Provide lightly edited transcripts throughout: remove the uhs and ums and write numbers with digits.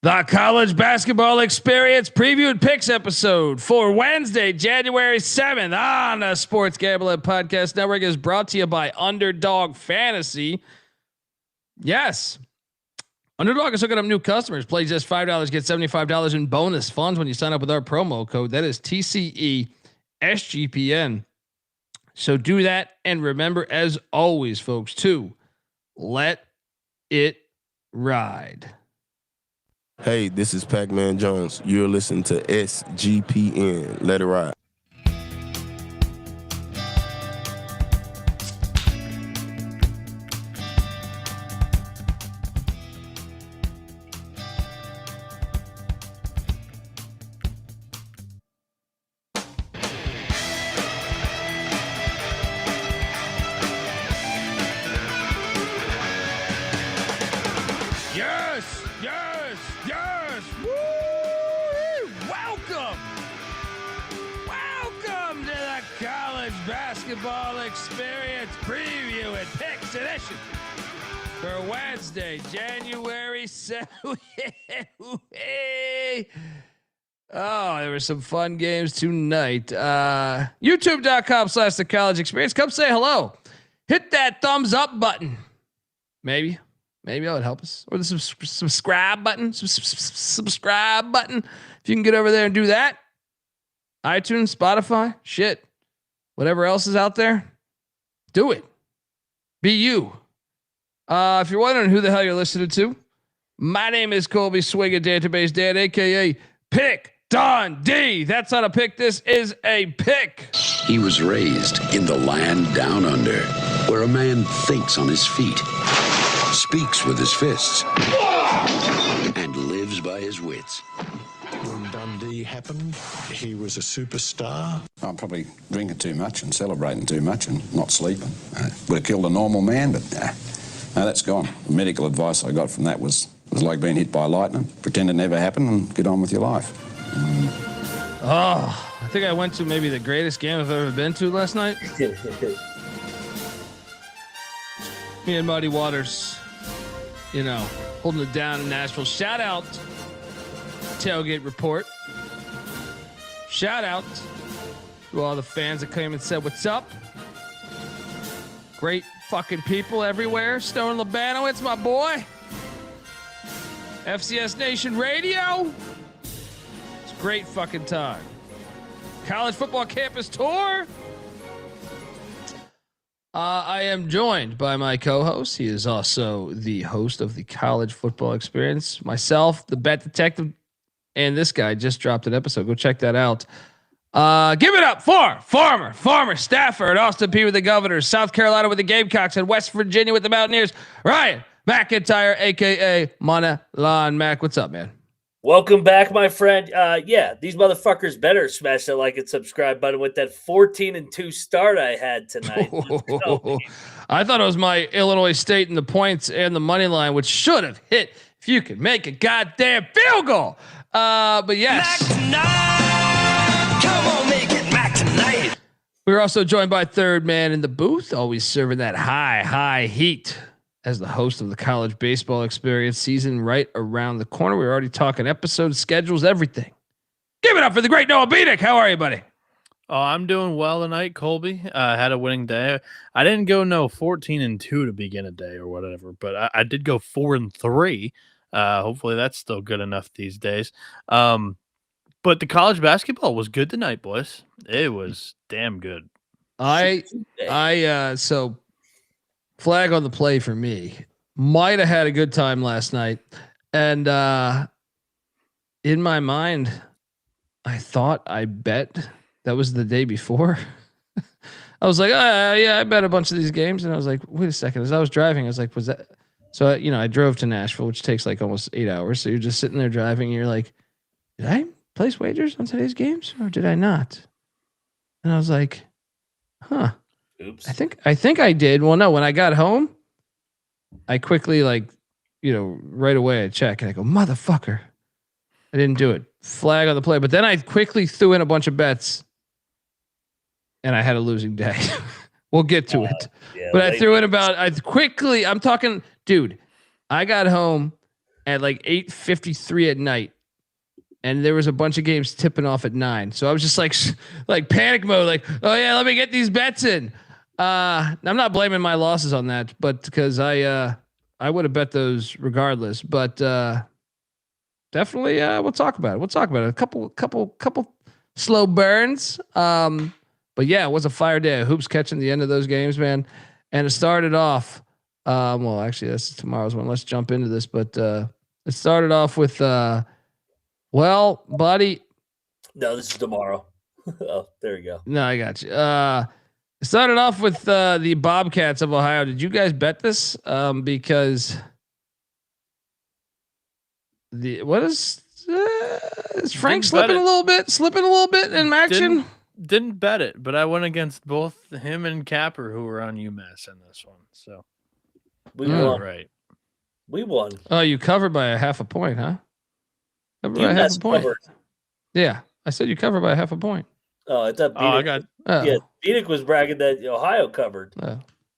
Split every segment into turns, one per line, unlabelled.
The college basketball experience preview and picks episode for Wednesday, January 7th on the Sports Gambling Podcast Network is brought to you by Underdog Fantasy. Yes. Underdog is hooking up new customers. Play just $5, get $75 in bonus funds when you sign up with our promo code. That is TCE SGPN. So do that. And remember, as always, folks, to let it ride.
Hey, this is Pac-Man Jones. You're listening to SGPN. Let it ride.
Basketball experience preview and picks edition for Wednesday, January 7th. Oh, there were some fun games tonight. YouTube.com/the college experience. Come say hello. Hit that thumbs up button. Maybe that would help us. Or the subscribe button. Subscribe button. If you can get over there and do that. iTunes, Spotify, shit. Whatever else is out there, do it. Be you. If you're wondering who the hell you're listening to, my name is Colby Swinging Database Dan, a.k.a. Pick Dundee. That's not a pick. This is a pick.
He was raised in the land down under, where a man thinks on his feet, speaks with his fists, and lives by his wits.
When Dundee happened, he was a superstar.
I'm probably drinking too much and celebrating too much and not sleeping. Would have killed a normal man, but no, that's gone. The medical advice I got from that was like being hit by lightning. Pretend it never happened and get on with your life.
Oh, I think I went to maybe the greatest game I've ever been to last night. Me and Muddy Waters, holding it down in Nashville. Shout out Tailgate Report. Shout out to all the fans that came and said what's up. Great fucking people everywhere. Stone Labano, it's my boy. FCS Nation Radio. It's a great fucking time. College Football Campus Tour. I am joined by my co-host. He is also the host of the College Football Experience. Myself, the Bet Detective. And this guy just dropped an episode. Go check that out. Give it up for former staffer at Austin Peay with the Governors, South Carolina with the Gamecocks, and West Virginia with the Mountaineers, Ryan McIntyre, a.k.a. Monalon Mac. What's up, man?
Welcome back, my friend. Yeah, these motherfuckers better smash that like and subscribe button with that 14-2 start I had tonight.
I thought it was my Illinois State and the points and the money line, which should have hit if you could make a goddamn field goal. But yes,
Mac tonight. Come on, make it Mac tonight.
We're also joined by third man in the booth, always serving that high heat as the host of the College Baseball Experience season right around the corner. We're already talking episodes, schedules, everything. Give it up for the great Noah Bieniek. How are you, buddy?
Oh, I'm doing well tonight, Colby. Had a winning day. I didn't go 14-2 to begin a day or whatever, but I did go 4-3. Hopefully that's still good enough these days. But the college basketball was good tonight, boys. It was damn good.
So flag on the play for me. Might have had a good time last night. And in my mind, I thought I bet that was the day before. I was like, yeah, I bet a bunch of these games. And I was like, wait a second. As I was driving, I was like, was that? So, I drove to Nashville, which takes like almost 8 hours. So you're just sitting there driving and you're like, did I place wagers on today's games or did I not? And I was like, huh.
Oops.
I think I did. Well, no, when I got home, I quickly right away I check and I go, motherfucker. I didn't do it. Flag on the play. But then I quickly threw in a bunch of bets and I had a losing day. We'll get to it. Yeah, but I threw in I'm talking, dude, I got home at like 8:53 at night, and there was a bunch of games tipping off at 9. So I was just like panic mode, like, oh yeah, let me get these bets in. I'm not blaming my losses on that, but because I would have bet those regardless. But definitely, we'll talk about it. We'll talk about it. A couple slow burns. But yeah, it was a fire day. Hoops catching the end of those games, man. And it started off. Well, actually, this is tomorrow's one. Let's jump into this. But it started off with, well, buddy.
No, this is tomorrow. Oh, there you go.
No, I got you. It started off with the Bobcats of Ohio. Did you guys bet this? Because is Frank slipping a little bit in action?
Didn't bet it, but I went against both him and Capper, who were on UMass in this one. So
we won.
Right.
We won.
Oh, you covered by a half a point, huh? Covered by half a point. Covered. Yeah, I said you covered by a half a point.
Oh, I thought. Yeah, Bieniek was bragging that Ohio covered.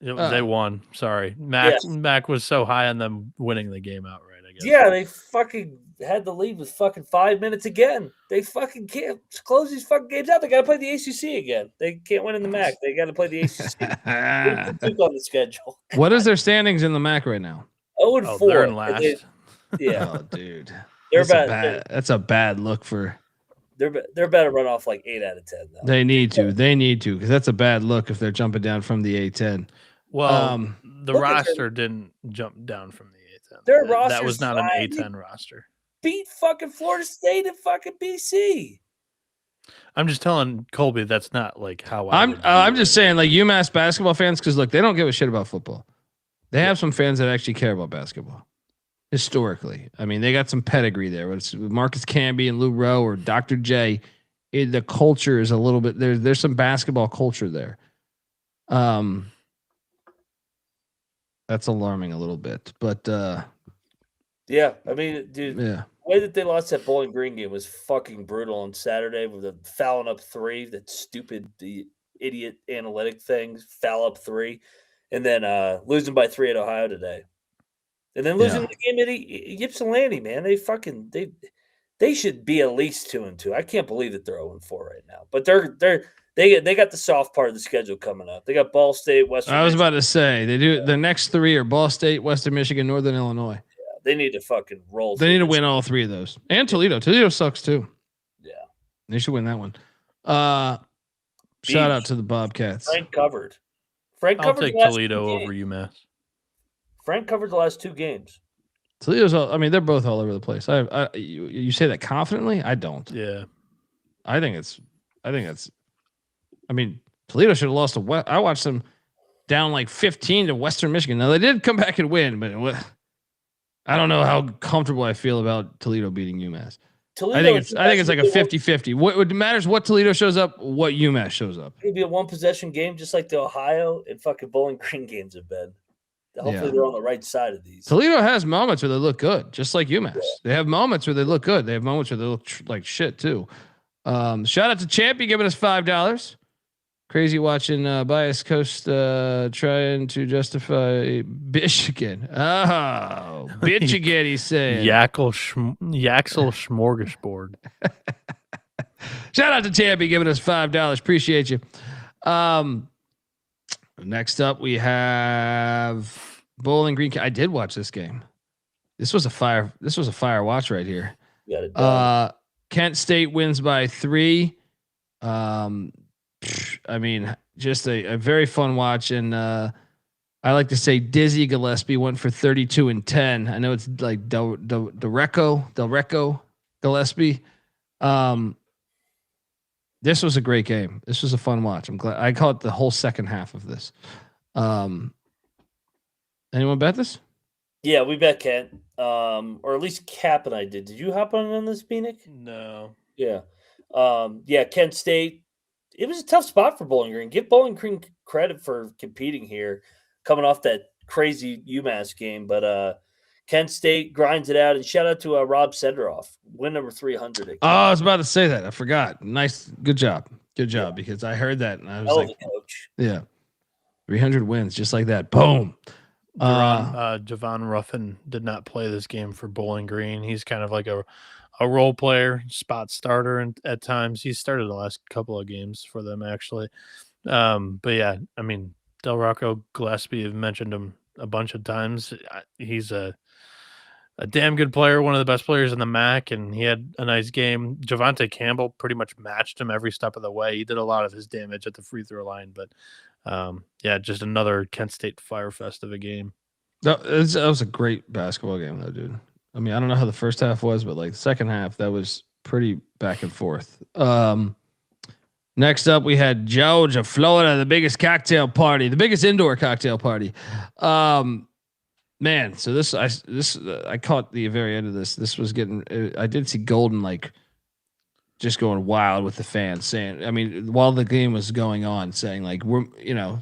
They won. Sorry, Mac was so high on them winning the game outright. I guess.
Yeah, they fucking had the lead with fucking 5 minutes again. They fucking can't close these fucking games out. They got to play the ACC again. They can't win in the MAC. They got to play the ACC. On the schedule.
What is their standings in the MAC right now?
0-4.
They're in last.
Yeah,
oh, dude,
that's
a bad look for.
They're better run off like 8 out of 10. Though.
They need to because that's a bad look if they're jumping down from the A10.
Well, the roster didn't jump down from the A10.
Their roster
that was not an A10 roster.
Beat fucking Florida State and fucking BC.
I'm just telling Colby that's not like how
I'm just saying like UMass basketball fans, because look, they don't give a shit about football. They have some fans that actually care about basketball. Historically, I mean, they got some pedigree there. It's Marcus Camby and Lou Rowe or Dr. J. The culture is a little bit there. There's some basketball culture there. That's alarming a little bit, but
yeah, I mean, dude,
yeah.
The way that they lost that Bowling Green game was fucking brutal on Saturday with the fouling up 3, that stupid, the idiot analytic things, foul up 3, and then losing by 3 at Ohio today. And then losing the game at Ypsilanti, man. They should be at least 2-2. I can't believe that they're 0-4 right now. But they got the soft part of the schedule coming up. They got Ball State, Western.
I was about to say they do. The next 3 are Ball State, Western Michigan, Northern Illinois.
Yeah, they need to fucking roll.
They need to win all 3 of those. And Toledo. Toledo sucks too.
Yeah,
they should win that one. Shout out to the Bobcats.
Frank covered.
I'll take Toledo over UMass.
Frank covered the last 2 games.
Toledo's all, I mean, they're both all over the place. You say that confidently? I don't.
Yeah.
I think it's I mean, Toledo should have lost to I watched them down like 15 to Western Michigan. Now they did come back and win, but I don't know how comfortable I feel about Toledo beating UMass. I think it's like a 50-50. What matters what Toledo shows up, what UMass shows up.
It'll be a 1-possession game, just like the Ohio and fucking Bowling Green games have been. Hopefully they're on the right side of these.
Toledo has moments where they look good, just like UMass. Yeah. They have moments where they look good. They have moments where they look like shit too. Shout out to Champy giving us $5. Crazy watching Bias Coast trying to justify Michigan. Oh, bitch again, he's saying.
Yaxel smorgasbord.
Shout out to Champy giving us $5. Appreciate you. Next up, we have Bowling Green. I did watch this game. This was a fire watch right here. Kent State wins by 3. I mean, just a very fun watch, and I like to say Dizzy Gillespie went for 32 and 10. I know it's like Del Recco Gillespie. This was a great game. This was a fun watch. I'm glad I caught the whole second half of this. Anyone bet this?
Yeah, we bet Kent. Or at least Cap and I did. Did you hop on this, Bieniek?
No.
Yeah. Kent State. It was a tough spot for Bowling Green. Give Bowling Green credit for competing here, coming off that crazy UMass game. But Kent State grinds it out. And shout out to Rob Senderoff, win number 300.
I was about to say that. I forgot. Nice. Good job. Because I heard that. And I was like,
coach.
Yeah. 300 wins just like that. Boom.
Javon Ruffin did not play this game for Bowling Green. He's kind of like a role player, spot starter, and at times he started the last couple of games for them actually. But yeah, I mean, Del Rocco Gillespie, I've mentioned him a bunch of times. He's a damn good player, one of the best players in the MAC, and he had a nice game. Javante Campbell pretty much matched him every step of the way. He did a lot of his damage at the free throw line, but yeah, just another Kent State Firefest of a game.
That was a great basketball game, though, dude. I mean, I don't know how the first half was, but like the second half, that was pretty back and forth. Next up, we had Georgia, Florida, the biggest cocktail party, the biggest indoor cocktail party. Man, so I caught the very end of this. This was getting. I did see Golden like just going wild with the fans, saying, I mean, while the game was going on, saying like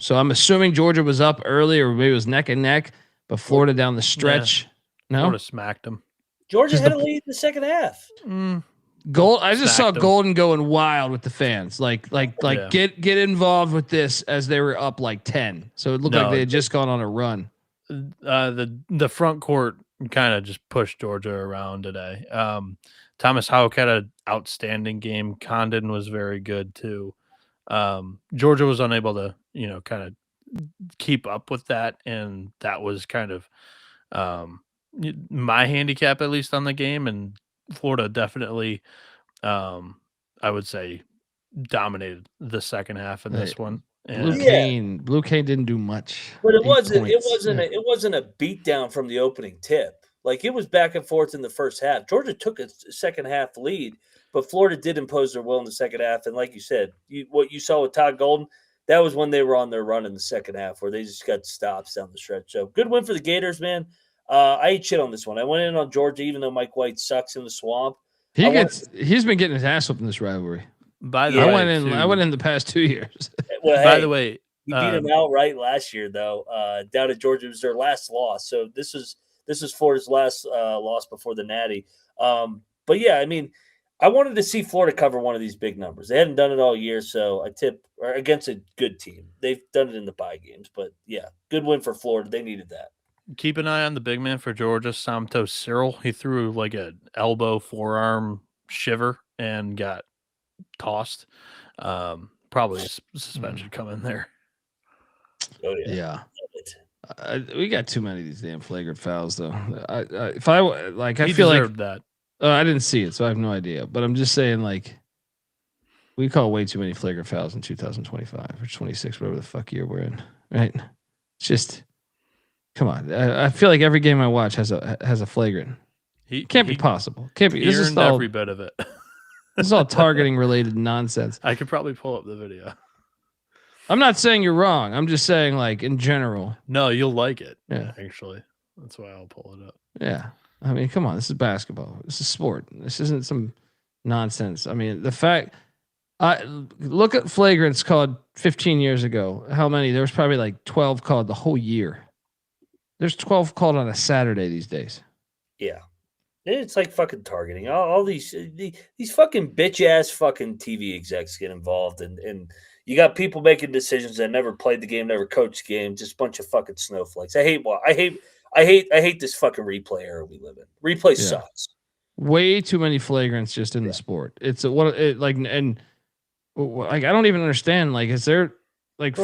So I'm assuming Georgia was up early, or maybe it was neck and neck, but Florida down the stretch.
Yeah.
No,
Florida smacked them.
Georgia had a lead in the second half.
I just saw Golden going wild with the fans, like get involved with this as they were up like 10. So it looked like they had just gone on a run.
The front court kind of just pushed Georgia around today. Thomas Houck had an outstanding game. Condon was very good too. Georgia was unable to, kind of keep up with that, and that was kind of my handicap, at least on the game. And Florida definitely, I would say, dominated the second half in this one. And
Blue Cane didn't do much,
but it wasn't a beatdown from the opening tip. Like, it was back and forth in the first half. Georgia took a second half lead, but Florida did impose their will in the second half. And like you said, what you saw with Todd Golden, that was when they were on their run in the second half, where they just got stops down the stretch. So good win for the Gators, man. I ate shit on this one. I went in on Georgia, even though Mike White sucks in the swamp.
He's been getting his ass whooped in this rivalry.
By the way,
I went in the past 2 years.
Well,
by the way,
he beat him outright last year, though. Down at Georgia, it was their last loss. So this is Florida's last loss before the Natty. But yeah, I mean, I wanted to see Florida cover one of these big numbers. They hadn't done it all year, so I tip against a good team. They've done it in the bye games, but yeah, good win for Florida. They needed that.
Keep an eye on the big man for Georgia, Samto Cyril. He threw like an elbow forearm shiver and got tossed. Probably a suspension coming there.
Oh
yeah. We got too many of these damn flagrant fouls, though. I feel like
that.
I didn't see it, so I have no idea. But I'm just saying, like, we call way too many flagrant fouls in 2025 or 26, whatever the fuck year we're in, right? It's just, come on. I feel like every game I watch has a flagrant. Can't be possible. Can't be. This is all,
every bit of it.
This is all targeting related nonsense.
I could probably pull up the video.
I'm not saying you're wrong. I'm just saying, like, in general.
No, you'll like it.
Yeah,
actually, that's why I'll pull it up.
Yeah. I mean, come on. This is basketball. This is sport. This isn't some nonsense. I mean, the fact, look at flagrants called 15 years ago. How many? There was probably like 12 called the whole year. There's 12 called on a Saturday these days.
Yeah. It's like fucking targeting. All these fucking bitch ass fucking TV execs get involved, and you got people making decisions that never played the game, never coached the game, just a bunch of fucking snowflakes. I hate this fucking replay era we live in. Replay sucks.
Way too many flagrants just in the sport. It's I don't even understand. Like, is there like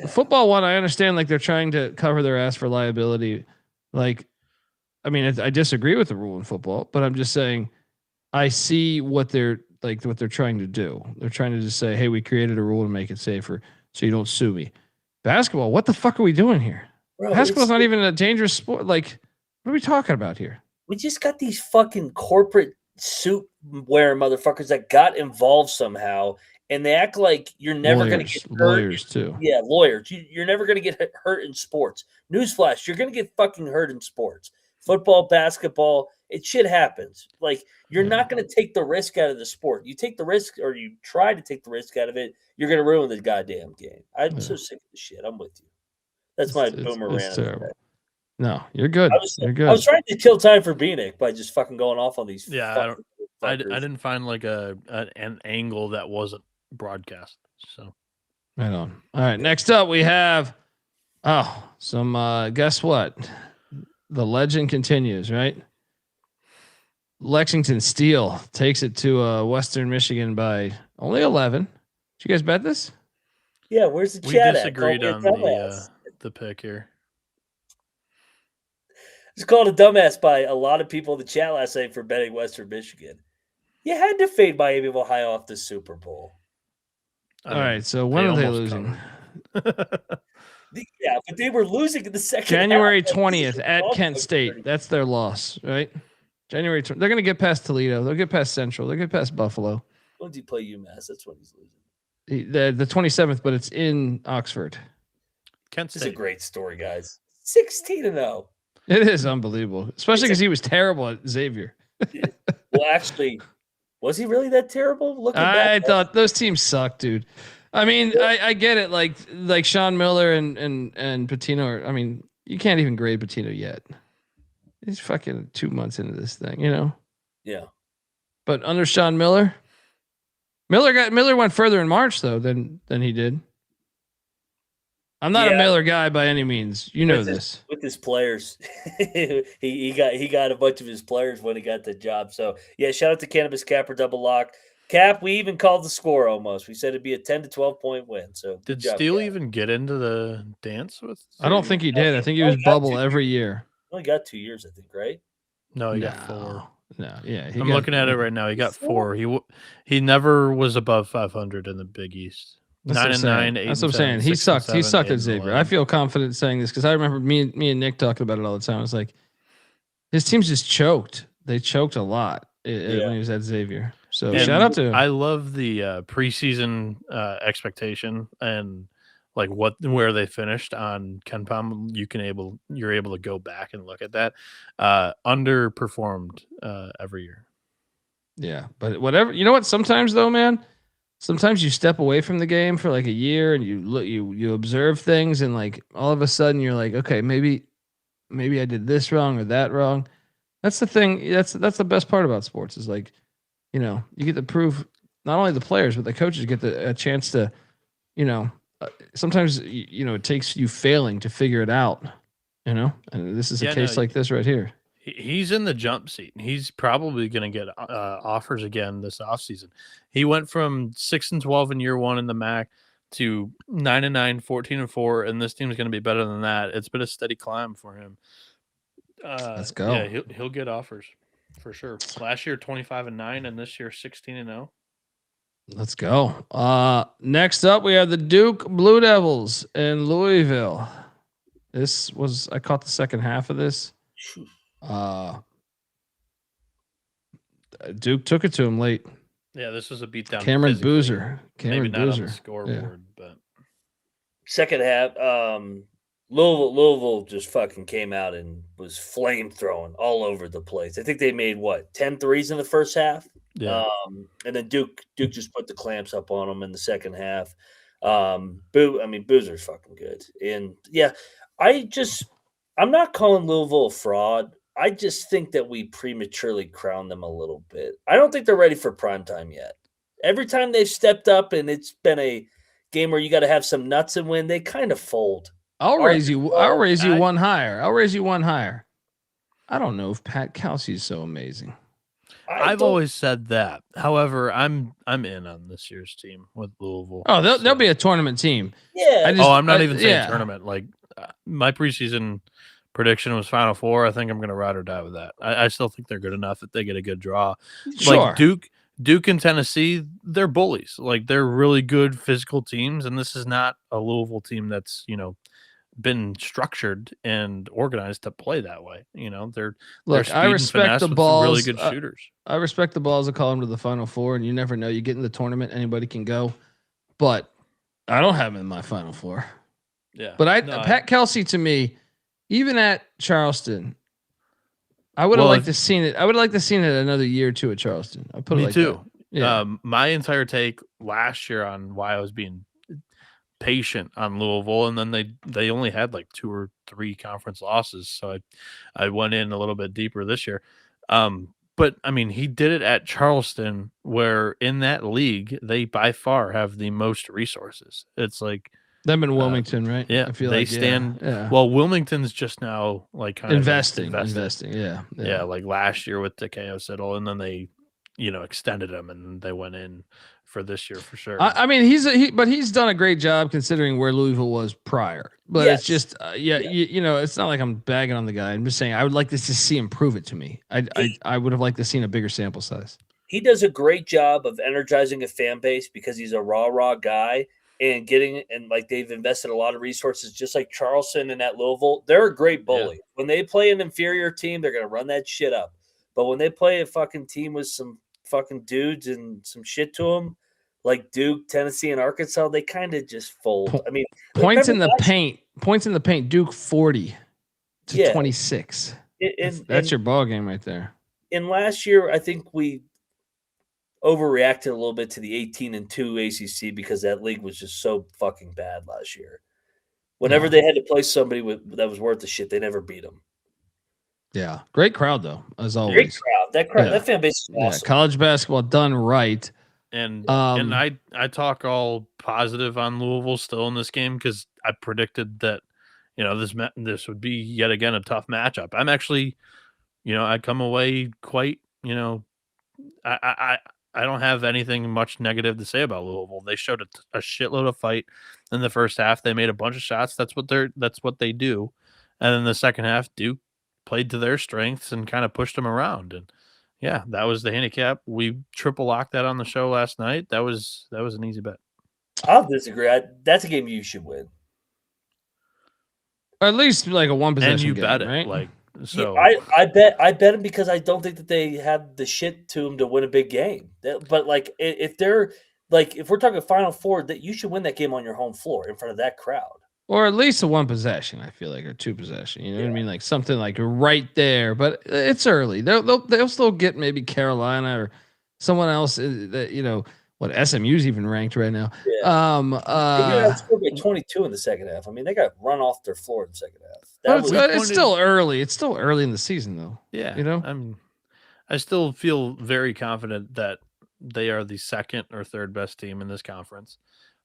football one? I understand, like, they're trying to cover their ass for liability. Like, I mean, I disagree with the rule in football, but I'm just saying I see what they're trying to do. They're trying to just say, hey, we created a rule to make it safer so you don't sue me. Basketball, what the fuck are we doing here? Bro, basketball's not even a dangerous sport. Like, what are we talking about here?
We just got these fucking corporate suit wearing motherfuckers that got involved somehow, and they act like you're never going to get hurt.
Lawyers too.
Yeah, lawyers. You're never going to get hurt in sports. Newsflash, you're going to get fucking hurt in sports. Football, basketball, shit happens. Like, you're not going to take the risk out of the sport. You take the risk, or you try to take the risk out of it, you're going to ruin the goddamn game. I'm so sick of the shit. I'm with you. That's my boomer rant.
No, you're good. You're good.
I was trying to kill time for Bieniek by just fucking going off on these.
Yeah, I didn't find like an angle that wasn't broadcast. So,
right on. All right, next up we have Oh, guess what? The legend continues, right? Lexington Steel takes it to Western Michigan by only 11. Did you guys bet this?
Yeah, where's the
We
chat at? Call
disagreed
me a
on
dumbass.
the pick here.
It's called a dumbass by a lot of people in the chat last night for betting Western Michigan. You had to fade Miami of Ohio off the Super Bowl.
All right, so when are they losing?
Yeah, but they were losing in the second
January
half.
20th at Kent State. That's their loss, right? January 20th. They're going to get past Toledo. They'll get past Central. They'll get past Buffalo.
When did he play UMass? That's when he's losing.
The 27th, but it's in Oxford.
Kent
State. This is a great story, guys. 16-0.
It is unbelievable, especially because he was terrible at Xavier.
Well, actually, was he really that terrible?
I thought those teams suck, dude. I mean, I get it. Like Sean Miller and Patino. I mean, you can't even grade Patino yet. He's fucking 2 months into this thing, you know.
Yeah.
But under Sean Miller, Miller went further in March though than he did. I'm not a Miller guy by any means. You know this.
With his players, he got a bunch of his players when he got the job. So yeah, shout out to Cannabis Capper Double Lock. Cap, we even called the score almost. We said it'd be a 10 to 12 point win. So
did Steele even get into the dance with?
I don't think he did. I think he was bubble every year.
He only got 2 years, I think, right?
No, he got 4.
No, yeah.
I'm looking at it right now. He got 4. He never was above 500 in the Big East. 9-9, 8.
That's what I'm saying. He sucked. He sucked at Xavier. I feel confident saying this because I remember me and Nick talking about it all the time. It's like his teams just choked. They choked a lot when he was at Xavier. So shout out to him.
I love the preseason expectation and like where they finished on KenPom. You're able to go back and look at that. Underperformed every year.
Yeah, but whatever. You know what? Sometimes though, man. Sometimes you step away from the game for like a year and you observe things and like all of a sudden you're like, okay, maybe I did this wrong or that wrong. That's the thing. That's the best part about sports is like, you know, you get to prove not only the players but the coaches get a chance to, you know, sometimes you know it takes you failing to figure it out, you know, and this is a case like this right here.
He's in the jump seat. He's probably going to get offers again this offseason. He went from 6-12 in year 1 in the MAC to 9-9, 14-4, and this team is going to be better than that. It's been a steady climb for him.
Let's go.
Yeah, he'll get offers for sure. Last year 25-9, and this year 16-0.
Let's go. Next up, we have the Duke Blue Devils in Louisville. I caught the second half of this. Duke took it to him late.
Yeah, this was a beatdown.
Cameron Boozer.
Maybe not on the scoreboard, but
second half, Louisville just fucking came out and was flame throwing all over the place. I think they made 10 threes in the first half.
Yeah.
And then Duke just put the clamps up on them in the second half. Boozer's fucking good. And yeah, I'm not calling Louisville a fraud. I just think that we prematurely crowned them a little bit. I don't think they're ready for primetime yet. Every time they've stepped up and it's been a game where you got to have some nuts and win, they kind of fold.
I'll raise you one higher. I don't know if Pat Kelsey is so amazing.
I've always said that. However, I'm in on this year's team with Louisville.
Oh, they'll be a tournament team.
Yeah.
I'm not even saying tournament. Like my preseason prediction was Final Four. I think I'm going to ride or die with that. I still think they're good enough that they get a good draw.
Sure.
Like Duke and Tennessee, they're bullies. Like they're really good physical teams, and this is not a Louisville team that's been structured and organized to play that way. They're
I respect the balls.
Really good shooters.
I respect the balls that call them to the Final Four, and you never know. You get in the tournament, anybody can go, but I don't have him in my Final Four.
Yeah,
but Pat Kelsey to me, even at Charleston, I would have liked to seen it. I would have liked to seen it another year or two at Charleston. I put it like
too.
That. Yeah.
My entire take last year on why I was being patient on Louisville, and then they only had like 2 or 3 conference losses, so I went in a little bit deeper this year. But I mean, he did it at Charleston, where in that league they by far have the most resources. It's like
Them in Wilmington, right?
Yeah,
I feel
they
like
stand.
Yeah.
Well, Wilmington's just now like kind
investing.
of invested.
Yeah.
Like last year with the KO Siddle, and then they, extended him, and they went in for this year for sure.
I mean, but he's done a great job considering where Louisville was prior. But it's just, it's not like I'm bagging on the guy. I'm just saying I would like to see him prove it to me. I would have liked to seen a bigger sample size.
He does a great job of energizing a fan base because he's a raw guy and like they've invested a lot of resources, just like Charleston and at Louisville. They're a great bully. Yeah. When they play an inferior team, they're going to run that shit up. But when they play a fucking team with some fucking dudes and some shit to them, like Duke, Tennessee, and Arkansas, they kind of just fold. I mean,
points in the paint. Duke 40 to 26. That's your ball game right there.
And last year, I think we overreacted a little bit to the 18-2 ACC because that league was just so fucking bad last year. Whenever they had to play somebody that was worth the shit, they never beat them.
Yeah, great crowd though, as always.
Great crowd. That fan base is awesome.
Yeah, college basketball done right.
And I talk all positive on Louisville still in this game because I predicted that this would be yet again a tough matchup. I'm actually, I come away quite, I don't have anything much negative to say about Louisville. They showed a shitload of fight in the first half. They made a bunch of shots. That's what they do. And then the second half, Duke played to their strengths and kind of pushed them around. And yeah, that was the handicap. We triple locked that on the show last night. That was an easy bet.
I'll disagree. That's a game you should win.
Or at least like a one possession.
And you
game,
bet it,
right?
like so.
Yeah, I bet them because I don't think that they have the shit to them to win a big game. But like if we're talking Final Four, that you should win that game on your home floor in front of that crowd.
Or at least a one possession, I feel like, or two possession. You know what I mean? Like something like right there, but it's early. They'll still get maybe Carolina or someone else that what SMU's even ranked right now.
Yeah. They scored by 22 in the second half. I mean, they got run off their floor in the second half.
It's still early. It's still early in the season, though.
Yeah, I still feel very confident that they are the second or third best team in this conference.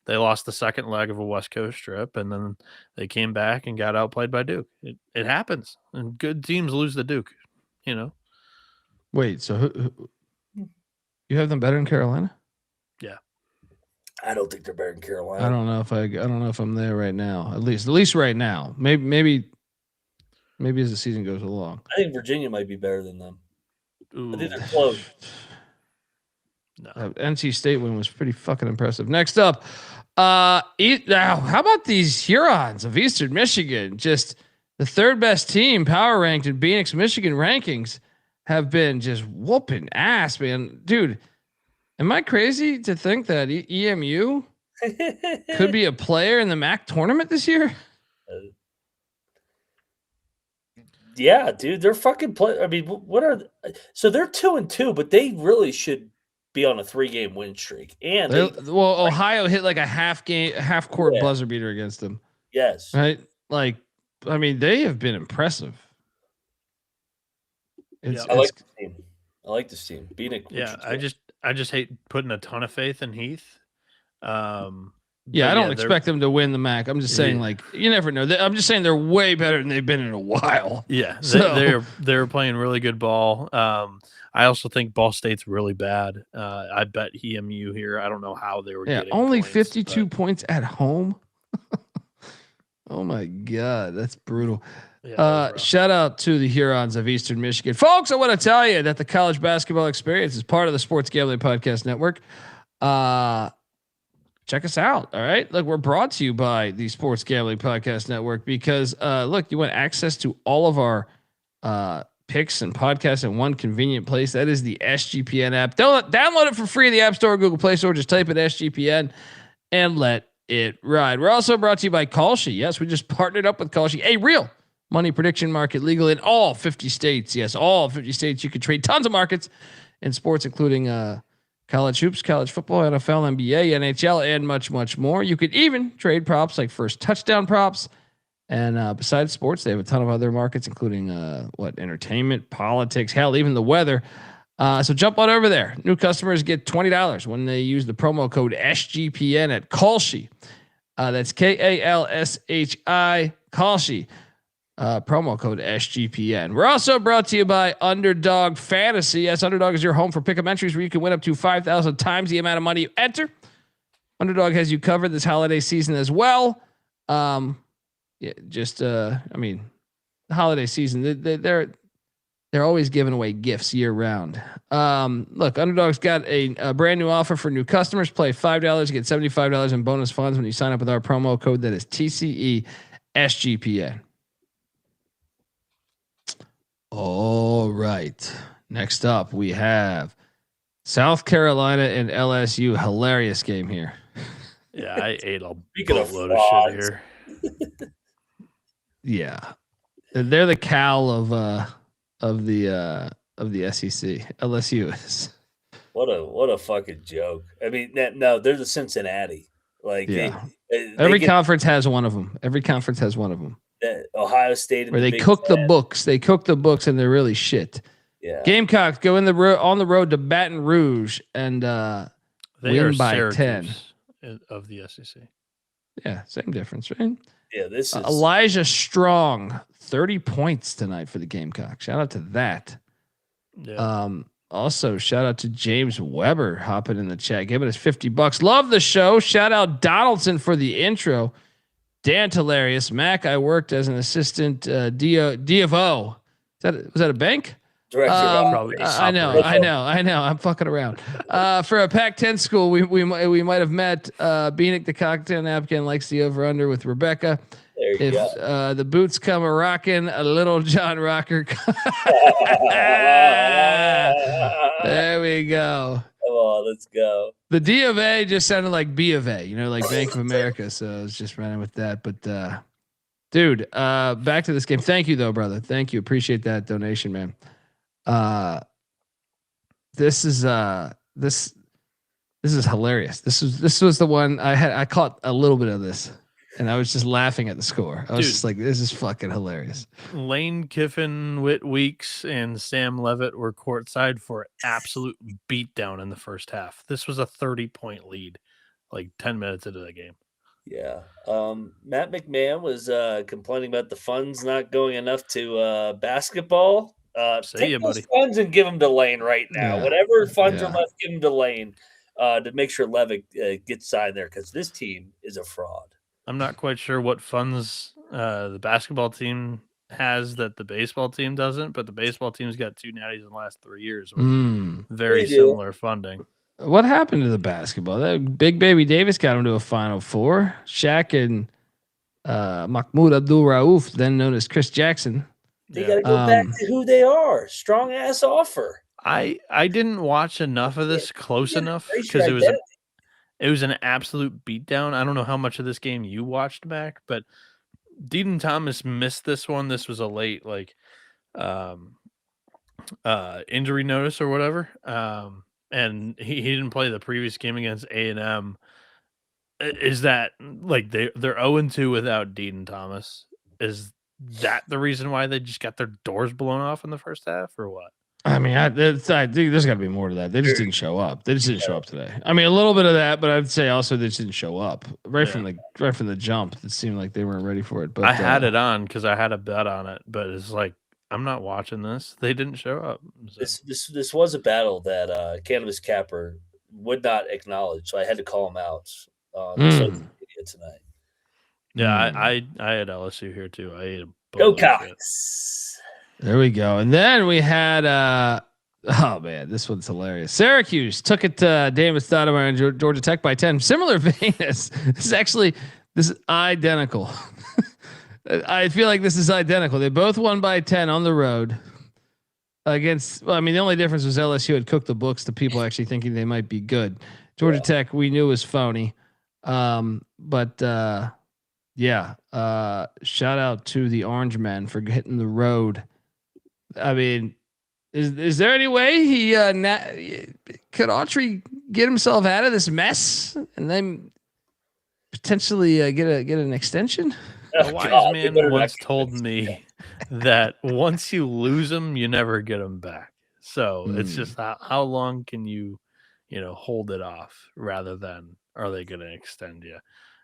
They lost the second leg of a West Coast trip, and then they came back and got outplayed by Duke. It happens, and good teams lose to Duke.
Wait, so who you have them better than Carolina?
Yeah,
I don't think they're better than Carolina.
I don't know if I'm there right now. At least right now. Maybe as the season goes along.
I think Virginia might be better than them.
Ooh.
I think they're close.
No. NC State win was pretty fucking impressive. Next up, how about these Hurons of Eastern Michigan? Just the third best team, power ranked in Phoenix, Michigan rankings, have been just whooping ass, man. Dude, am I crazy to think that EMU could be a player in the MAC tournament this year?
Yeah, dude, they're fucking play. I mean, so they're 2-2, but they really should be on a 3-game win streak. And
Ohio hit like a half court buzzer beater against them.
Yes.
Right? Like, I mean, they have been impressive.
I like this team.
I just hate putting a ton of faith in Heath.
I don't expect them to win the MAC. I'm just saying, like, you never know. I'm just saying they're way better than they've been in a while.
Yeah, they're playing really good ball. I also think Ball State's really bad. I bet EMU here. I don't know how they were getting
only
points,
52 points at home. Oh my God, that's brutal. Shout out to the Hurons of Eastern Michigan. Folks, I want to tell you that the college basketball experience is part of the Sports Gambling Podcast Network. Check us out. All right. Look, we're brought to you by the Sports Gambling Podcast Network because look, you want access to all of our picks and podcasts in one convenient place. That is the SGPN app. Download it for free in the App Store or Google Play Store. Just type in SGPN and let it ride. We're also brought to you by Kalshi. Yes, we just partnered up with Kalshi, a real money prediction market, legal in all 50 states. Yes, all 50 states. You can trade tons of markets in sports, including college hoops, college football, NFL, NBA, NHL, and much, much more. You could even trade props like first touchdown props. And besides sports, they have a ton of other markets, including entertainment, politics, hell, even the weather. So jump on over there. New customers get $20 when they use the promo code SGPN at Kalshi. That's KALSHI Kalshi. Promo code SGPN. We're also brought to you by Underdog Fantasy. Yes, Underdog is your home for pick'em entries where you can win up to 5,000 times the amount of money you enter. Underdog has you covered this holiday season as well. The holiday season, they're always giving away gifts year round. Look, Underdog's got a brand new offer for new customers. Play $5, get $75 in bonus funds when you sign up with our promo code that is TCE SGPN. All right. Next up, we have South Carolina and LSU. Hilarious game here.
Yeah, I ate a
Speaking of
boatload of shit here.
Yeah, they're the Cal of the SEC. LSU is.
What a fucking joke. I mean, no, they're the Cincinnati. Like,
yeah,
they
every
get,
conference has one of them. Every conference has one of them.
Ohio State,
Where they cook the books. They cook the books, and they're really shit.
Yeah.
Gamecocks go on the road to Baton Rouge and win by
Syracuse
10
of the SEC.
Yeah, same difference, right?
Yeah, this is
Elijah Strong, 30 points tonight for the Gamecocks. Shout out to that.
Yeah.
Also, shout out to James Weber hopping in the chat, giving us $50. Love the show. Shout out Donaldson for the intro. Dant hilarious. Mac, I worked as an assistant DFO. Was that a bank?
director of
Probably
I know. I'm fucking around. For a Pac-10 school, we might have met. Bieniek, the cocktail napkin, likes the over/under with Rebecca.
There you
If
go.
the boots come a rocking, a little John Rocker. There we go.
Come on, let's go.
The D of A just sounded like B of A, like Bank of America. So I was just running with that. But dude, back to this game. Thank you though, brother. Thank you. Appreciate that donation, man. This is hilarious. This was the one I caught a little bit of this. And I was just laughing at the score. I was just like, this is fucking hilarious.
Lane Kiffin, Whit Weeks, and Sam Levitt were courtside for an absolute beatdown in the first half. This was a 30-point lead, like 10 minutes into the game.
Yeah. Matt McMahon was complaining about the funds not going enough to basketball. Take those funds and give them to Lane right now.
Yeah.
Whatever funds are left, give them to Lane to make sure Levitt gets signed there because this team is a fraud.
I'm not quite sure what funds the basketball team has that the baseball team doesn't, but the baseball team's got 2 natties in the last 3 years with very similar funding.
What happened to the basketball? That Big Baby Davis got him to a Final Four. Shaq and Mahmoud Abdul-Rauf, then known as Chris Jackson.
They got to go back to who they are. Strong ass offer.
I didn't watch enough of this close enough because it was an absolute beatdown. I don't know how much of this game you watched, Mac, but Deaton Thomas missed this one. This was a late injury notice or whatever. And he didn't play the previous game against A&M. Is that like they're 0-2 without Deaton Thomas? Is that the reason why they just got their doors blown off in the first half or what?
I mean, I think there's got to be more to that. They just didn't show up. They just didn't show up today. I mean, a little bit of that, but I'd say also they just didn't show up from the jump. It seemed like they weren't ready for it. But
I had it on because I had a bet on it, but it's like I'm not watching this. They didn't show up. So.
This was a battle that Cannabis Capper would not acknowledge, so I had to call him out tonight.
Yeah, I had LSU here too. I ate a
Go Cox.
There we go. And then we had oh man, this one's hilarious. Syracuse took it to Damon Stoudemire and Georgia Tech by 10. Similar vein as this is identical. I feel like this is identical. They both won by 10 on the road against. Well, I mean, the only difference was LSU had cooked the books to people actually thinking they might be good. Georgia Tech we knew was phony. Shout out to the Orange Men for hitting the road. I mean, is there any way he could Autry get himself out of this mess and then potentially get an extension?
A wise man once told me that once you lose them, you never get them back. So it's just how long can you hold it off rather than are they going to extend you?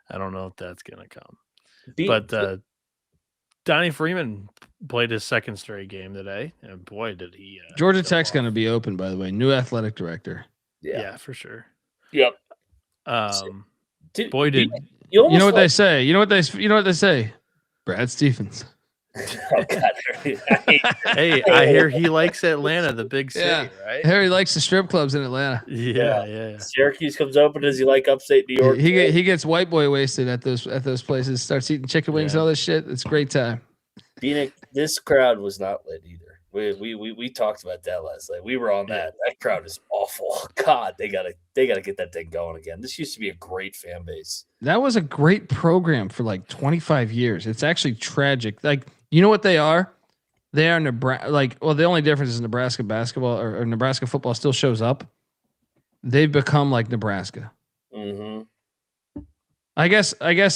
I don't know if that's gonna come.
Be-
But Donnie Freeman played his second straight game today, and boy, did he!
Georgia
show
Tech's
off.
going to be open, by the way. New athletic director.
Yeah, for sure.
Yep.
Boy, did
You know what they say? You know what they say? Brad Stephens.
Oh, God.
hey, I hear he likes Atlanta, the big city, right?
Harry likes the strip clubs in Atlanta.
Yeah.
Syracuse comes open. Does he like upstate New York?
He gets white boy wasted at those places. Starts eating chicken wings and all this shit. It's a great time.
Bieniek, this crowd was not lit either. We talked about that last night. We were on that. That crowd is awful. God, they gotta get that thing going again. This used to be a great fan base.
That was a great program for like 25 years. It's actually tragic. Like, you know what they are? They are Nebraska. Like, well, the only difference is Nebraska basketball or Nebraska football still shows up. They've become like Nebraska.
Mm-hmm.
I guess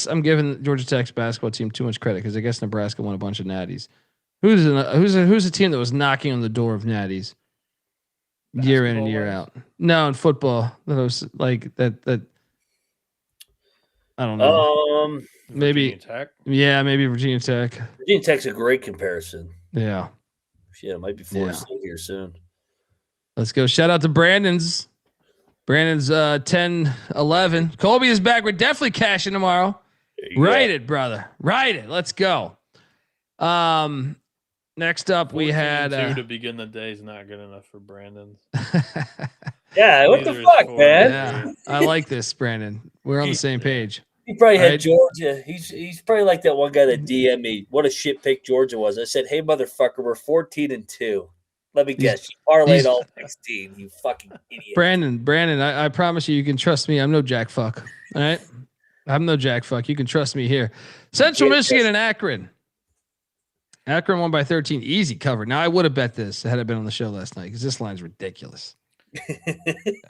I'm giving Georgia Tech's basketball team too much credit because I guess Nebraska won a bunch of natties. Who's a team that was knocking on the door of natties year in and year out? No, in football, that was like that. I don't know. Maybe
Virginia Tech.
Yeah, maybe Virginia Tech.
Virginia Tech's a great comparison.
Yeah.
Shit, it might be Florida State here soon.
Let's go. Shout out to Brandon's 10-11. Colby is back. We're definitely cashing tomorrow. Write it, brother. Write it. Let's go. Next up we had
2 to begin the day is not good enough for Brandon.
Yeah, what the fuck, man?
Yeah, I like this, Brandon. We're on the same page.
He probably had Georgia. He's probably like that one guy that DM'd me. What a shit pick Georgia was. I said, "Hey, motherfucker, we're 14-2. Let me guess, you parlayed all 16. You fucking idiot."
Brandon, I promise you can trust me. I'm no jack fuck. All right, I'm no jack fuck. You can trust me here. Central Michigan and Akron. Akron won by 13. Easy cover. Now I would have bet this had I been on the show last night because this line's ridiculous.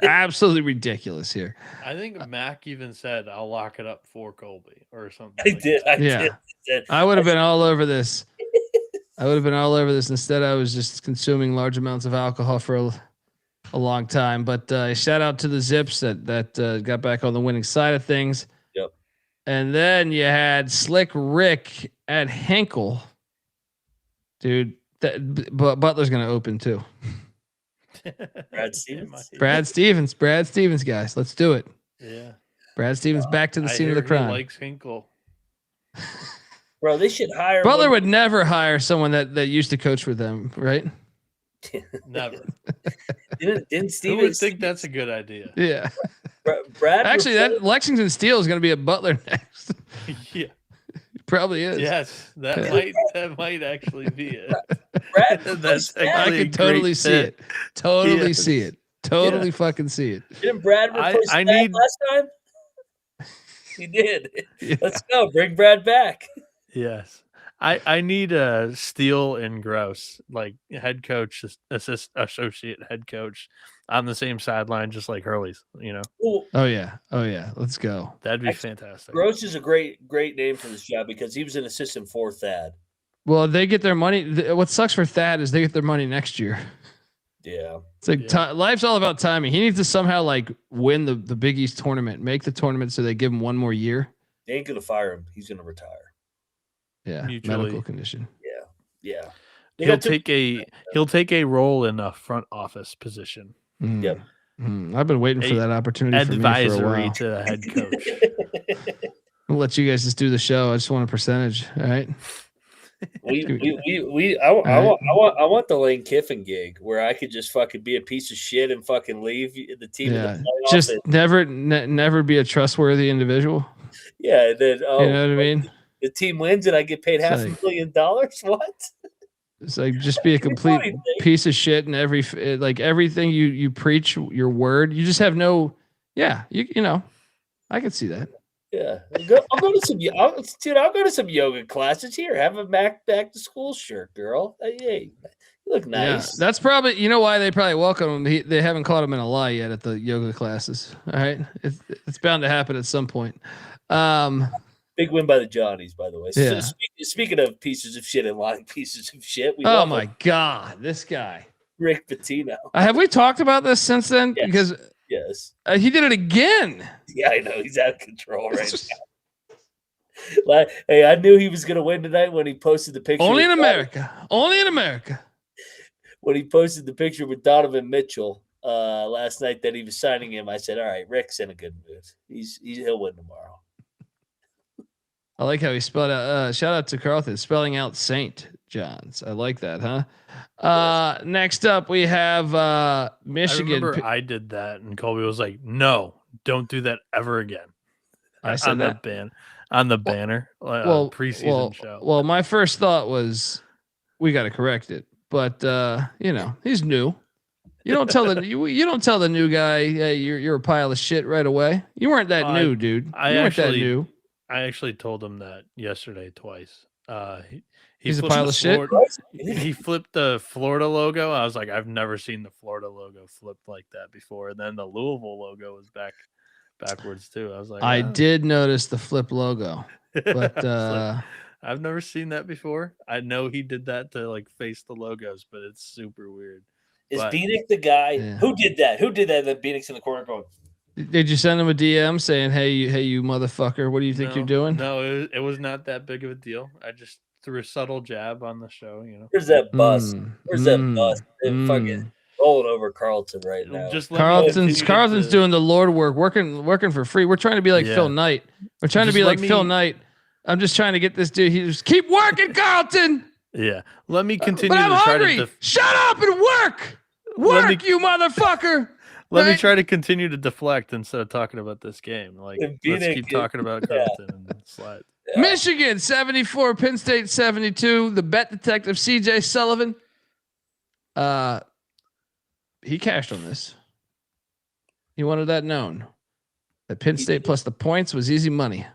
Absolutely ridiculous here.
I think Mac even said, "I'll lock it up for Colby" or something.
I did.
I would have been all over this. Instead, I was just consuming large amounts of alcohol for a long time. But shout out to the Zips that got back on the winning side of things.
Yep.
And then you had Slick Rick at Henkel. Dude, Butler's going to open too. Brad Stevens, guys. Let's do it.
Yeah.
Brad Stevens back to the scene of the crime.
He likes Hinkle.
Bro, they should hire
Butler would never hire someone that used to coach with them, right?
Never.
Didn't Stevens?
Who would think that's a good idea?
Yeah.
Brad
actually, that Lexington Steel is going to be at Butler next.
Yeah.
Probably is.
Yes, that might actually be it.
I could totally see it. Totally see it. Totally fucking see it.
Didn't Brad replace Brad last time? He did. Yeah. Let's go. Bring Brad back.
Yes. I need Steele and Gross, like head coach, associate head coach on the same sideline, just like Hurley's, you know?
Ooh.
Oh yeah. Let's go.
That'd be fantastic.
Gross is a great name for this job because he was an assistant for Thad.
Well, they get their money. What sucks for Thad is they get their money next year.
Yeah.
It's like life's all about timing. He needs to somehow like win the Big East tournament, make the tournament so they give him one more year.
They ain't going to fire him. He's going to retire.
Yeah. Medical condition.
Yeah.
He'll take a role in a front office position.
Yep.
I've been waiting for that opportunity.
Advisory to the head coach.
I'll let you guys just do the show. I just want a percentage. All right.
I want the Lane Kiffin gig where I could just fucking be a piece of shit and fucking leave the team.
Yeah. Just never be a trustworthy individual.
Yeah. Then,
you know what I mean?
The team wins and I get paid $500,000. What?
It's like just be a complete piece of shit and everything you preach your word. You just have no. Yeah, you know, I can see that.
Yeah, I'll go to some yoga classes here. Have a back to school shirt, girl. Hey, you look nice.
Yeah, that's probably why they probably welcome him. They haven't caught him in a lie yet at the yoga classes. All right, it's bound to happen at some point.
Big win by the Johnnies, by the way.
Yeah.
So speaking of pieces of shit and lying pieces of shit,
oh my God, this guy,
Rick Pitino.
Have we talked about this since then?
Yes.
Because
yes,
he did it again.
Yeah, I know he's out of control right now. Hey, I knew he was going to win tonight when he posted the picture.
Only in
with
America. Only in America.
When he posted the picture with Donovan Mitchell last night that he was signing him, I said, "All right, Rick's in a good mood. He'll win tomorrow."
I like how he spelled out. Shout out to Carlton spelling out St. John's. I like that, huh? Next up we have Michigan.
I remember I did that, and Colby was like, "No, don't do that ever again."
I said
on
that
on the banner preseason show.
Well, my first thought was we got to correct it, but he's new. You don't tell the you don't tell the new guy, hey, you're a pile of shit right away. You weren't that new, dude. You weren't that new.
I actually told him that yesterday twice.
He's a pile of shit.
He flipped the Florida logo. I was like, I've never seen the Florida logo flipped like that before. And then the Louisville logo was backwards too. I was like,
I did notice the flip logo, but
I've never seen that before. I know he did that to like face the logos, but it's super weird.
Is Bieniek the guy who did that? Who did that? That Bieniek's in the corner going.
Did you send him a DM saying, "Hey, you motherfucker, what do you think you're doing?"
No, it was not that big of a deal. I just threw a subtle jab on the show.
Where's that bus? Where's that bus? Fucking rolling over Carlton right now.
Carlton's doing the Lord working for free. We're trying to be like Phil Knight. We're trying to be like Phil Knight. I'm just trying to get this dude. He just keep working, Carlton.
Yeah, let me continue.
But I'm hungry. Shut up and work. Work, you motherfucker.
Let me try to continue to deflect instead of talking about this game. Like, let's keep talking about Carlton and slide.
Yeah. Michigan 74, Penn State 72. The bet detective CJ Sullivan. He cashed on this. He wanted that known. That Penn State plus the points was easy money.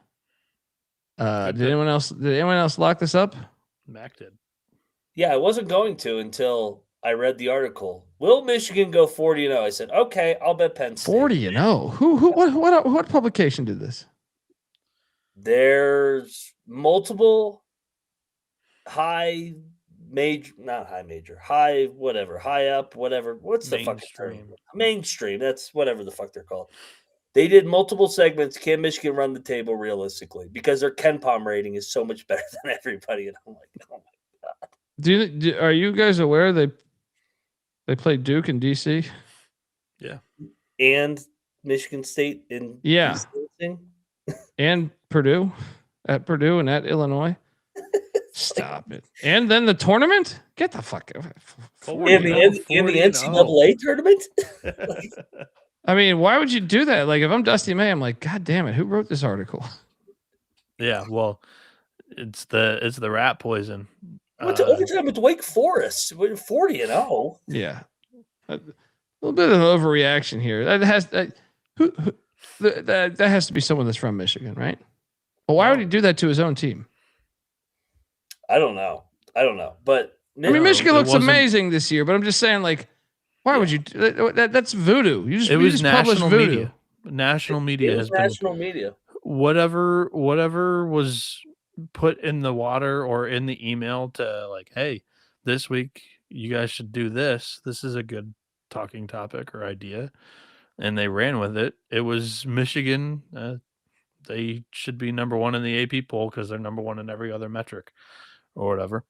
Did anyone else lock this up?
Mac did.
Yeah, I wasn't going to until I read the article. Will Michigan go 40-0? I said, okay, I'll bet Penn State.
40-0. What publication did this?
There's multiple high up, whatever. What's the fucking term? Mainstream. That's whatever the fuck they're called. They did multiple segments. Can Michigan run the table realistically? Because their Ken Palm rating is so much better than everybody. And I'm like, oh my god.
Are you guys aware they played Duke in DC?
Yeah.
And Michigan State in
DC? And Purdue at Purdue and at Illinois. Stop it. And then the tournament? Get the fuck out.
In the NCAA tournament?
I mean, why would you do that? Like, if I'm Dusty May, I'm like, God damn it, who wrote this article?
Yeah, well, it's the rat poison.
Went to overtime with Wake Forest. 40-0.
Yeah, a little bit of an overreaction here. That has to be someone that's from Michigan, right? Well, why would he do that to his own team?
I don't know. But
Michigan looks amazing this year. But I'm just saying, like, why would you? That's voodoo.
It was national media. National media has been
national media.
Whatever was put in the water or in the email to like, hey, this week you guys should do this. This is a good talking topic or idea, and they ran with it. It was Michigan. They should be number one in the AP poll because they're number one in every other metric or whatever.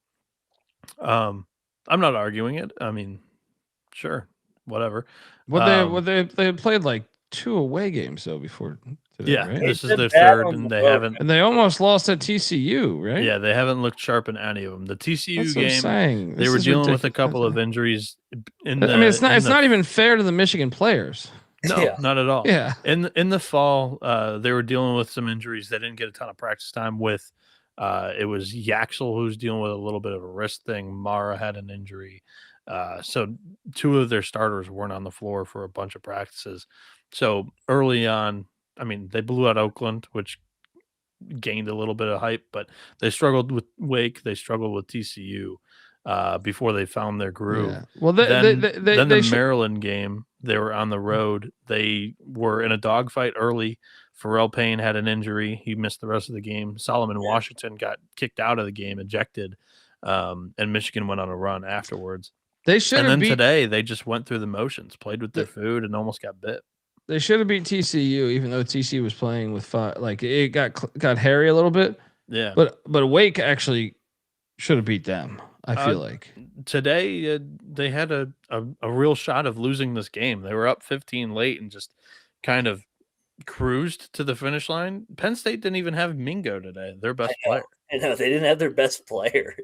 I'm not arguing it. I mean, sure, whatever.
They played like 2 away games though before today, right?
This is their third, and they haven't.
And they almost lost at TCU, right?
Yeah, they haven't looked sharp in any of them. The TCU game,
they
were dealing with a couple of injuries.
It's not even fair to the Michigan players.
No, not at all.
Yeah.
In the fall, they were dealing with some injuries. They didn't get a ton of practice time with. It was Yaxel who's dealing with a little bit of a wrist thing. Mara had an injury. So 2 of their starters weren't on the floor for a bunch of practices. So early on, I mean, they blew out Oakland, which gained a little bit of hype, but they struggled with Wake. They struggled with TCU before they found their groove.
Yeah. Well,
the Maryland game, they were on the road. They were in a dogfight early. Pharrell Payne had an injury. He missed the rest of the game. Solomon Washington got kicked out of the game, ejected, and Michigan went on a run afterwards.
They should have.
And then today, they just went through the motions, played with their food, and almost got bit.
They should have beat TCU, even though TCU was playing with five. Like it got hairy a little bit.
Yeah.
But Wake actually should have beat them. I feel like
today they had a real shot of losing this game. They were up 15 late and just kind of cruised to the finish line. Penn State didn't even have Mingo today, their best player.
I know they didn't have their best player.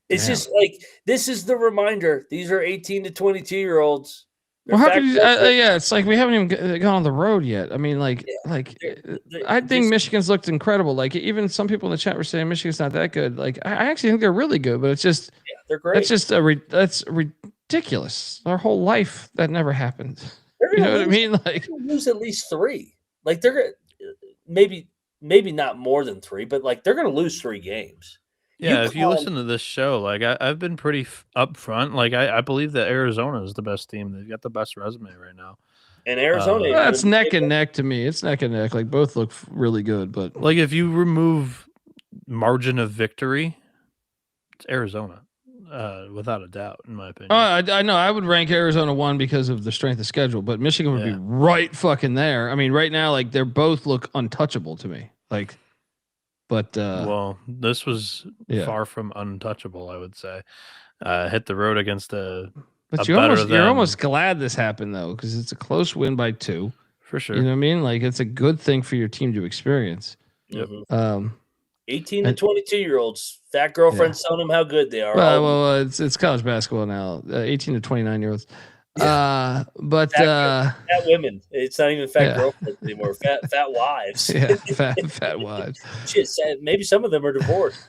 It's just like this is the reminder. These are 18 to 22-year-olds.
Well, how could you? Yeah, it's like we haven't even gone on the road yet. I mean, I think Michigan's looked incredible. Like even some people in the chat were saying Michigan's not that good. Like I actually think they're really good, but it's just
they're great.
That's just that's ridiculous. Our whole life that never happened. You know what I mean? Like
lose at least 3. Like they're maybe not more than 3, but like they're going to lose 3 games.
Yeah, if you listen to this show, like I've been pretty upfront. Like I believe that Arizona is the best team. They've got the best resume right now.
And Arizona,
that's neck and neck to me. It's neck and neck. Like both look really good, but
like if you remove margin of victory, it's Arizona, without a doubt, in my opinion.
I know I would rank Arizona 1 because of the strength of schedule, but Michigan would be right fucking there. I mean, right now, like they're both look untouchable to me. Like. But
well, this was far from untouchable, I would say. Hit the road against
But you're almost glad this happened though, because it's a close win by 2.
For sure.
You know what I mean? Like it's a good thing for your team to experience.
Yep.
18 to 22-years, fat girlfriends telling them how good they are.
Well, it's college basketball now. 18 to 29-year-olds. But
fat women. It's not even fat girlfriends anymore. Fat wives.
Yeah, fat wives.
Shit, maybe some of them are divorced.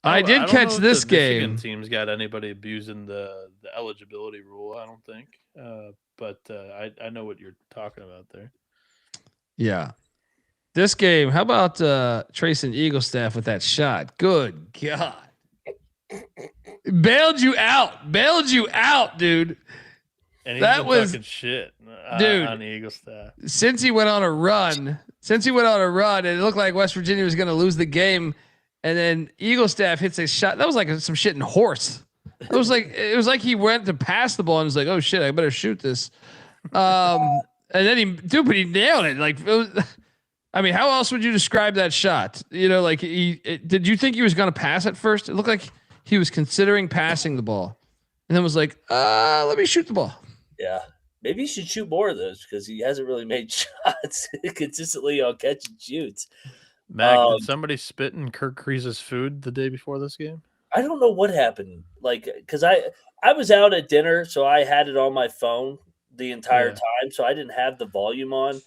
I did catch this game.
Michigan team's got anybody abusing the eligibility rule? I don't think. But I know what you're talking about there.
Yeah. This game, how about Trayson Eaglestaff with that shot? Good God. Bailed you out, dude.
And
that was
fucking shit,
dude.
On the Eaglestaff.
Since he went on a run, and it looked like West Virginia was going to lose the game, and then Eaglestaff hits a shot. That was like some shit in horse. It was like he went to pass the ball and was like, "Oh shit, I better shoot this." And then he nailed it. Like, I mean, how else would you describe that shot? You know, like did you think he was going to pass at first? It looked like he was considering passing the ball, and then was like, let me shoot the ball.
Yeah, maybe he should shoot more of those because he hasn't really made shots consistently on catch and shoots.
Mac, did somebody spit in Kirk Kreese's food the day before this game?
I don't know what happened. Like, because I was out at dinner, so I had it on my phone the entire time, so I didn't have the volume on.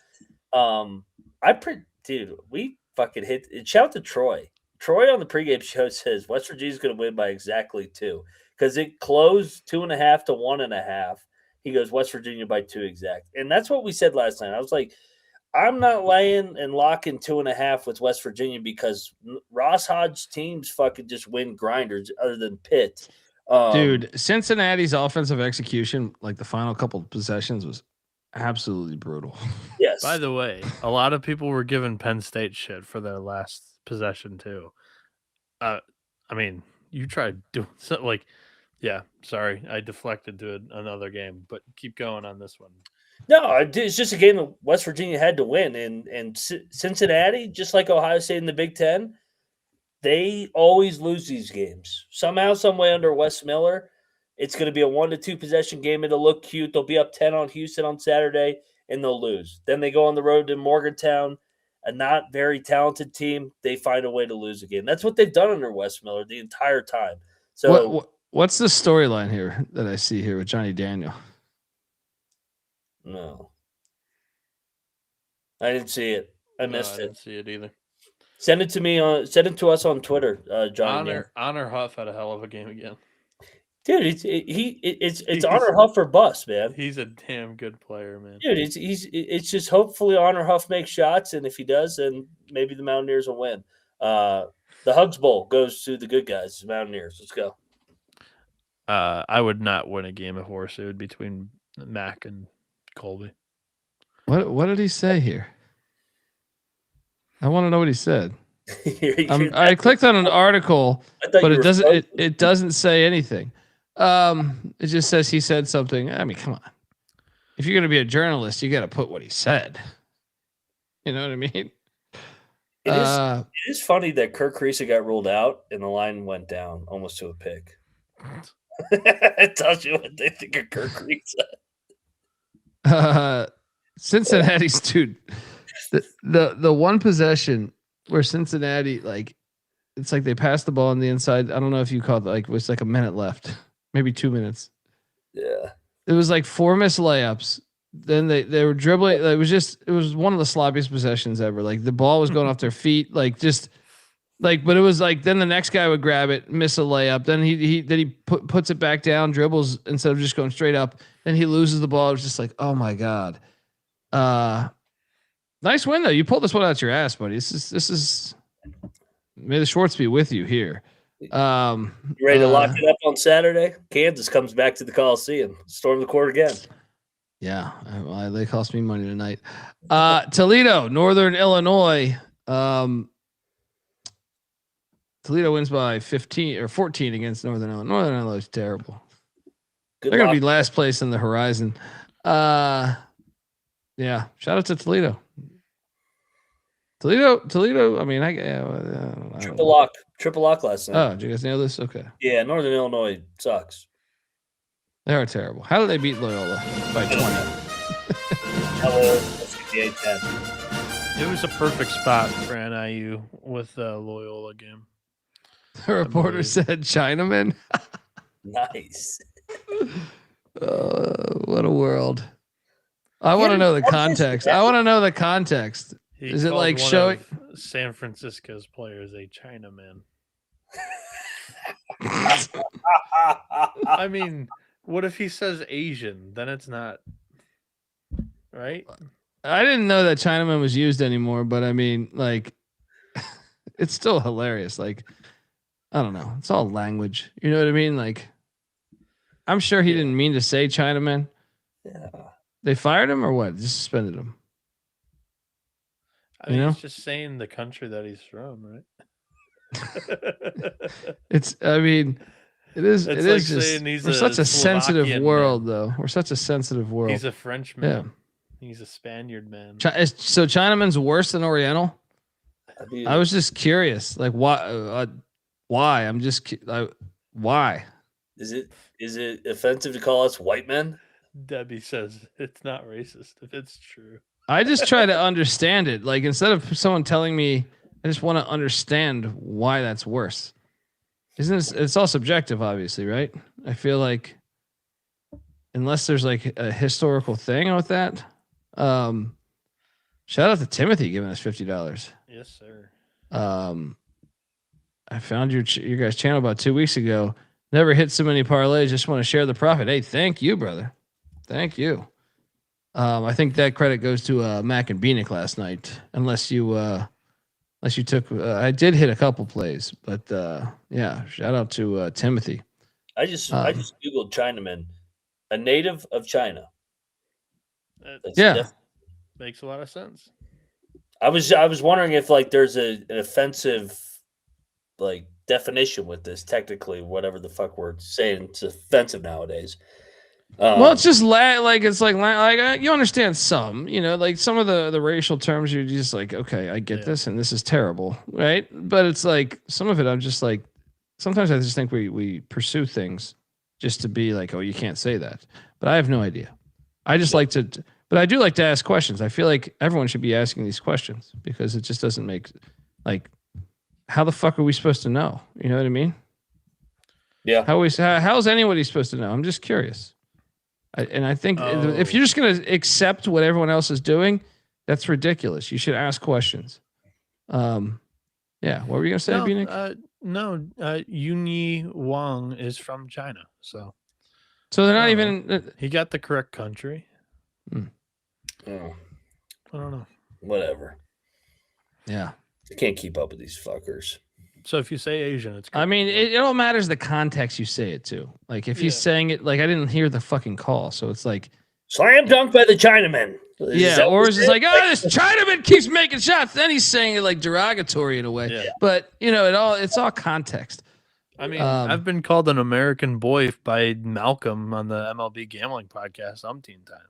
Dude, we fucking hit it. Shout to Troy. Troy on the pregame show says West Virginia's going to win by exactly 2 because it closed 2.5 to 1.5. He goes West Virginia by 2 exact, and that's what we said last night. I was like, I'm not laying and locking 2.5 with West Virginia because Ross Hodge teams fucking just win grinders other than Pitt.
Dude, Cincinnati's offensive execution, like the final couple of possessions, was absolutely brutal.
Yes.
By the way, a lot of people were giving Penn State shit for their last possession too. I mean, you tried doing something like, yeah. Sorry, I deflected to another game, but keep going on this one.
No, it's just a game that West Virginia had to win, and Cincinnati, just like Ohio State in the Big Ten, they always lose these games somehow, some way under Wes Miller. It's going to be a 1 to 2 possession game. It'll look cute. They'll be up 10 on Houston on Saturday, and they'll lose. Then they go on the road to Morgantown, a not very talented team. They find a way to lose again. That's what they've done under Wes Miller the entire time. So,
what's the storyline here that I see here with Johnny Daniel?
No, I didn't see it. I missed it.
I didn't see it either.
Send it to me send it to us on Twitter, Johnny.
Honor Huff had a hell of a game again.
Dude, it's Honor Huff or bust, man.
He's a damn good player, man.
Dude, it's just hopefully Honor Huff makes shots, and if he does, then maybe the Mountaineers will win. The Hugs Bowl goes to the good guys, the Mountaineers. Let's go.
I would not win a game of horse. It would be between Mac and Colby.
What did he say here? I want to know what he said. I clicked on an article, but it doesn't say anything. It just says he said something. I mean, come on. if you're gonna be a journalist, you got to put what he said. You know what I mean?
It is funny that Kirk Creasy got ruled out and the line went down almost to a pick. It tells you what they think of Kirk Creasy.
Cincinnati's dude. The one possession where Cincinnati, like, it's like they passed the ball on the inside. I don't know if you called it, like, it was like a minute left, maybe 2 minutes.
Yeah.
It was like 4 missed layups. Then they were dribbling. It was one of the sloppiest possessions ever. Like the ball was going off their feet, but it was like, then the next guy would grab it, miss a layup. Then he puts it back down, dribbles instead of just going straight up. Then he loses the ball. It was just like, oh my God. Nice win though. You pulled this one out your ass, buddy. This is may the Schwartz be with you here.
You ready to lock it up on Saturday? Kansas comes back to the Coliseum, storm the court again.
Yeah, well, they cost me money tonight. Toledo, Northern Illinois. Toledo wins by 15 or 14 against Northern Illinois. Northern Illinois is terrible. They're going to be last place in the Horizon. Yeah, shout out to Toledo. Toledo. I mean,
triple lock last night.
Oh, did you guys know this? Okay.
Yeah, Northern Illinois sucks.
They are terrible. How did they beat Loyola by 20?
It was a perfect spot for NIU with the Loyola game.
The reporter said Chinaman.
Nice.
What a world. I want to know the context. Is it like showing
San Francisco's players a Chinaman? I mean, what if he says Asian? Then it's not right.
I didn't know that Chinaman was used anymore, but I mean, like, it's still hilarious. Like, I don't know. It's all language. You know what I mean? Like, I'm sure he didn't mean to say Chinaman.
Yeah.
They fired him or what? Just suspended him.
I mean, he's just saying the country that he's from, right?
It is
like
just, we're such a sensitive world, though. We're such a sensitive world.
He's a Frenchman. Yeah. He's a Spaniard man.
So Chinaman's worse than Oriental? I was just curious. Like, why? Why? Why?
Is it offensive to call us white men?
Debbie says it's not racist if it's true.
I just try to understand it. Like, instead of someone telling me, I just want to understand why that's worse. It's all subjective, obviously, right? I feel like unless there's like a historical thing with that. Shout out to Timothy giving us $50.
Yes, sir.
I found your guys' channel about 2 weeks ago. Never hit so many parlays. Just want to share the profit. Hey, thank you, brother. Thank you. I think that credit goes to Mac and Bieniek last night. Unless you took, I did hit a couple plays, but yeah. Shout out to Timothy.
I just googled Chinaman, a native of China.
Makes a lot of sense.
I was wondering if like there's an offensive like definition with this. Technically, whatever the fuck we're saying, it's offensive nowadays.
Well, it's just like you understand some, like some of the racial terms. You're just like, okay, I get this, and this is terrible, right? But it's like some of it, I'm just like, sometimes I just think we pursue things just to be like, oh, you can't say that. But I have no idea. I just like to, but I do like to ask questions. I feel like everyone should be asking these questions because it just doesn't make, like, how the fuck are we supposed to know? You know what I mean?
Yeah.
How's anybody supposed to know? I'm just curious. I think if you're just going to accept what everyone else is doing, that's ridiculous. You should ask questions. Yeah. What were you going to say, Bieniek?
No, Yunyi Wang is from China. So
they're not even.
He got the correct country.
Oh.
I don't know.
Whatever.
Yeah.
I can't keep up with these fuckers.
So if you say Asian, it's good.
I mean, it all matters the context you say it to. Like, if he's saying it, like, I didn't hear the fucking call. So it's like.
Slam dunk by the Chinaman.
Yeah, or it's just like, oh, this Chinaman keeps making shots. Then he's saying it like derogatory in a way. Yeah. But, it's all context.
I mean, I've been called an American boy by Malcolm on the MLB gambling podcast umpteen times.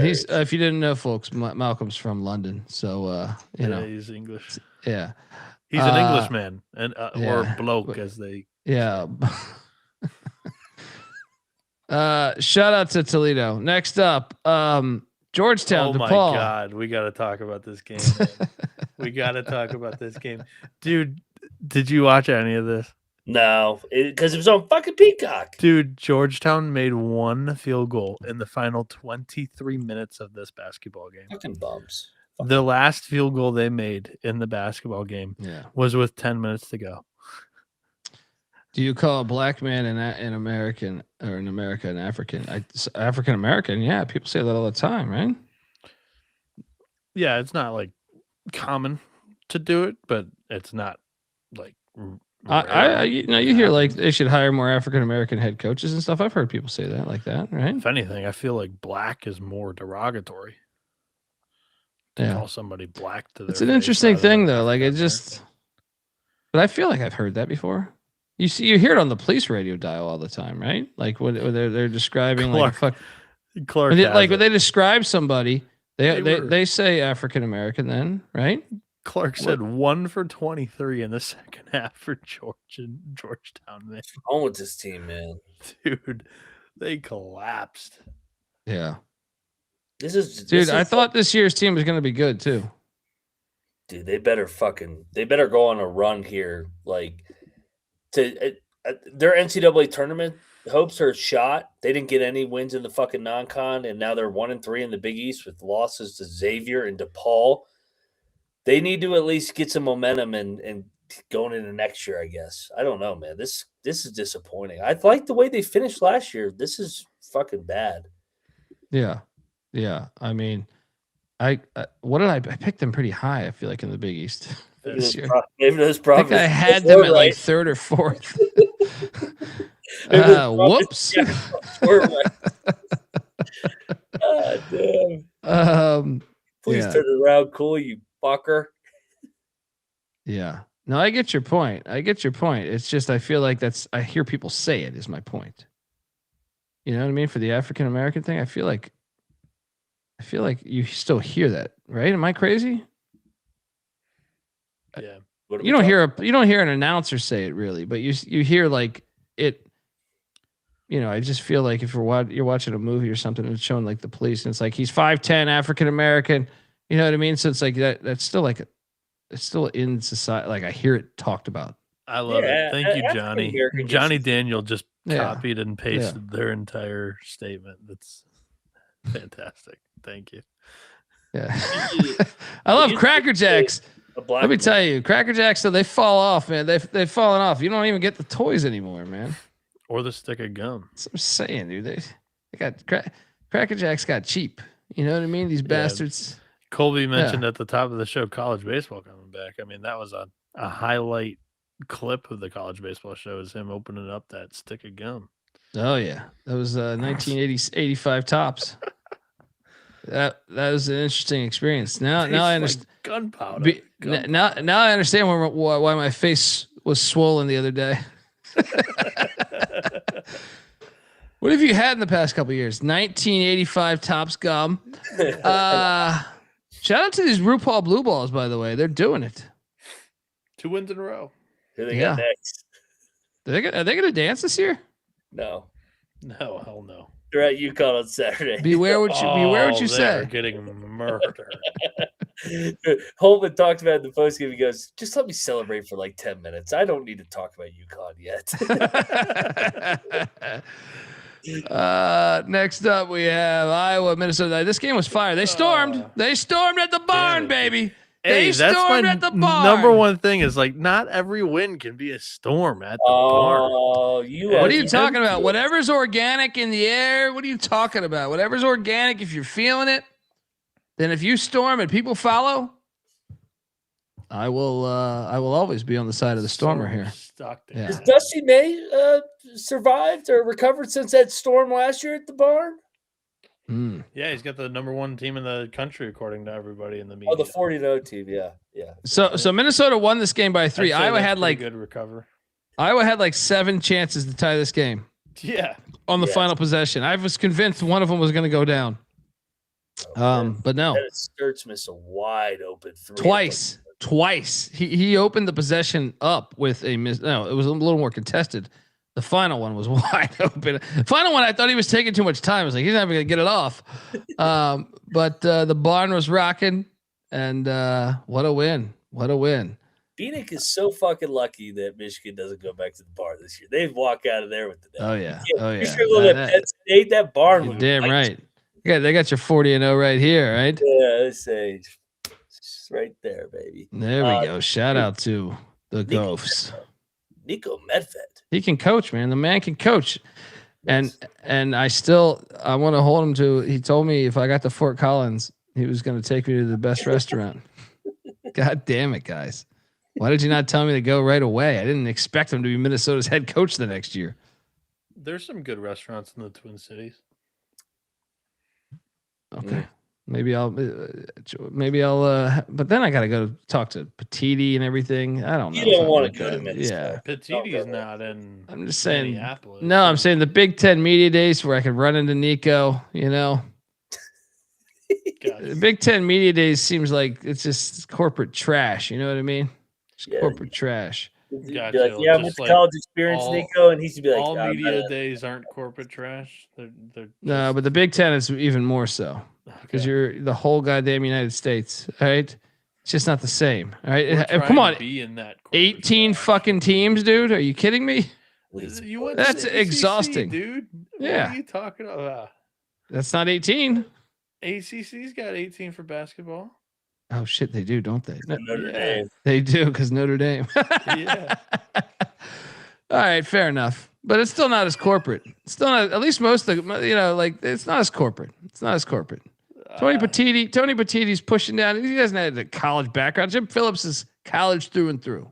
He's if you didn't know, folks, Malcolm's from London, so
he's English.
Yeah,
he's an Englishman or bloke, as they.
Yeah. Shout out to Toledo. Next up, Georgetown.
Oh my
DePaul.
God, we got to talk about this game. We got to talk about this game, dude. Did you watch any of this?
No, because it was on fucking Peacock.
Dude, Georgetown made one field goal in the final 23 minutes of this basketball game.
Fucking bums.
The last field goal they made in the basketball game was with 10 minutes to go.
Do you call a black man in America an African? African American, yeah. People say that all the time, right?
Yeah, it's not like common to do it, but it's not like
you hear like they should hire more African American head coaches and stuff. I've heard people say that like that, right?
If anything, I feel like black is more derogatory. Call somebody black to their
It's an interesting thing though. Like but I feel like I've heard that before. You hear it on the police radio dial all the time, right? Like when they're describing
Clark
when they describe somebody, they say African American then, right?
Clark said 1 for 23 in the second half for Georgetown. Man.
What's wrong with this team, man?
Dude, they collapsed.
Yeah.
I
thought this year's team was going to be good too.
Dude, they better go on a run here. Like their NCAA tournament hopes are shot. They didn't get any wins in the fucking non-con, and now they're 1-3 in the Big East with losses to Xavier and DePaul. They need to at least get some momentum and going into next year, I guess. I don't know, man. This is disappointing. I like the way they finished last year. This is fucking bad.
Yeah. Yeah. I mean, I picked them pretty high, I feel like, in the Big East this year.
Maybe those
I
problems.
think I had them at like 3rd or 4th. Whoops.
Damn. Please turn it around, cool, you fucker.
Yeah. No, I get your point. It's just I feel like I hear people say it is my point. You know what I mean? For the African American thing, I feel like you still hear that, right? Am I crazy?
Yeah.
You don't hear an announcer say it really, but you hear like it. You know, I just feel like if you're watching a movie or something and it's showing like the police and it's like he's 5'10", African American, you know what I mean? So it's like that's still like it's still in society. Like I hear it talked about.
I love it. Thank you, Johnny. Johnny Daniel just copied and pasted their entire statement. That's fantastic. Thank you.
Yeah. I love Cracker Jacks. Let me tell you, Cracker Jacks, so they fall off, man. They've fallen off. You don't even get the toys anymore, man.
Or the stick of gum.
That's what I'm saying, dude. They got Cracker Jacks got cheap. You know what I mean? These bastards.
Colby mentioned at the top of the show college baseball coming back. I mean, that was a highlight clip of the college baseball show is him opening up that stick of gum.
Oh yeah. That was 1985 tops. That was an interesting experience. Now I understand
gunpowder.
Now I understand why my face was swollen the other day. What have you had in the past couple of years? 1985 Topps gum. Shout out to these RuPaul Blue Balls, by the way. They're doing it.
2 wins in a row.
Who they got next?
Are they going to dance this year?
No.
No, hell no.
They're at UConn on Saturday.
Beware what you say.
They're getting murdered.
Holman talked about it in the postgame. He goes, just let me celebrate for like 10 minutes. I don't need to talk about UConn
yet. Next up, we have Iowa, Minnesota. This game was fire. They stormed. They stormed at the barn, baby.
Hey,
they stormed at the barn.
Number one thing is like not every win can be a storm at the barn.
What are you talking about? Whatever's organic in the air. What are you talking about? Whatever's organic, if you're feeling it, then if you storm and people follow, I will always be on the side of the stormer here.
Yeah. Has Dusty May survived or recovered since that storm last year at the barn?
Yeah, he's got the number one team in the country according to everybody in the media.
Oh, the 40-0 team, yeah.
So Minnesota won this game by 3. Iowa had like
good recover.
Iowa had like 7 chances to tie this game.
Yeah.
on the final possession. I was convinced one of them was going to go down. But no.
Dennis Sturts missed a wide open three.
Twice. He opened the possession up with a miss. No, it was a little more contested. The final one was wide open. The final one, I thought he was taking too much time. I was like, he's not even going to get it off. But the barn was rocking, and what a win. What a win.
Bieniek is so fucking lucky that Michigan doesn't go back to the barn this year. They'd walk out of there with the
Oh, yeah. Oh, yeah.
Penn State, that barn would
damn right. Yeah, they got your 40-0 right here, right?
Yeah, let's say right there, baby.
There we go. Shout out to the Gophs.
Nico Medved.
He can coach, man. The man can coach. And I want to hold him to. He told me if I got to Fort Collins, he was going to take me to the best restaurant. God damn it, guys. Why did you not tell me to go right away? I didn't expect him to be Minnesota's head coach the next year.
There's some good restaurants in the Twin Cities.
Okay. Maybe I'll, but then I got to go talk to Petiti and everything. I don't know.
You don't want to go to Minnesota.
Yeah.
Petiti's not in.
I'm just saying.
Minneapolis.
No, I'm saying the Big Ten media days where I could run into Nico, you know. The Big Ten media days seems like it's just corporate trash. You know what I mean? Just corporate trash.
Gotcha.
Like, yeah, I went to college experience, Nico, and he's be like,
all media days aren't corporate trash. They're
no, but the Big Ten is even more so because you're the whole goddamn United States. All right, it's just not the same. All right, come on,
be in that
18 fucking teams, dude. Are you kidding me?
That's
exhausting,
dude.
Yeah,
what are you talking about?
That's not 18.
ACC's got 18 for basketball.
Oh shit, they do, don't they?
Notre Dame.
They do because Notre Dame.
Yeah.
All right, fair enough, but it's still not as corporate. It's still not. At least most of the, like it's not as corporate. It's not as corporate. Tony Petiti's pushing down. He doesn't have a college background. Jim Phillips is college through and through.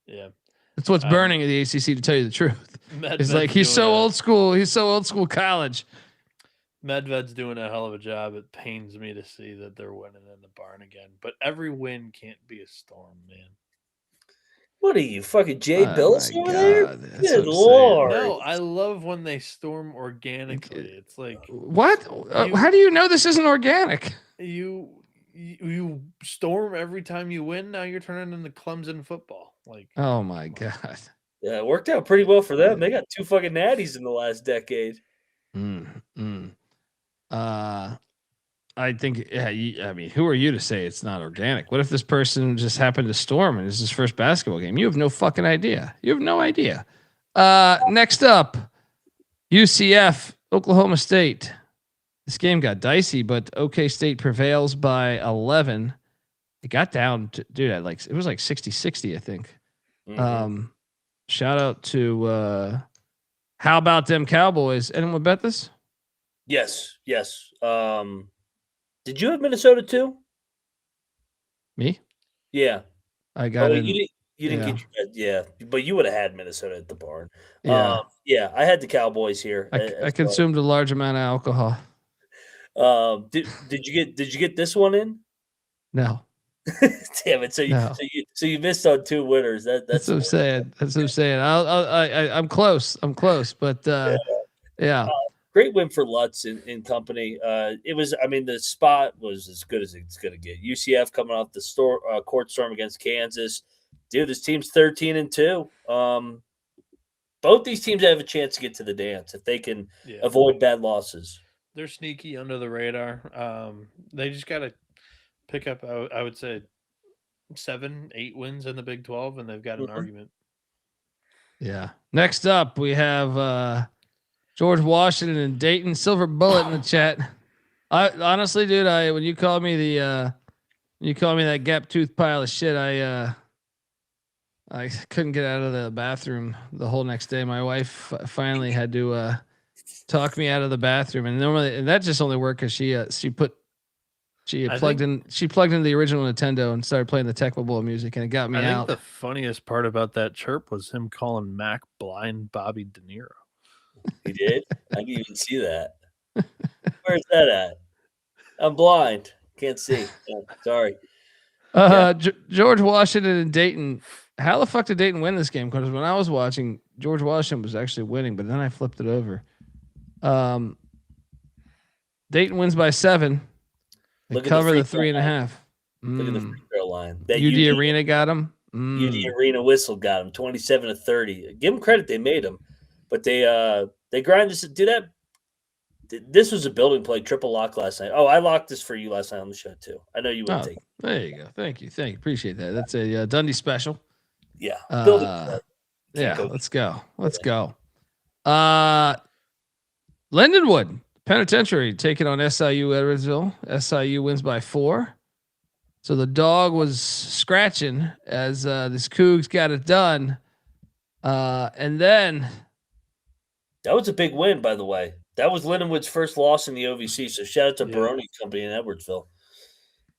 Yeah,
that's what's burning at the ACC. To tell you the truth, it's like he's so old school. He's so old school college.
Medved's doing a hell of a job. It pains me to see that they're winning in the barn again. But every win can't be a storm, man.
What are you, fucking Jay Bills over there? Good
Lord.
No, I love when they storm organically. It's like
what? How do you know this isn't organic?
You storm every time you win. Now you're turning into Clemson football. Like,
oh my god.
Yeah, it worked out pretty well for them. They got 2 fucking natties in the last decade.
I think, I mean, who are you to say it's not organic? What if this person just happened to storm and it's his first basketball game? You have no fucking idea. You have no idea. Next up, UCF, Oklahoma State. This game got dicey, but OK State prevails by 11. It got down to, dude, it was like 60-60, I think. Shout out to how about them Cowboys? Anyone bet this?
Yes. Did you have Minnesota too?
Me?
Yeah.
I got it.
You didn't get your but you would have had Minnesota at the barn.
Yeah.
I had the Cowboys here.
I consumed a large amount of alcohol.
Did you get this one in?
No.
Damn it! So you missed on 2 winners. That's
what I'm saying. That's what I'm saying. I'm close. But yeah.
Great win for Lutz and company. It was. I mean, the spot was as good as it's going to get. UCF coming off the court storm against Kansas. Dude, this team's 13-2. Both these teams have a chance to get to the dance if they can avoid bad losses.
They're sneaky under the radar. They just got to pick up, I would say, 7-8 wins in the Big 12, and they've got an argument.
Yeah. Next up, we have George Washington and Dayton. Silver Bullet in the chat. I honestly, dude, when you called me that gap tooth pile of shit, I couldn't get out of the bathroom the whole next day. My wife finally had to talk me out of the bathroom, and that just only worked because she plugged in the original Nintendo and started playing the Tecmo Bowl music, and it got me out.
I think the funniest part about that chirp was him calling Mac blind Bobby De Niro.
He did? I didn't even see that. Where's that at? I'm blind. Can't see. Oh, sorry.
George Washington and Dayton. How the fuck did Dayton win this game? Because when I was watching, George Washington was actually winning, but then I flipped it over. Dayton wins by 7. They
Look at
cover the
free throw
3.5.
Look at the free throw line. That
UD Arena got him.
UD Arena whistle got him 27-30. Give them credit, they made him, but they grind this. Do that. This was a building play triple lock last night. Oh, I locked this for you last night on the show too. I know you wouldn't take it.
There you go. Thank you. Appreciate that. That's a Dundee special.
Yeah. Building play.
Yeah. Let's go. Lindenwood Penitentiary taking on SIU Edwardsville. SIU wins by 4. So the dog was scratching as this Cougs got it done. And then
that was a big win, by the way. That was Lindenwood's first loss in the OVC. So shout out to Baroni Company in Edwardsville.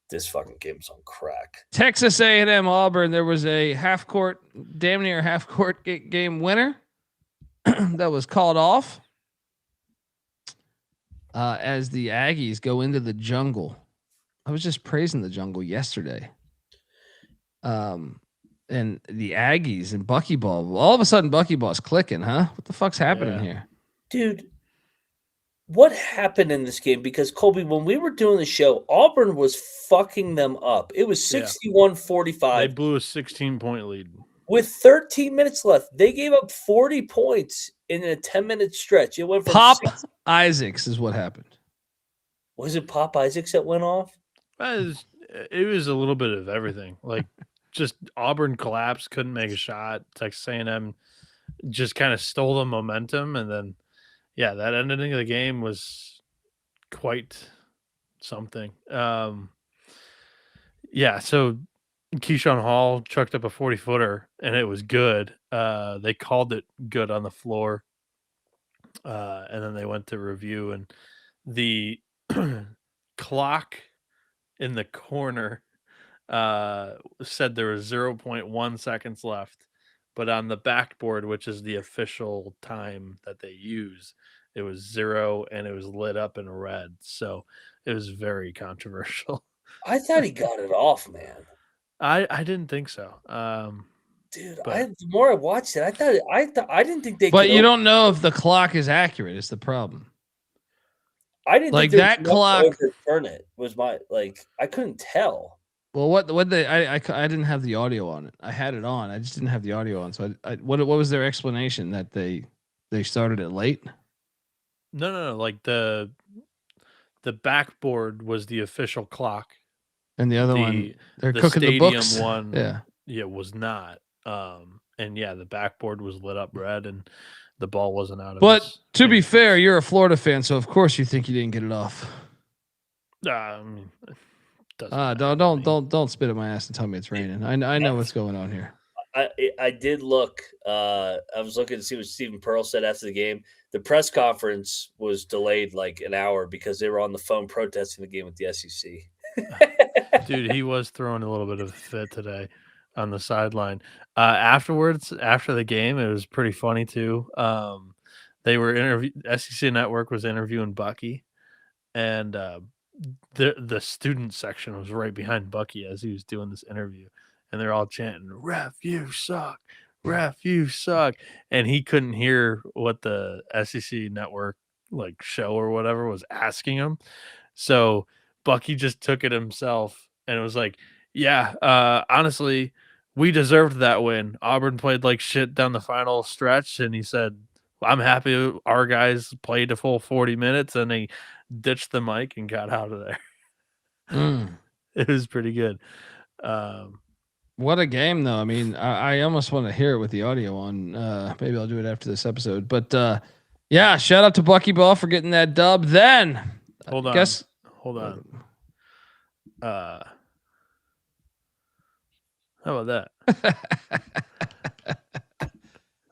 This fucking game's on crack.
Texas A&M Auburn. There was a damn near half court game winner that was called off as the Aggies go into the jungle. I was just praising the jungle yesterday. And the Aggies and Buckyball. All of a sudden, Buckyball's clicking, huh? What the fuck's happening here?
Dude, what happened in this game? Because, Colby, when we were doing the show, Auburn was fucking them up. It was 61-45.
They blew a 16-point lead.
With 13 minutes left, they gave up 40 points in a 10-minute stretch. It went from
Pop Isaacs is what happened.
Was it Pop Isaacs that went off?
It was a little bit of everything. Like, just Auburn collapsed, couldn't make a shot. Texas A&M just kind of stole the momentum, and then, that ending of the game was quite something. So Keyshawn Hall chucked up a 40-footer, and it was good. They called it good on the floor, and then they went to review, and the clock in the corner said there was 0.1 seconds left, but on the backboard, which is the official time that they use, it was 0 and it was lit up in red. So it was very controversial.
I thought he got it off, man.
I didn't think so.
Dude, the more I watched it, I didn't think they.
But you don't know if the clock is accurate. Is the problem?
I didn't
like
think
that clock.
Turn it was my I couldn't tell.
Well, what I didn't have the audio on it. I had it on. I just didn't have the audio on. So what was their explanation that they started it late?
No. Like the backboard was the official clock,
and the other one they're cooking the books.
One, was not. And the backboard was lit up red, and the ball wasn't out of.
But to be fair, you're a Florida fan, so of course you think you didn't get it off. Don't spit at my ass and tell me it's raining. I know what's going on here.
I did look. I was looking to see what Stephen Pearl said after the game. The press conference was delayed like an hour because they were on the phone protesting the game with the SEC.
Dude, he was throwing a little bit of a fit today on the sideline. Afterwards, after the game, it was pretty funny too. They were SEC Network was interviewing Bucky, and the student section was right behind Bucky as he was doing this interview, and they're all chanting, "Ref, you suck! Ref, you suck!" And he couldn't hear what the SEC Network show or whatever was asking him, so Bucky just took it himself and it was like, honestly, we deserved that win. Auburn played like shit down the final stretch, and he said, I'm happy our guys played a full 40 minutes, and he ditched the mic and got out of there. It was pretty good.
What a game, though. I mean, I almost want to hear it with the audio on. Maybe I'll do it after this episode. But shout out to Bucky Ball for getting that dub. Then
hold on. How about that?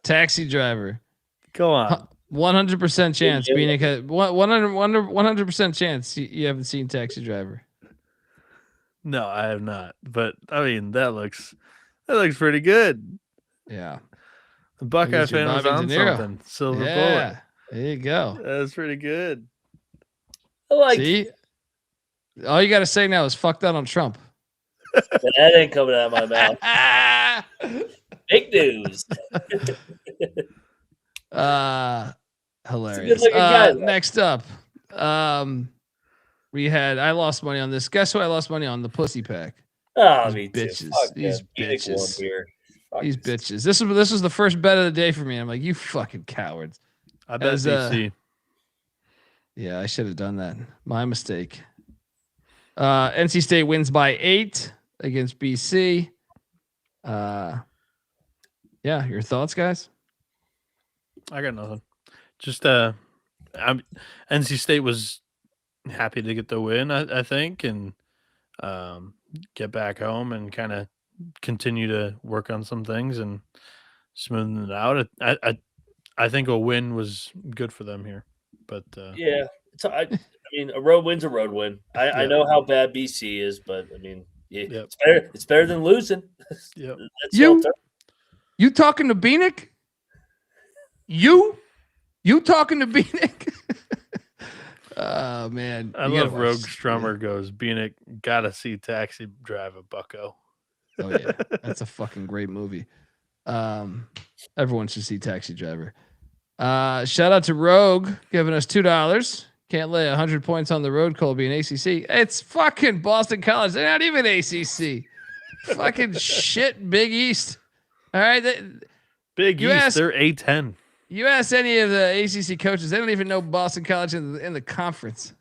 Taxi driver.
Go on.
100% chance. Bieniek had 100% chance you haven't seen Taxi Driver.
No, I have not. But I mean, that looks pretty good.
Yeah.
The Buckeye fan was on something. Silver bullet.
There you go.
That's pretty good.
I like.
See? All you got to say now is fuck Donald Trump.
That ain't coming out of my mouth. Fake news.
Hilarious.
good-looking guy, though.
Next up, I lost money on this. Guess who I lost money on? The Pussy Pack.
Oh,
These
me too.
bitches.
Fuck
These
Bieniek won
bitches.
here. Fuck
These
this.
bitches. This was the first bet of the day for me. I'm like, you fucking cowards.
I bet BC.
Yeah, I should have done that. My mistake. NC State wins by 8 against BC. Yeah, your thoughts, guys?
I got nothing. Just NC State was happy to get the win, I think, and get back home and kind of continue to work on some things and smoothing it out. I think a win was good for them here, but
Yeah, I mean, a road win's a road win. I know how bad BC is, but I mean, it's better. It's better than losing.
Yep.
You talking to Bieniek? You talking to Bieniek? Oh man,
I love Rogue Strummer goes. Bieniek gotta see Taxi Driver, Bucko.
Oh yeah, that's a fucking great movie. Everyone should see Taxi Driver. Shout out to Rogue giving us $2. Can't lay 100 points on the road, Colby, in ACC. It's fucking Boston College. They're not even ACC. Fucking shit, Big East. All right,
Big East. They're A10.
You ask any of the ACC coaches, they don't even know Boston College in the conference.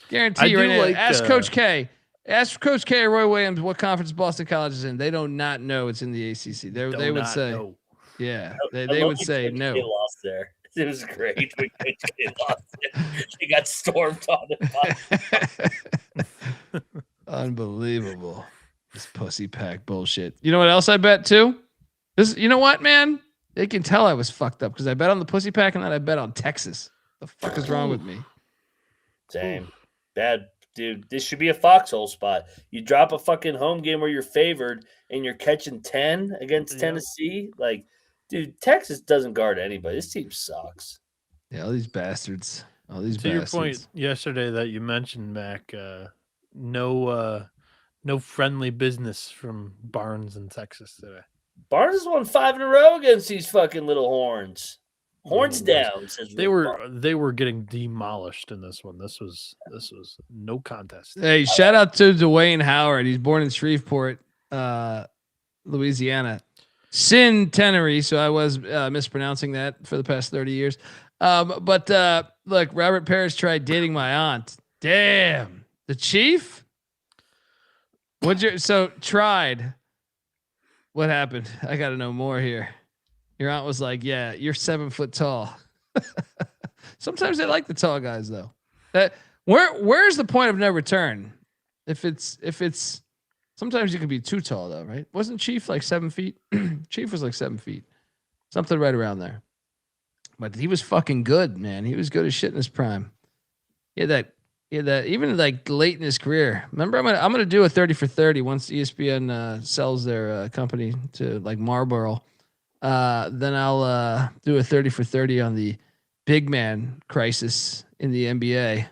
Guarantee you right now. Ask Coach K. Ask Coach K or Roy Williams what conference Boston College is in. They do not know it's in the ACC. They would say,
know.
Yeah, they would say no.
They lost there. It was great when Coach K lost there. They got stormed on it.
Unbelievable. This pussy pack bullshit. You know what else I bet too? You know what, man? They can tell I was fucked up because I bet on the pussy pack and then I bet on Texas. The fuck is wrong with me?
Same. Bad, dude. This should be a foxhole spot. You drop a fucking home game where you're favored and you're catching 10 against Tennessee. Like, dude, Texas doesn't guard anybody. This team sucks.
Yeah, all these bastards.
To your point yesterday that you mentioned, Mac, no friendly business from Barnes in Texas today.
Barnes has won 5 in a row against these fucking little horns. Horns down. Says
they were getting demolished in this one. This was no contest.
Hey, shout out to Dwayne Howard. He's born in Shreveport, Louisiana. Centenary, so I was mispronouncing that for the past 30 years. But look, Robert Parrish tried dating my aunt. Damn, the chief. Tried. What happened? I got to know more here. Your aunt was like, "Yeah, you're 7 foot tall." Sometimes they like the tall guys, though. Where's the point of no return? If it's sometimes you can be too tall, though, right? Wasn't Chief like 7 feet? Chief was like 7 feet, something right around there. But he was fucking good, man. He was good as shit in his prime. He had that even like late in his career. Remember, I'm gonna do a 30 for 30 once ESPN sells their company to like Marlboro. Then I'll do a 30 for 30 on the big man crisis in the NBA,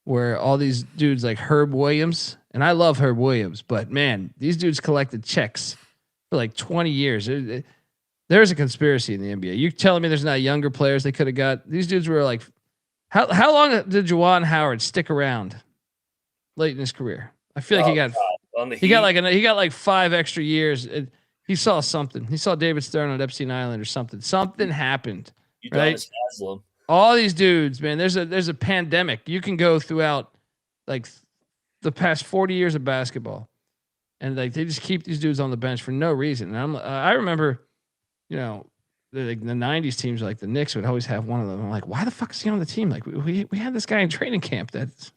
where all these dudes like Herb Williams, and I love Herb Williams, but man, these dudes collected checks for like 20 years. There's a conspiracy in the NBA. You telling me there's not younger players they could have got? These dudes were like, how long did Juwan Howard stick around late in his career? I feel like he got like 5 extra years. He saw something. He saw David Stern on Epstein Island or something. Something happened. Right? All these dudes, man. There's a pandemic. You can go throughout like the past 40 years of basketball, and like they just keep these dudes on the bench for no reason. And I remember, you know, the 90s teams like the Knicks would always have one of them. I'm like, why the fuck is he on the team? Like we had this guy in training camp. That's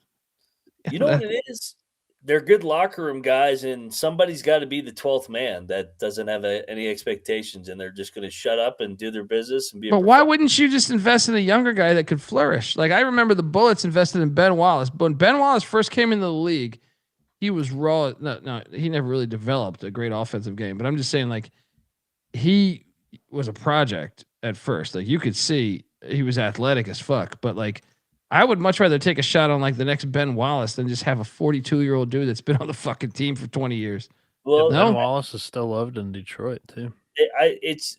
you know what it is. They're good locker room guys, and somebody's got to be the 12th man that doesn't have any expectations, and they're just going to shut up and do their business and be.
But why wouldn't you just invest in a younger guy that could flourish? Like I remember the Bullets invested in Ben Wallace. But when Ben Wallace first came into the league, he was raw. No, he never really developed a great offensive game. But I'm just saying, like he was a project at first. Like you could see he was athletic as fuck, but like. I would much rather take a shot on like the next Ben Wallace than just have a 42-year-old dude that's been on the fucking team for 20 years.
Well, Ben Wallace is still loved in Detroit too.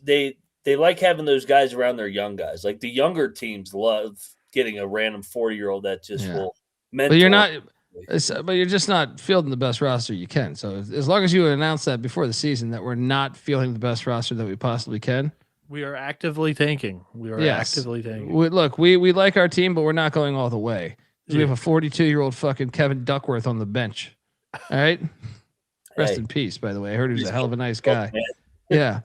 They they like having those guys around their young guys. Like the younger teams love getting a random 40-year-old that just will mentor.
But you're not. But you're just not fielding the best roster you can. So as long as you announce that before the season that we're not fielding the best roster that we possibly can,
we are actively tanking. We are actively tanking.
We like our team, but we're not going all the way. We have a 42-year-old fucking Kevin Duckworth on the bench. All right. Rest in peace, by the way. I heard he was a hell of a nice guy. Yeah.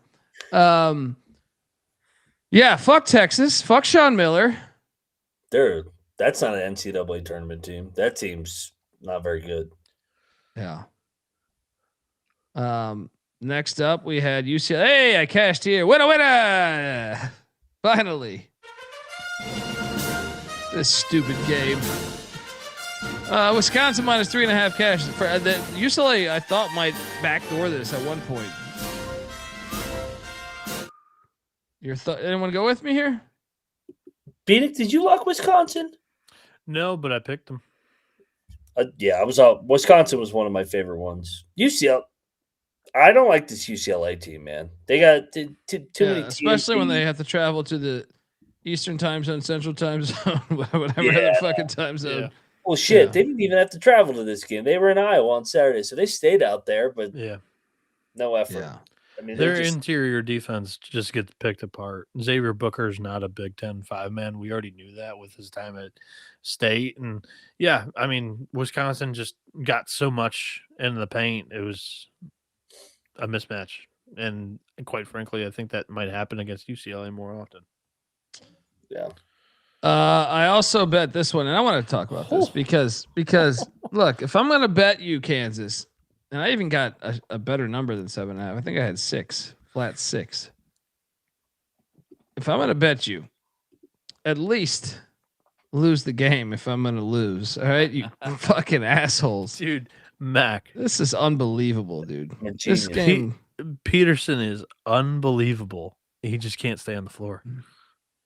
Yeah. Fuck Texas. Fuck Sean Miller.
That's not an NCAA tournament team. That team's not very good.
Yeah. Next up, we had UCLA. Hey, I cashed here. Winner. Finally. This stupid game. Wisconsin minus 3.5 cash. For UCLA, I thought might backdoor this at one point. Anyone go with me here?
Bieniek, did you lock Wisconsin?
No, but I picked them.
Yeah, I was out. Wisconsin was one of my favorite ones. UCLA. I don't like this UCLA team, man. They got too many teams.
Especially when they have to travel to the Eastern time zone, Central time zone, whatever the fucking time zone.
Yeah.
Well, shit, they didn't even have to travel to this game. They were in Iowa on Saturday, so they stayed out there, but no effort.
Yeah.
I mean, their interior defense just gets picked apart. Xavier Booker's not a Big Ten 5-man. We already knew that with his time at State. And, yeah, I mean, Wisconsin just got so much in the paint. It was a mismatch. And quite frankly, I think that might happen against UCLA more often.
Yeah.
I also bet this one, and I want to talk about this because look, if I'm going to bet you Kansas, and I even got a better number than 7.5. I think I had 6, flat 6. If I'm going to bet you, at least lose the game if I'm going to lose. All right, you fucking assholes.
Dude, Mac.
This is unbelievable, dude. This game.
Peterson is unbelievable. He just can't stay on the floor.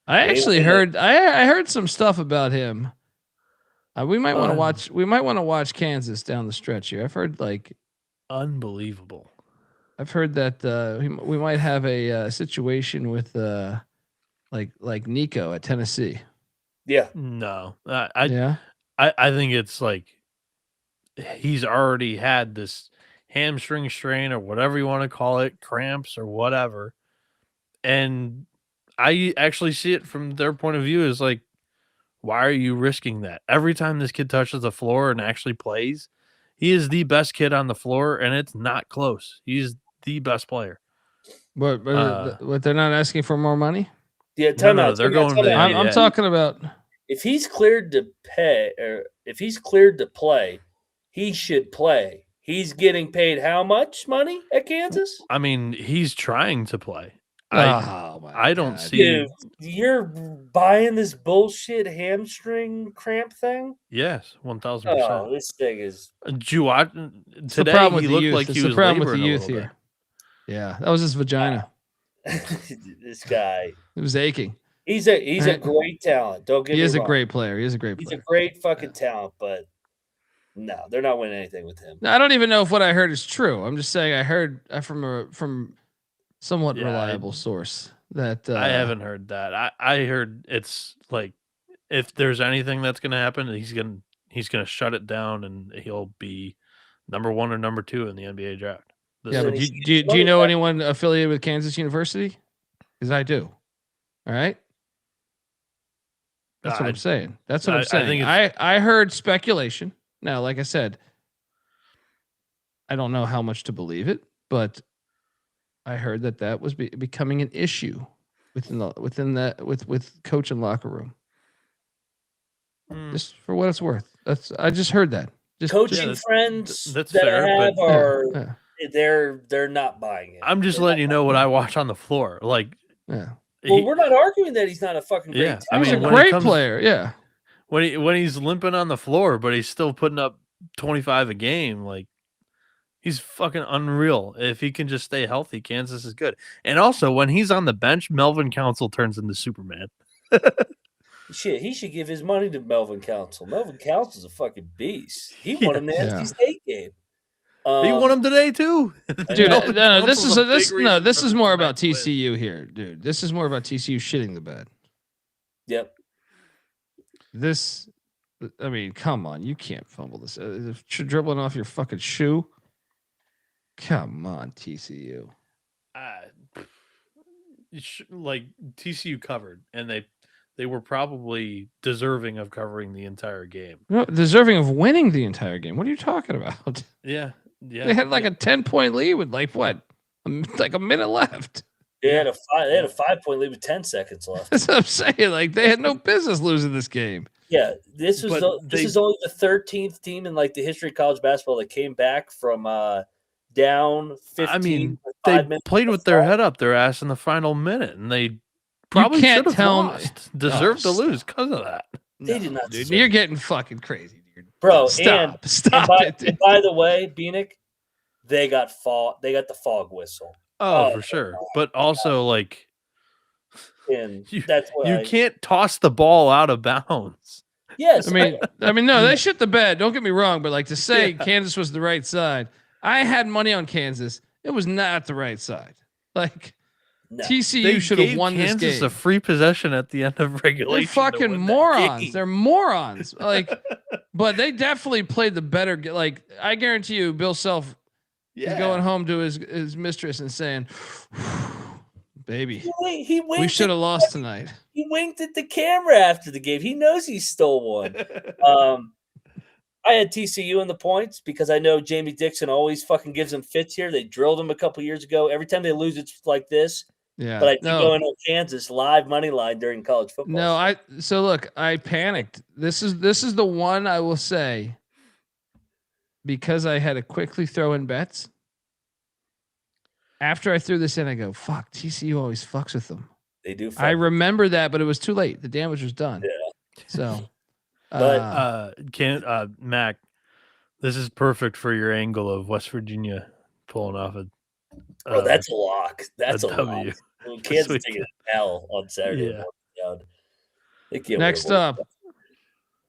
I actually heard I heard some stuff about him. We might want to watch. We might want to watch Kansas down the stretch here. I've heard
unbelievable.
I've heard that we might have a situation with like Nico at Tennessee.
Yeah.
No. I think it's like he's already had this hamstring strain or whatever you want to call it, cramps or whatever. And I actually see it from their point of view is like, why are you risking that? Every time this kid touches the floor and actually plays, he is the best kid on the floor, and it's not close. He's the best player.
But they're not asking for more money?
Yeah,
they're going to
I'm talking about
if he's cleared to pay or if he's cleared to play, he should play. He's getting paid how much money at Kansas?
I mean, he's trying to play.
I
don't see.
Dude, you're buying this bullshit hamstring cramp thing?
Yes, 1,000%.
Oh, this thing is.
Did you watch today? He looked like he was
problem with the
laboring
youth here. Yeah, that was his vagina.
This guy.
It was aching.
He's a great talent. Don't get me wrong.
He is a great player. He is a great player.
He's a great fucking talent, but no, they're not winning anything with him.
Now, I don't even know if what I heard is true. I'm just saying I heard from somewhat reliable source that
I haven't heard that. I heard it's like if there's anything that's going to happen, he's going to shut it down and he'll be number 1 or number 2 in the NBA draft.
Yeah, but do you know anyone affiliated with Kansas University? Because I do. All right. That's what I'm saying. That's what I'm saying. I heard speculation. Now, like I said, I don't know how much to believe it, but I heard that was becoming an issue with coach and locker room. Just for what it's worth. I just heard that.
Coaching friends
that's
that
fair,
I have
but
are they're not buying it.
I'm just letting you know what I watch on the floor. Like,
yeah.
Well, we're not arguing that he's not a fucking great talent.
I mean, he's a great player. Yeah.
When he's limping on the floor, but he's still putting up 25 a game, like he's fucking unreal. If he can just stay healthy, Kansas is good. And also, when he's on the bench, Melvin Council turns into Superman.
Shit, he should give his money to Melvin Council. Melvin Council's a fucking beast. He won in the NC State game.
He won them today too,
dude.
Melvin
No,
Gordon
this
was
is
a big
this
reason
this
for
is
the
more about
Mets win.
TCU here, dude. This is more about TCU shitting the bed.
Yep.
This, I mean, come on, you can't fumble this. Dribbling off your fucking shoe. Come on, TCU.
Like TCU covered, and they were probably deserving of covering the entire game.
No, deserving of winning the entire game. What are you talking about?
Yeah.
They had like a 10-point lead with like what, like a minute left.
They had a 5-point lead with 10 seconds left.
That's what I'm saying. Like they had no business losing this game.
Yeah, this is only the 13th team in like the history of college basketball that came back from down 15.
I mean, they played with their head up their ass in the final minute, and they probably should have lost. Deserved to lose because of that.
They did not.
Dude, you're getting fucking crazy, dude.
Bro,
stop
it. And by the way, Bieniek, they got the fog whistle.
Oh, for sure. But also, like,
and
you
you
can't toss the ball out of bounds.
Yes,
I mean, no, they shit the bed. Don't get me wrong, but like to say Kansas was the right side, I had money on Kansas. It was not the right side. Like TCU should have won
Kansas
this game.
A free possession at the end of regulation.
They're fucking morons. They're morons. Like, but they definitely played the better. Like, I guarantee you, Bill Self is going home to his mistress and saying, "Baby, we should have lost tonight."
He winked at the camera after the game. He knows he stole one. I had TCU in the points because I know Jamie Dixon always fucking gives them fits here. They drilled him a couple years ago. Every time they lose, it's like this.
Yeah,
but I did go in on Kansas live money line during college football.
No, I panicked. This is the one I will say because I had to quickly throw in bets. After I threw this in, I go, "Fuck, TCU always fucks with them."
They do.
I remember that, but it was too late. The damage was done.
Yeah.
So,
Mac, this is perfect for your angle of West Virginia pulling off a.
Oh, that's a lock. That's a
W.
lock. Kansas taking an L on Saturday.
Yeah.
Next up.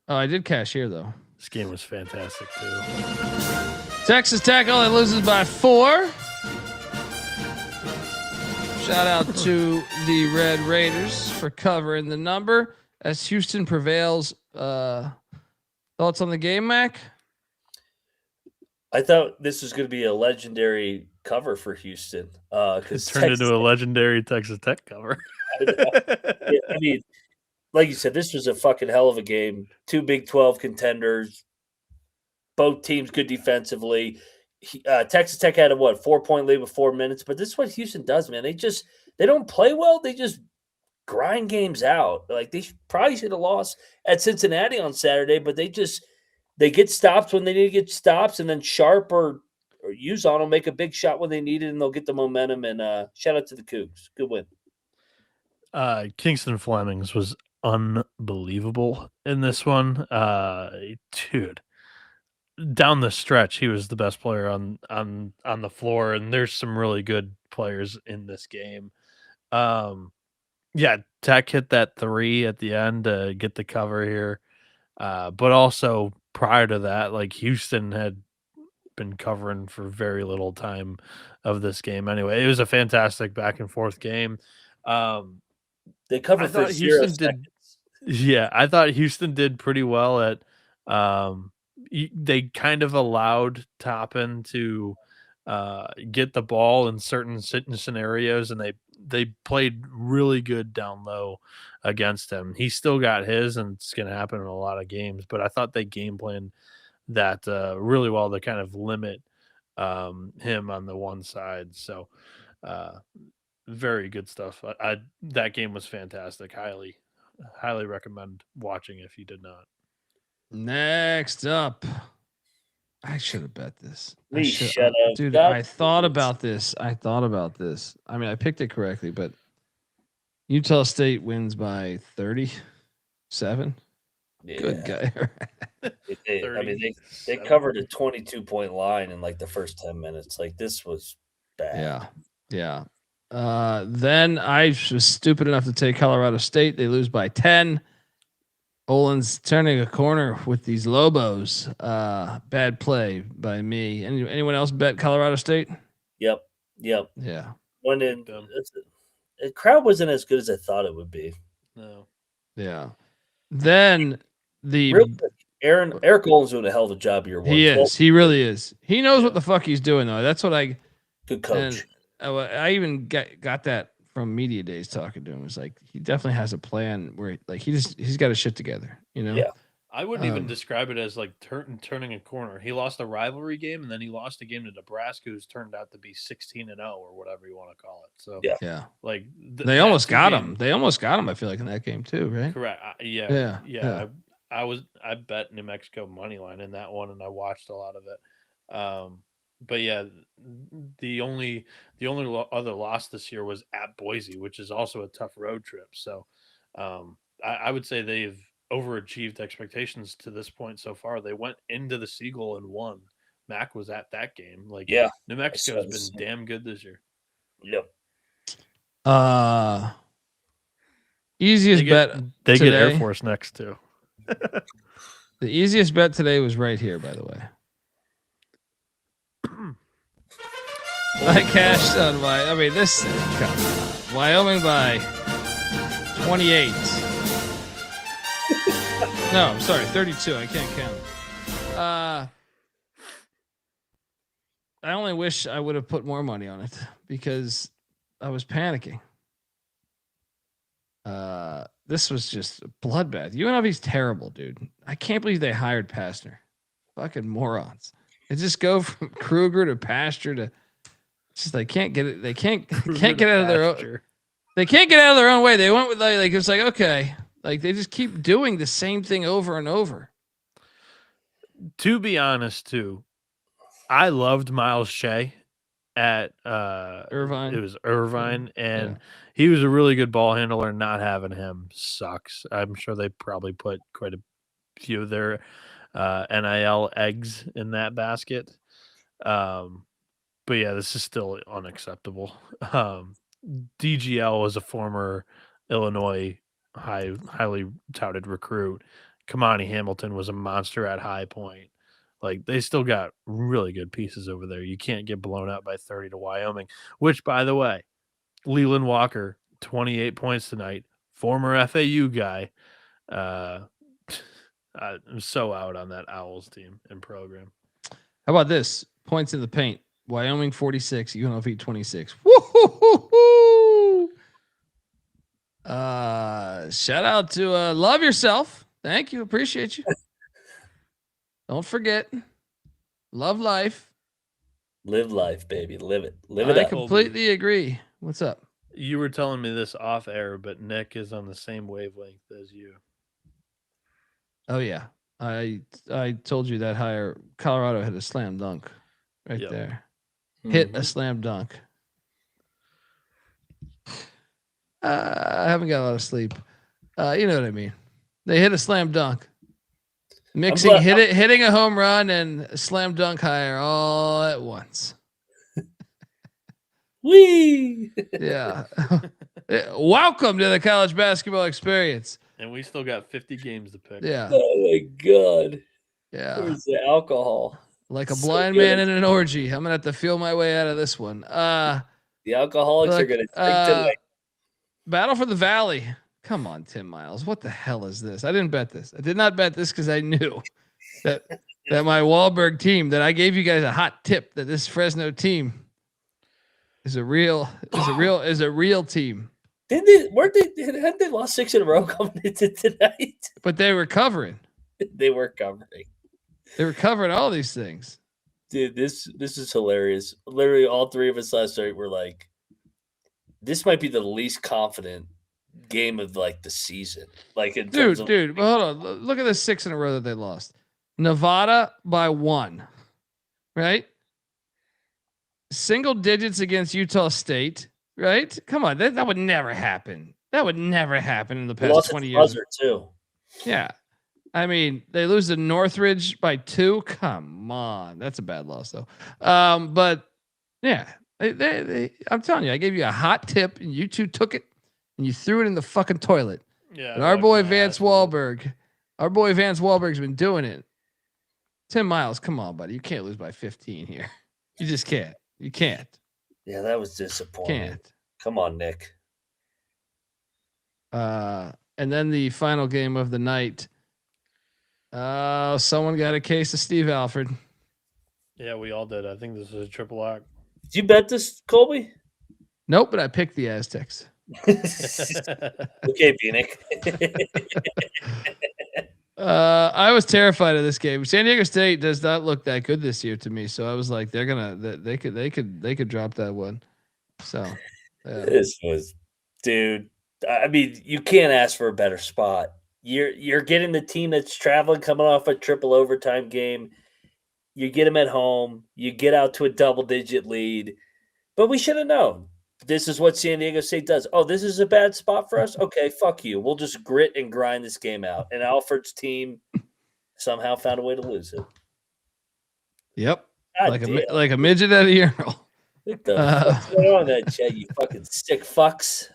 Oh, I did cash here though.
This game was fantastic too.
Texas Tech only loses by 4. Shout out to the Red Raiders for covering the number as Houston prevails. Thoughts on the game, Mac?
I thought this was going to be a legendary cover for Houston.
It turned into a legendary Texas Tech cover.
I mean, like you said, this was a fucking hell of a game. 2 Big 12 contenders. Both teams good defensively. Texas Tech had a 4-point lead with 4 minutes, but this is what Houston does, man. They don't play well. They just grind games out. Like they probably should have lost at Cincinnati on Saturday, but they get stops when they need to get stops, and then Sharp or Uzon will make a big shot when they need it, and they'll get the momentum. And shout out to the Cougs. Good win.
Kingston Flemings was unbelievable in this one. Dude. Down the stretch, he was the best player on the floor, and there's some really good players in this game. Tech hit that 3 at the end to get the cover here, but also prior to that, like Houston had been covering for very little time of this game. Anyway, it was a fantastic back and forth game.
They covered for 0 seconds.
I thought Houston did pretty well at. They kind of allowed Toppin to get the ball in certain scenarios, and they played really good down low against him. He still got his, and it's going to happen in a lot of games, but I thought they game planned that really well to kind of limit him on the one side. So very good stuff. That game was fantastic. Highly recommend watching if you did not.
Next up, I should have bet this.
Shut up,
dude. I thought about this. I mean, I picked it correctly, but Utah State wins by 37.
Yeah.
Good guy.
They covered a 22-point line in like the first 10 minutes. Like this was bad.
Yeah. Then I was stupid enough to take Colorado State. They lose by 10. Olin's turning a corner with these Lobos. Bad play by me. Anyone else bet Colorado State?
Yep.
Yeah.
Went in. The crowd wasn't as good as I thought it would be.
No.
Yeah. Then
Real quick, Eric Olin's doing a hell of a job here.
He is. He really is. He knows what the fuck he's doing though. That's what I.
Good coach.
I even got that from media days talking to him. It's like he definitely has a plan where like he's got his shit together. You know.
Yeah.
I wouldn't even describe it as like turning a corner. He lost a rivalry game, and then he lost a game to Nebraska, who's turned out to be 16-0 or whatever you want to call it. So
yeah,
like
they almost got him. They almost got him. I feel like in that game too, right?
Correct.
Yeah.
I bet New Mexico money line in that one, and I watched a lot of it. But yeah, the only other loss this year was at Boise, which is also a tough road trip. So I would say they've overachieved expectations to this point so far. They went into the Siegel and won. Mac was at that game. Like, New Mexico has been damn good this year.
Yep.
Easiest bet.
They
today,
get Air Force next too.
The easiest bet today was right here, by the way. I cashed on Wyoming by 28. No, I'm sorry, 32. I can't count. I only wish I would have put more money on it because I was panicking. This was just a bloodbath. UNLV's terrible, dude. I can't believe they hired Pastner. Fucking morons. They just go from Kruger to Pasture to just they can't get it. They can't get out of their own. They can't get out of their own way. They went with like it's like okay, like they just keep doing the same thing over and over.
To be honest, too, I loved Miles Shea at
Irvine.
It was Irvine, and he was a really good ball handler. Not having him sucks. I'm sure they probably put quite a few of their NIL eggs in that basket. But yeah, this is still unacceptable. DGL was a former Illinois highly touted recruit. Kamani Hamilton was a monster at High Point. Like, they still got really good pieces over there. You can't get blown out by 30 to Wyoming, which, by the way, Leland Walker, 28 points tonight, former FAU guy. I'm so out on that Owls team and program.
How about this? Points in the paint. Wyoming 46, UNLV 26. Woo-hoo-hoo-hoo! Shout out to Love Yourself. Thank you. Appreciate you. Don't forget. Love life.
Live life, baby. Live it.
I completely agree. What's up?
You were telling me this off air, but Nick is on the same wavelength as you.
Oh yeah. I told you that higher Colorado hit a slam dunk right there. Mm-hmm. Hit a slam dunk. I haven't got a lot of sleep. You know what I mean. They hit a slam dunk. Mixing hitting a home run and a slam dunk higher all at once.
Whee!
Yeah. Welcome to the college basketball experience.
And we still got 50 games to pick.
Yeah.
Oh my God.
Yeah.
Where's the alcohol?
Like a blind man in an orgy. I'm gonna have to feel my way out of this one.
The alcoholics are gonna drink tonight.
Battle for the Valley. Come on, Tim Miles. What the hell is this? I didn't bet this. I did not bet this because I knew that my Wahlberg team, that I gave you guys a hot tip that this Fresno team is a real team.
Hadn't they lost 6 in a row coming into tonight?
But they were covering.
They were covering.
They were covering all these things.
Dude, this is hilarious. Literally, all three of us last night were like, this might be the least confident game of like the season. Like, in terms of,
but hold on. Look at the 6 in a row that they lost. Nevada by 1, right? Single digits against Utah State, right? Come on, that would never happen. That would never happen in the past 20 years.
Too.
Yeah. I mean, they lose to Northridge by 2. Come on. That's a bad loss, though. But, yeah. I'm telling you, I gave you a hot tip, and you two took it, and you threw it in the fucking toilet.
Yeah.
And our boy Vance Wahlberg Our boy Vance Wahlberg's been doing it. 10 miles. Come on, buddy. You can't lose by 15 here. You just can't. You can't.
Yeah, that was disappointing.
Can't.
Come on, Nick.
And then the final game of the night. Someone got a case of Steve Alford.
Yeah, we all did. I think this is a triple lock.
Did you bet this, Colby?
Nope, but I picked the Aztecs.
Okay, Bieniek.
I was terrified of this game. San Diego State does not look that good this year to me, so I was like, they could drop that one. So
This was, dude. I mean, you can't ask for a better spot. You're getting the team that's traveling, coming off a triple overtime game. You get them at home. You get out to a double-digit lead. But we should have known. This is what San Diego State does. Oh, this is a bad spot for us? Okay, fuck you. We'll just grit and grind this game out. And Alford's team somehow found a way to lose it.
Yep.
God
Like a midget at a urinal.
What the fuck's going on with that chat, you fucking sick fucks?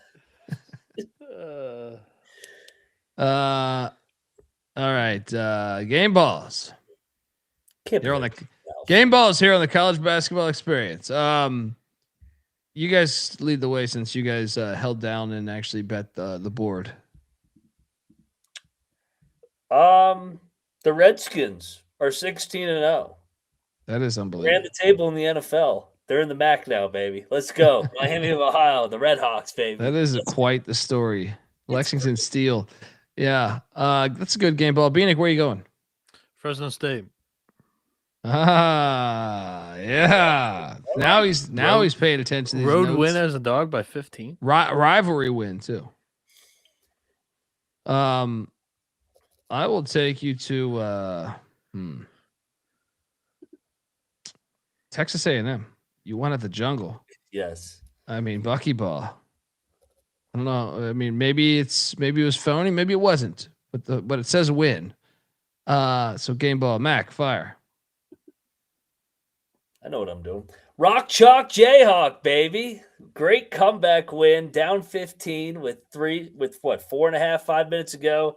All right. Game balls. Here on the game balls here on the college basketball experience. You guys lead the way since you guys held down and actually bet the board.
The Redskins are 16-0.
That is unbelievable.
Ran the table in the NFL. They're in the MAC now, baby. Let's go. Miami of Ohio, the Red Hawks, baby.
That is quite the story. Lexington Steel. Yeah. That's a good game ball. Bieniek, where are you going?
Fresno State.
Yeah. Now he's paying attention to these
Road
notes.
win as a dog by 15.
Rivalry win too. I will take you to Texas A&M. You won at the Jungle.
Yes.
I mean, Buckyball. I don't know. I mean, maybe it was phony, maybe it wasn't. But it says win. So game ball, Mac, fire.
I know what I'm doing. Rock Chalk Jayhawk, baby. Great comeback win, down 15 with 4.5, 5 minutes ago.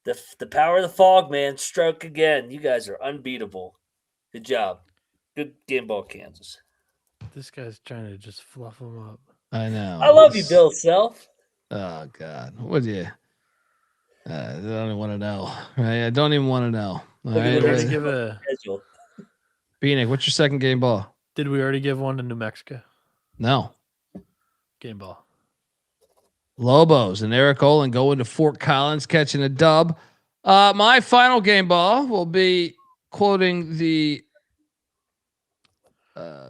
The power of the fog, man. Stroke again. You guys are unbeatable. Good job. Good game ball, Kansas.
This guy's trying to just fluff him up.
I know.
I love you, Bill Self.
Oh God, would you? I don't even want to know. Right? I don't even want to know. All right,
give a
schedule.
Bieniek, what's your second game ball?
Did we already give one to New Mexico?
No.
Game ball.
Lobos and Eric Olin going to Fort Collins, catching a dub. My final game ball will be quoting the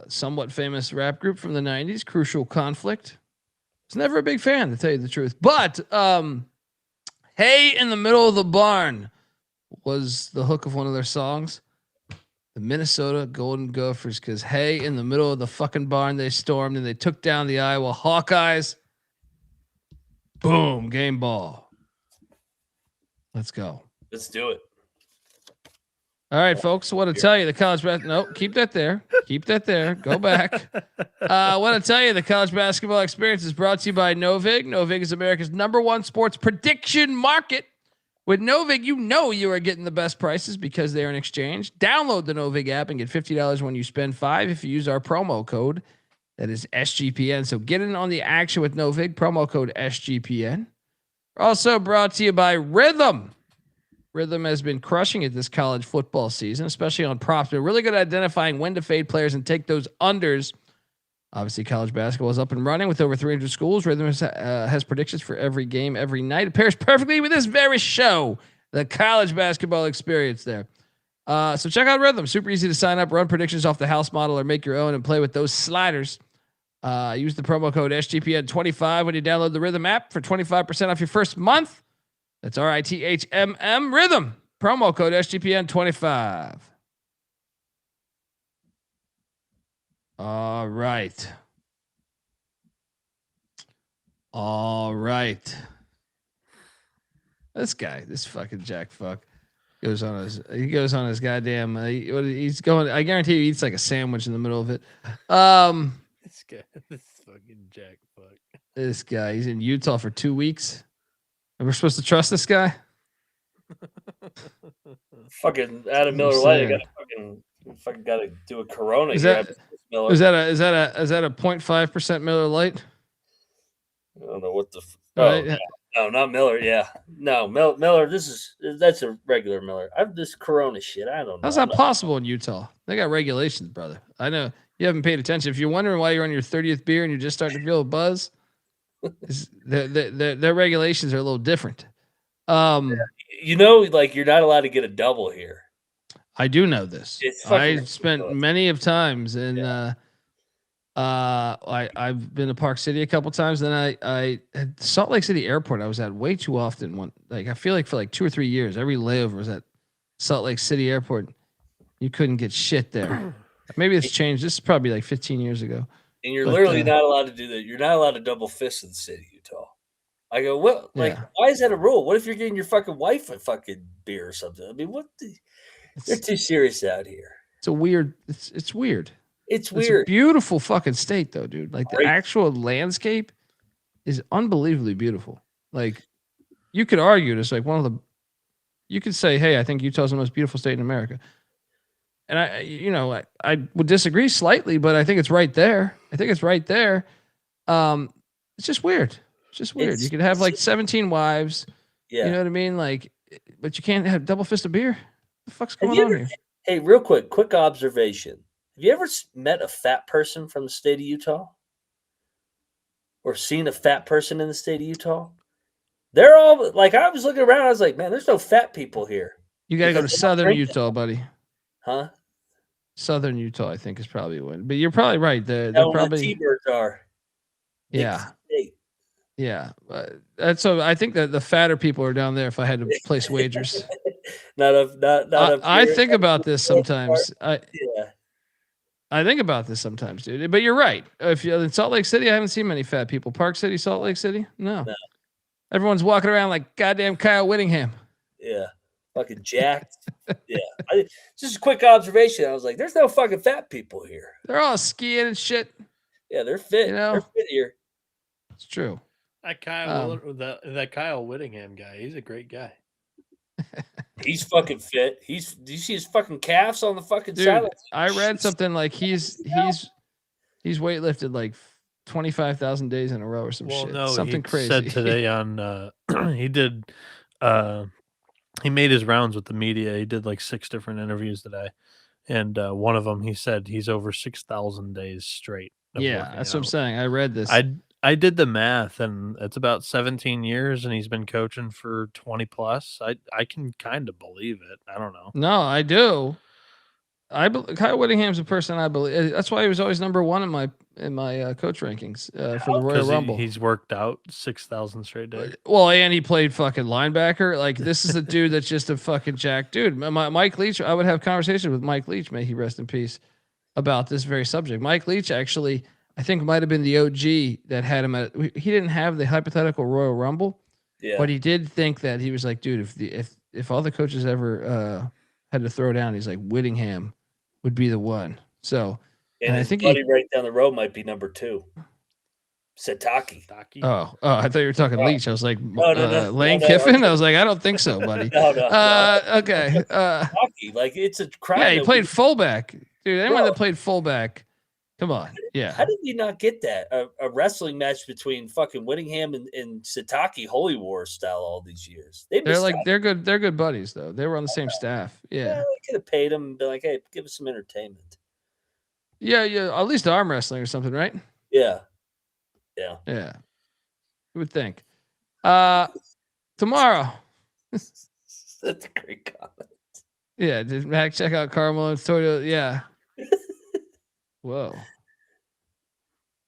somewhat famous rap group from the 90s, Crucial Conflict. I was never a big fan, to tell you the truth. But Hay in the Middle of the Barn was the hook of one of their songs. The Minnesota Golden Gophers, because hay in the middle of the fucking barn, they stormed and they took down the Iowa Hawkeyes. Boom, game ball. Let's go.
Let's do it.
All right, folks. I want to tell you the college basketball. No, keep that there. Keep that there. Go back. I want to tell you the college basketball experience is brought to you by Novig. Novig is America's #1 sports prediction market. With Novig, you know you are getting the best prices because they're an exchange. Download the Novig app and get $50 when you spend $5 if you use our promo code. That is SGPN. So get in on the action with Novig. Promo code SGPN. Also brought to you by Rhythm. Rhythm has been crushing it this college football season, especially on props. They're really good at identifying when to fade players and take those unders. Obviously, college basketball is up and running with over 300 schools. Rhythm has predictions for every game, every night. It pairs perfectly with this very show, the college basketball experience there. So check out Rhythm. Super easy to sign up, run predictions off the house model, or make your own and play with those sliders. Use the promo code SGPN25 when you download the Rhythm app for 25% off your first month. That's RITHMM Rhythm. Promo code SGPN25. All right. This guy, this fucking Jack fuck, goes on his goddamn. He's going. I guarantee he eats like a sandwich in the middle of it.
This guy, this fucking Jack fuck.
This guy, he's in Utah for 2 weeks, and we're supposed to trust this guy.
Fucking Adam
That's
Miller
what I'm
Lite. I
saying.
gotta fucking gotta do a Corona
Is
here.
that
after this Miller.
is that a 0.5% Miller Lite?
I don't know what the.
Right?
No, not Miller. Yeah, no, Miller. That's a regular Miller. I've this Corona shit. I don't know.
How's that possible in Utah? They got regulations, brother. I know you haven't paid attention. If you're wondering why you're on your 30th beer and you're just starting to feel a buzz, their regulations are a little different.
You know, like you're not allowed to get a double here.
I do know this.
It's fucking
I spent
ridiculous.
many of times in I've been to Park City a couple times. Then I at Salt Lake City Airport I was at way too often. I feel like for like 2 or 3 years, every layover was at Salt Lake City Airport. You couldn't get shit there. Maybe it's changed. This is probably like 15 years ago.
And you're
But,
literally not allowed to do that. You're not allowed to double fist in the city, of Utah. I go, what? Like,
Yeah.
why is that a rule? What if you're getting your fucking wife a fucking beer or something? I mean, they're too serious out here.
It's a weird. It's weird.
It's
It's a
weird.
beautiful fucking state though, dude. Like the
Great.
actual landscape is unbelievably beautiful. Like you could argue it's like one of the. You could say, hey, I think Utah's the most beautiful state in America. And I would disagree slightly, but I think it's right there. It's just weird. It's just weird. You could have like 17 wives.
Yeah.
You know what I mean? Like, but you can't have double fist of beer. What the fuck's
Have
going
you
on
ever-
here?
Hey, real quick observation. Have you ever met a fat person from the state of Utah? Or seen a fat person in the state of Utah? They're all like, I was looking around. I was like, man, there's no fat people here.
You got to go to
Because they're not
Southern
drinking.
Utah, buddy.
Huh?
Southern Utah, I think, is probably one. But you're probably right. They're
No, the
probably
T-Birds are. Big
yeah,
state.
yeah. That's so. I think that the fatter people are down there. If I had to place wagers,
I
I think about this sometimes.
Yeah.
I think about this sometimes, dude. But you're right. If you're in Salt Lake City, I haven't seen many fat people. Park City, Salt Lake City, no. Everyone's walking around like goddamn Kyle Whittingham.
Yeah. Fucking jacked. Yeah. Just a quick observation. I was like, there's no fucking fat people here.
They're all skiing and shit.
Yeah, they're fit.
You know?
They're fit here.
It's true.
That that Kyle Whittingham guy, he's a great guy.
He's fucking fit. Do you see his fucking calves on the fucking
Dude,
sideline?
I read something like he's weightlifted like 25,000 days in a row or some shit.
No,
Something
he
crazy.
said today on he did he made his rounds with the media. He did like 6 different interviews today, and one of them he said he's over 6,000 days straight.
Yeah, that's what I'm saying. I read this.
I did the math, and it's about 17 years, and he's been coaching for 20 plus. I can kind of believe it. I don't know.
No, I do. Kyle Whittingham's a person I believe. That's why he was always number one in my coach rankings for the Royal Rumble.
He's worked out 6,000 straight days.
Well, and he played fucking linebacker. Like this is a dude that's just a fucking jack dude. Mike Leach. I would have conversations with Mike Leach, may he rest in peace, about this very subject. Mike Leach actually, I think, might have been the OG that had him at. He didn't have the hypothetical Royal Rumble, but he did think that he was like, dude, if all the coaches ever had to throw down, he's like Whittingham would be the one. So,
and
I
his
think
buddy right down the road might be number 2. Sataki.
Oh, I thought you were talking Leach. I was like,
No.
Lane Kiffin. I was like, I don't think so, buddy.
No.
Okay.
Sataki, like it's a crime.
Yeah, he
that
played
we-
fullback, dude. Anyone
Bro.
that played fullback, come on, yeah.
How did we not get that? A wrestling match between fucking Whittingham and Sataki Holy War style all these years.
They're good. They're good buddies though. They were on the same staff. Yeah.
They could have paid him and been like, hey, give us some entertainment.
Yeah. At least arm wrestling or something, right?
Yeah.
You would think. Tomorrow.
That's a great comment.
Yeah. Did Mac check out Carmelo and Toyo? Yeah. Whoa.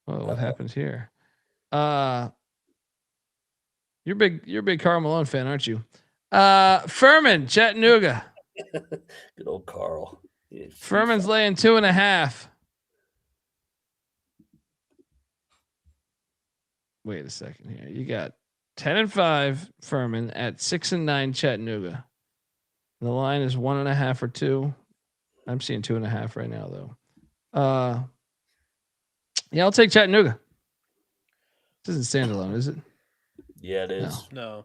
What happened here? You're a big Karl Malone fan, aren't you? Furman, Chattanooga.
Good old Carl. Yeah,
Furman's laying 2.5. Wait a second here. You got 10-5 Furman at 6-9 Chattanooga. The line is 1.5 or 2. I'm seeing 2.5 right now though. Yeah, I'll take Chattanooga. This isn't standalone, is it?
Yeah, it is.
No.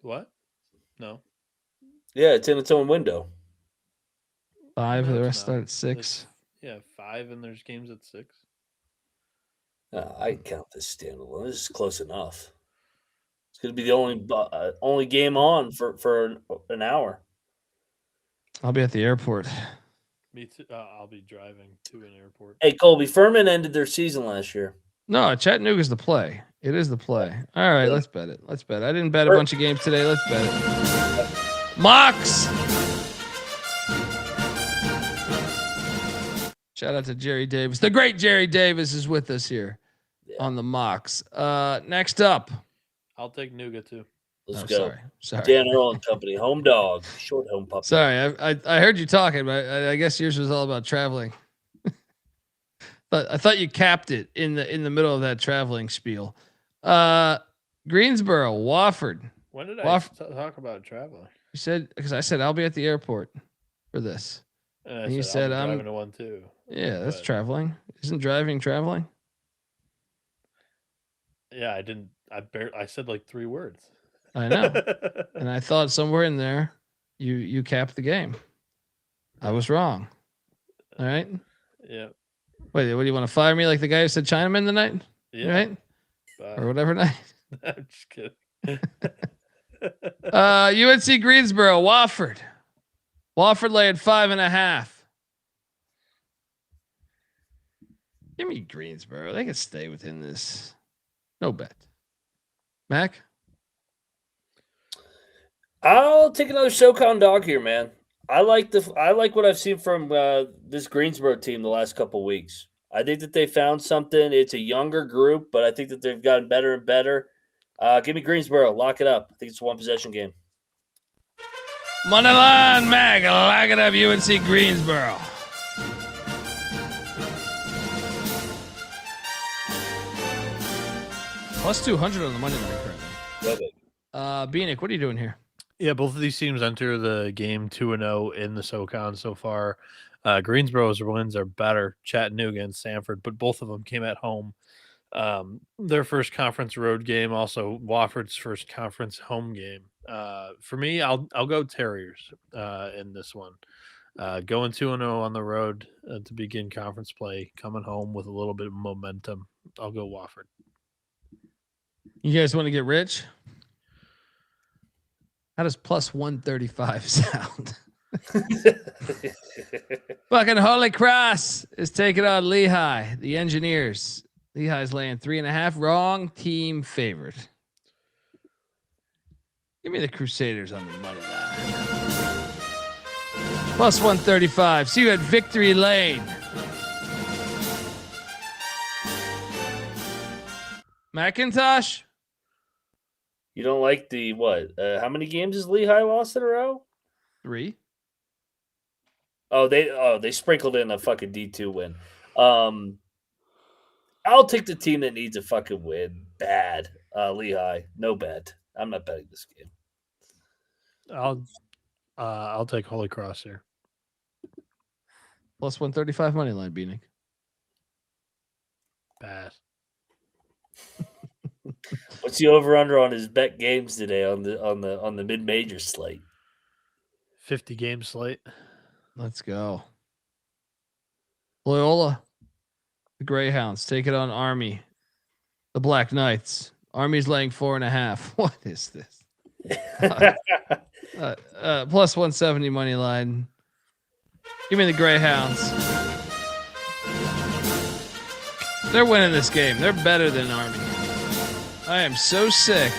What? No.
Yeah, it's in its own window.
5.
No,
The
it's
rest
not.
start at 6.
Yeah, 5, and there's games at 6.
I count this standalone. This is close enough. It's going to be the only game on for an hour.
I'll be at the airport.
Me too. I'll be driving to an airport.
Hey, Colby, Furman ended their season last year.
No, Chattanooga's the play. It is the play. All right, let's bet it. Let's bet it. I didn't bet a bunch of games today. Let's bet it. Mox. Shout out to Jerry Davis. The great Jerry Davis is with us here on the Mox. Next up.
I'll take Nougat too.
Let's go.
Sorry.
Dan Earl and Company, home dog, short home puppy.
Sorry, I heard you talking, but I guess yours was all about traveling. But I thought you capped it in the middle of that traveling spiel. Greensboro, Wofford.
When did I talk about traveling?
You said, because I said I'll be at the airport for this.
And you said I'm driving to one too.
Yeah, that's traveling. Isn't driving traveling?
Yeah, I didn't. I said like 3 words.
I know. And I thought somewhere in there you capped the game. I was wrong. All right.
Yeah.
Wait, what do you want to fire me like the guy who said Chinaman tonight?
Yeah.
Right? Or whatever night.
I'm just kidding.
UNC Greensboro, Wofford. Wofford laying 5.5. Give me Greensboro. They can stay within this. No bet. Mac?
I'll take another SoCon dog here, man. I like what I've seen from this Greensboro team the last couple weeks. I think that they found something. It's a younger group, but I think that they've gotten better and better. Give me Greensboro. Lock it up. I think it's a 1-possession game.
Money line, Mac. Lock it up, UNC Greensboro. Plus 200 on the money line currently. Bieniek, what are you doing here?
Yeah, both of these teams enter the game 2-0 in the SoCon so far. Greensboro's wins are better, Chattanooga and Sanford, but both of them came at home. Their first conference road game, also Wofford's first conference home game. For me, I'll go Terriers in this one. Going 2-0 on the road to begin conference play, coming home with a little bit of momentum. I'll go Wofford.
You guys want to get rich? How does plus 135 sound? Fucking Holy Cross is taking on Lehigh, the Engineers. Lehigh's laying 3.5. Wrong team favored. Give me the Crusaders on the money line. Plus 135. See you at Victory Lane. McIntosh?
You don't like the what? How many games has Lehigh lost in a row?
3.
Oh, they sprinkled in a fucking D2 win. I'll take the team that needs a fucking win. Bad. Lehigh. No bet. I'm not betting this game.
I'll take Holy Cross here.
Plus 135 money line, Bieniek.
Pass.
What's the over under on his bet games today on the mid major slate?
50 game slate.
Let's go. Loyola, the Greyhounds take it on Army, the Black Knights. Army's laying 4.5. What is this? Plus 170 money line. Give me the Greyhounds. They're winning this game. They're better than Army. I am so sick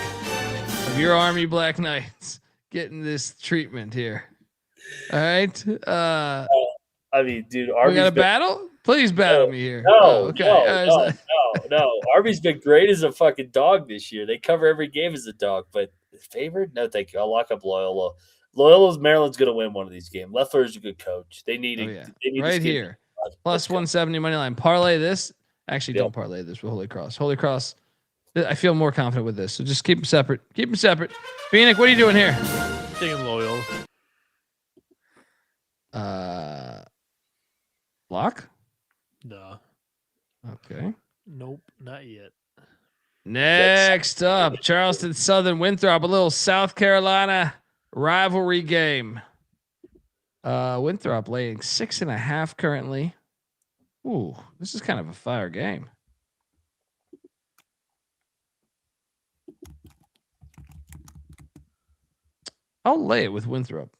of your Army Black Knights getting this treatment here. All right.
I mean, dude,
we got a battle? Please battle me here.
No,
okay.
No. Army's been great as a fucking dog this year. They cover every game as a dog, but favored? No, thank you. I'll lock up Loyola. Maryland's going to win one of these games. Leffler is a good coach. They need They need
right here. Plus 170 money line. Parlay this. Actually, don't parlay this with Holy Cross. Holy Cross. I feel more confident with this. So just keep them separate. Keep them separate. Bieniek, what are you doing here?
Taking Loyola.
Lock?
No.
Okay.
Nope, not yet.
Next up, Charleston Southern Winthrop, a little South Carolina rivalry game. Winthrop laying 6.5 currently. Ooh, this is kind of a fire game. I'll lay it with Winthrop.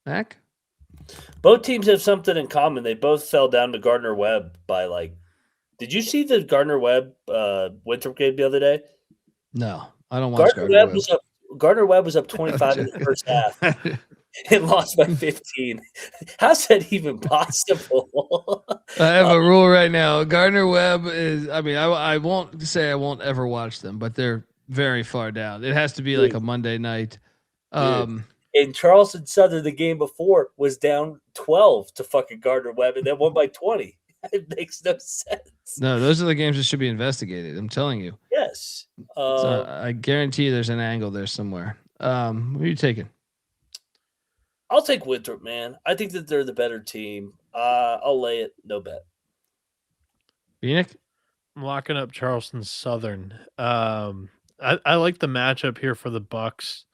Mac?
Both teams have something in common. They both fell down to Gardner Webb by like. Did you see the Gardner Webb Winthrop game the other day?
No, I don't watch
Gardner Webb was up. Gardner Webb was up 25 in the first half and lost by 15. How's that even possible?
I have a rule right now. Gardner Webb is. I mean, I won't say I won't ever watch them, but they're very far down. It has to be like a Monday night.
And Charleston Southern the game before was down 12 to fucking Gardner Webb and then won by 20. It makes no sense.
No, those are the games that should be investigated. I'm telling you.
Yes.
So I guarantee there's an angle there somewhere. Who are you taking?
I'll take Winthrop, man. I think that they're the better team. I'll lay it. No bet.
Bieniek?
I'm locking up Charleston Southern. I like the matchup here for the Bucks.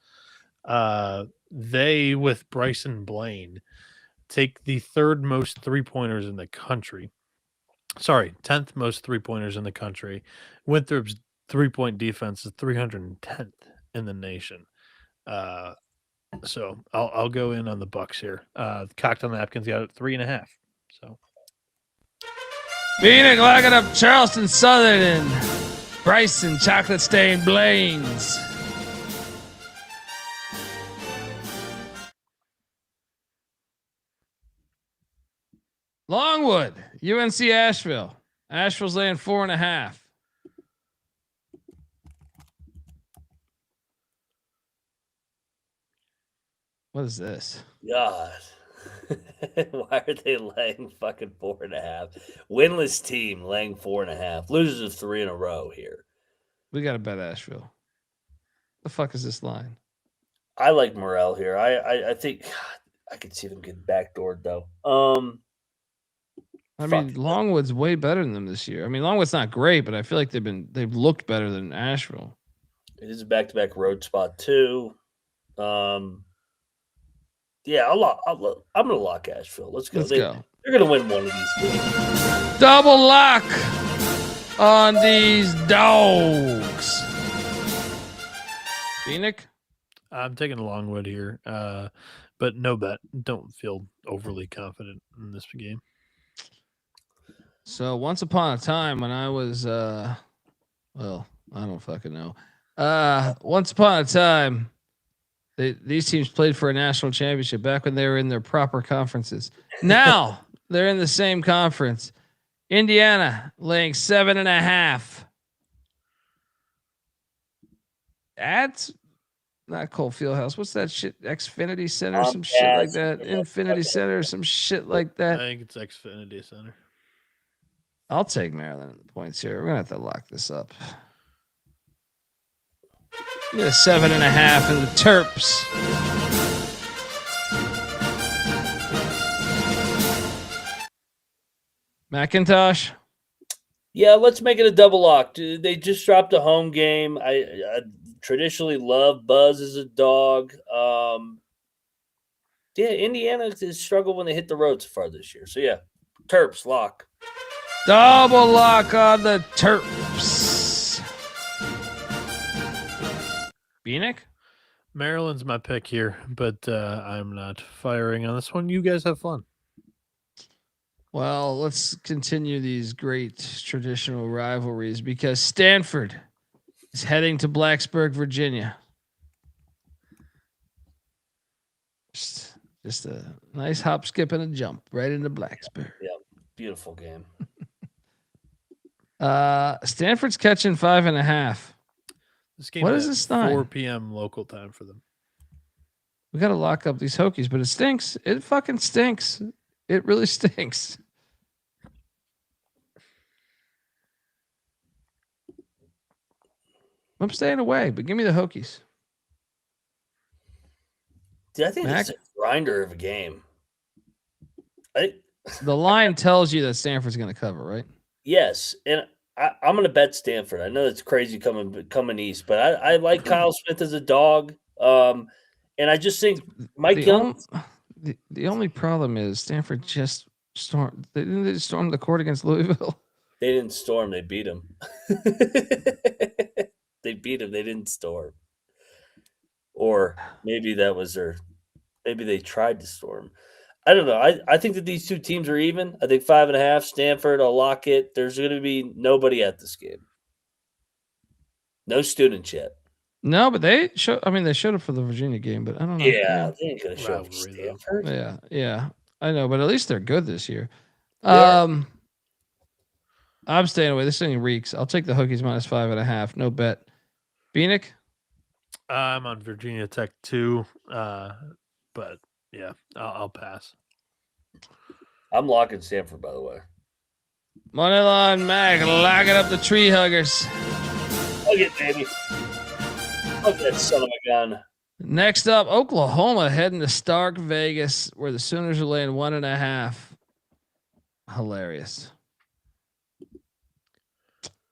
They, with Bryson Blaine, take the third most 3-pointers in the country. Sorry, 10th most 3-pointers in the country. Winthrop's 3-point defense is 310th in the nation. So I'll go in on the Bucks here. Cocktail Napkins got it 3.5. So
Bieniek locking up Charleston Southern and Bryson Chocolate Stained Blaine's. Longwood, UNC Asheville. Asheville's laying 4.5. What is this?
God. Why are they laying fucking 4.5? Winless team laying 4.5. Losers of 3 in a row here.
We got to bet Asheville. The fuck is this line?
I like Morrell here. I think I could see them getting backdoored though.
I mean, Longwood's way better than them this year. I mean, Longwood's not great, but I feel like they've looked better than Asheville.
It is a back-to-back road spot too. Yeah, I'm gonna lock Asheville. Let's go. They're gonna win one of these games.
Double lock on these dogs. Bieniek?
I'm taking Longwood here, but no bet. Don't feel overly confident in this game.
So once upon a time when I was well, I don't fucking know. Once upon a time, these teams played for a national championship back when they were in their proper conferences. Now they're in the same conference. Indiana laying 7.5. That's not Cole Fieldhouse. What's that shit? Xfinity Center, some shit like that. Infinity Center, some shit like that.
I think it's Xfinity Center.
I'll take Maryland at the points here. We're gonna have to lock this up. Yeah, 7.5 in the Terps. McIntosh.
Yeah, let's make it a double lock. They just dropped a home game. I traditionally love Buzz as a dog. Yeah, Indiana has struggled when they hit the road so far this year. So yeah, Terps lock.
Double lock on the Terps. Bieniek?
Maryland's my pick here, but I'm not firing on this one. You guys have fun.
Well, let's continue these great traditional rivalries because Stanford is heading to Blacksburg, Virginia. Just a nice hop, skip, and a jump right into Blacksburg.
Yeah, beautiful game.
Stanford's catching 5.5.
This game
what is this time?
4 p.m. local time for them.
We got to lock up these Hokies, but it stinks. It fucking stinks. It really stinks. I'm staying away, but give me the Hokies.
Dude, I think it's a grinder of a game.
The line tells you that Stanford's going to cover, right?
Yes, and I'm going to bet Stanford. I know it's crazy coming east, but I like Kyle Smith as a dog. And I just think Mike Young.
The only problem is Stanford just stormed. They didn't storm the court against Louisville.
They didn't storm. They beat him. They beat him. They didn't storm. Or maybe that was their. Maybe they tried to storm. I don't know. I think that these two teams are even. I think 5.5. Stanford. I'll lock it. There's going to be nobody at this game. No students yet.
No, but they showed. I mean, they showed up for the Virginia game, but I don't know.
Yeah, they ain't going to show up for
Rivalry, though.
Stanford.
Yeah, I know, but at least they're good this year.
are.
I'm staying away. This thing reeks. I'll take the Hokies -5.5. No bet. Bieniek?
I'm on Virginia Tech too, but yeah, I'll pass.
I'm locking Stanford, by the way.
Moneyline Mac, locking up the tree huggers.
Look it, baby. Look at that son of a gun.
Next up, Oklahoma heading to Stark Vegas, where the Sooners are laying 1.5. Hilarious.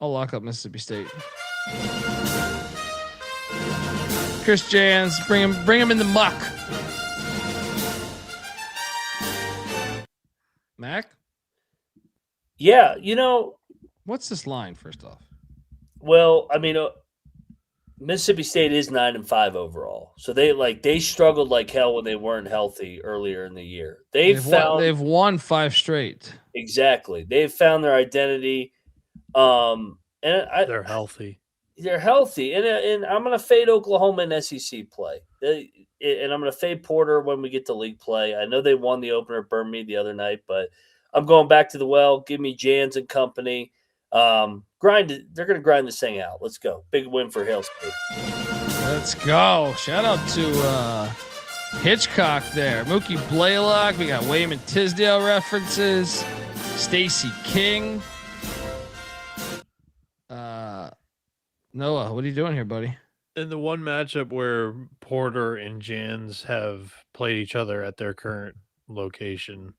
I'll lock up Mississippi State. Chris Jans, bring him in the muck. Mac,
Yeah,
what's this line first off?
well, I mean, Mississippi State is 9-5 overall, so they struggled like hell when they weren't healthy earlier in the year. They've
won 5 straight.
Exactly. They've found their identity. And
They're healthy.
They're healthy, and I'm going to fade Oklahoma in SEC play, and I'm going to fade Porter when we get to league play. I know they won the opener, burned me the other night, but I'm going back to the well. Give me Jans and company. They're going to grind this thing out. Let's go. Big win for Hail State.
Let's go. Shout out to Hitchcock there. Mookie Blaylock. We got Wayman Tisdale references. Stacey King. Noah, what are you doing here, buddy?
In the one matchup where Porter and Jans have played each other at their current location,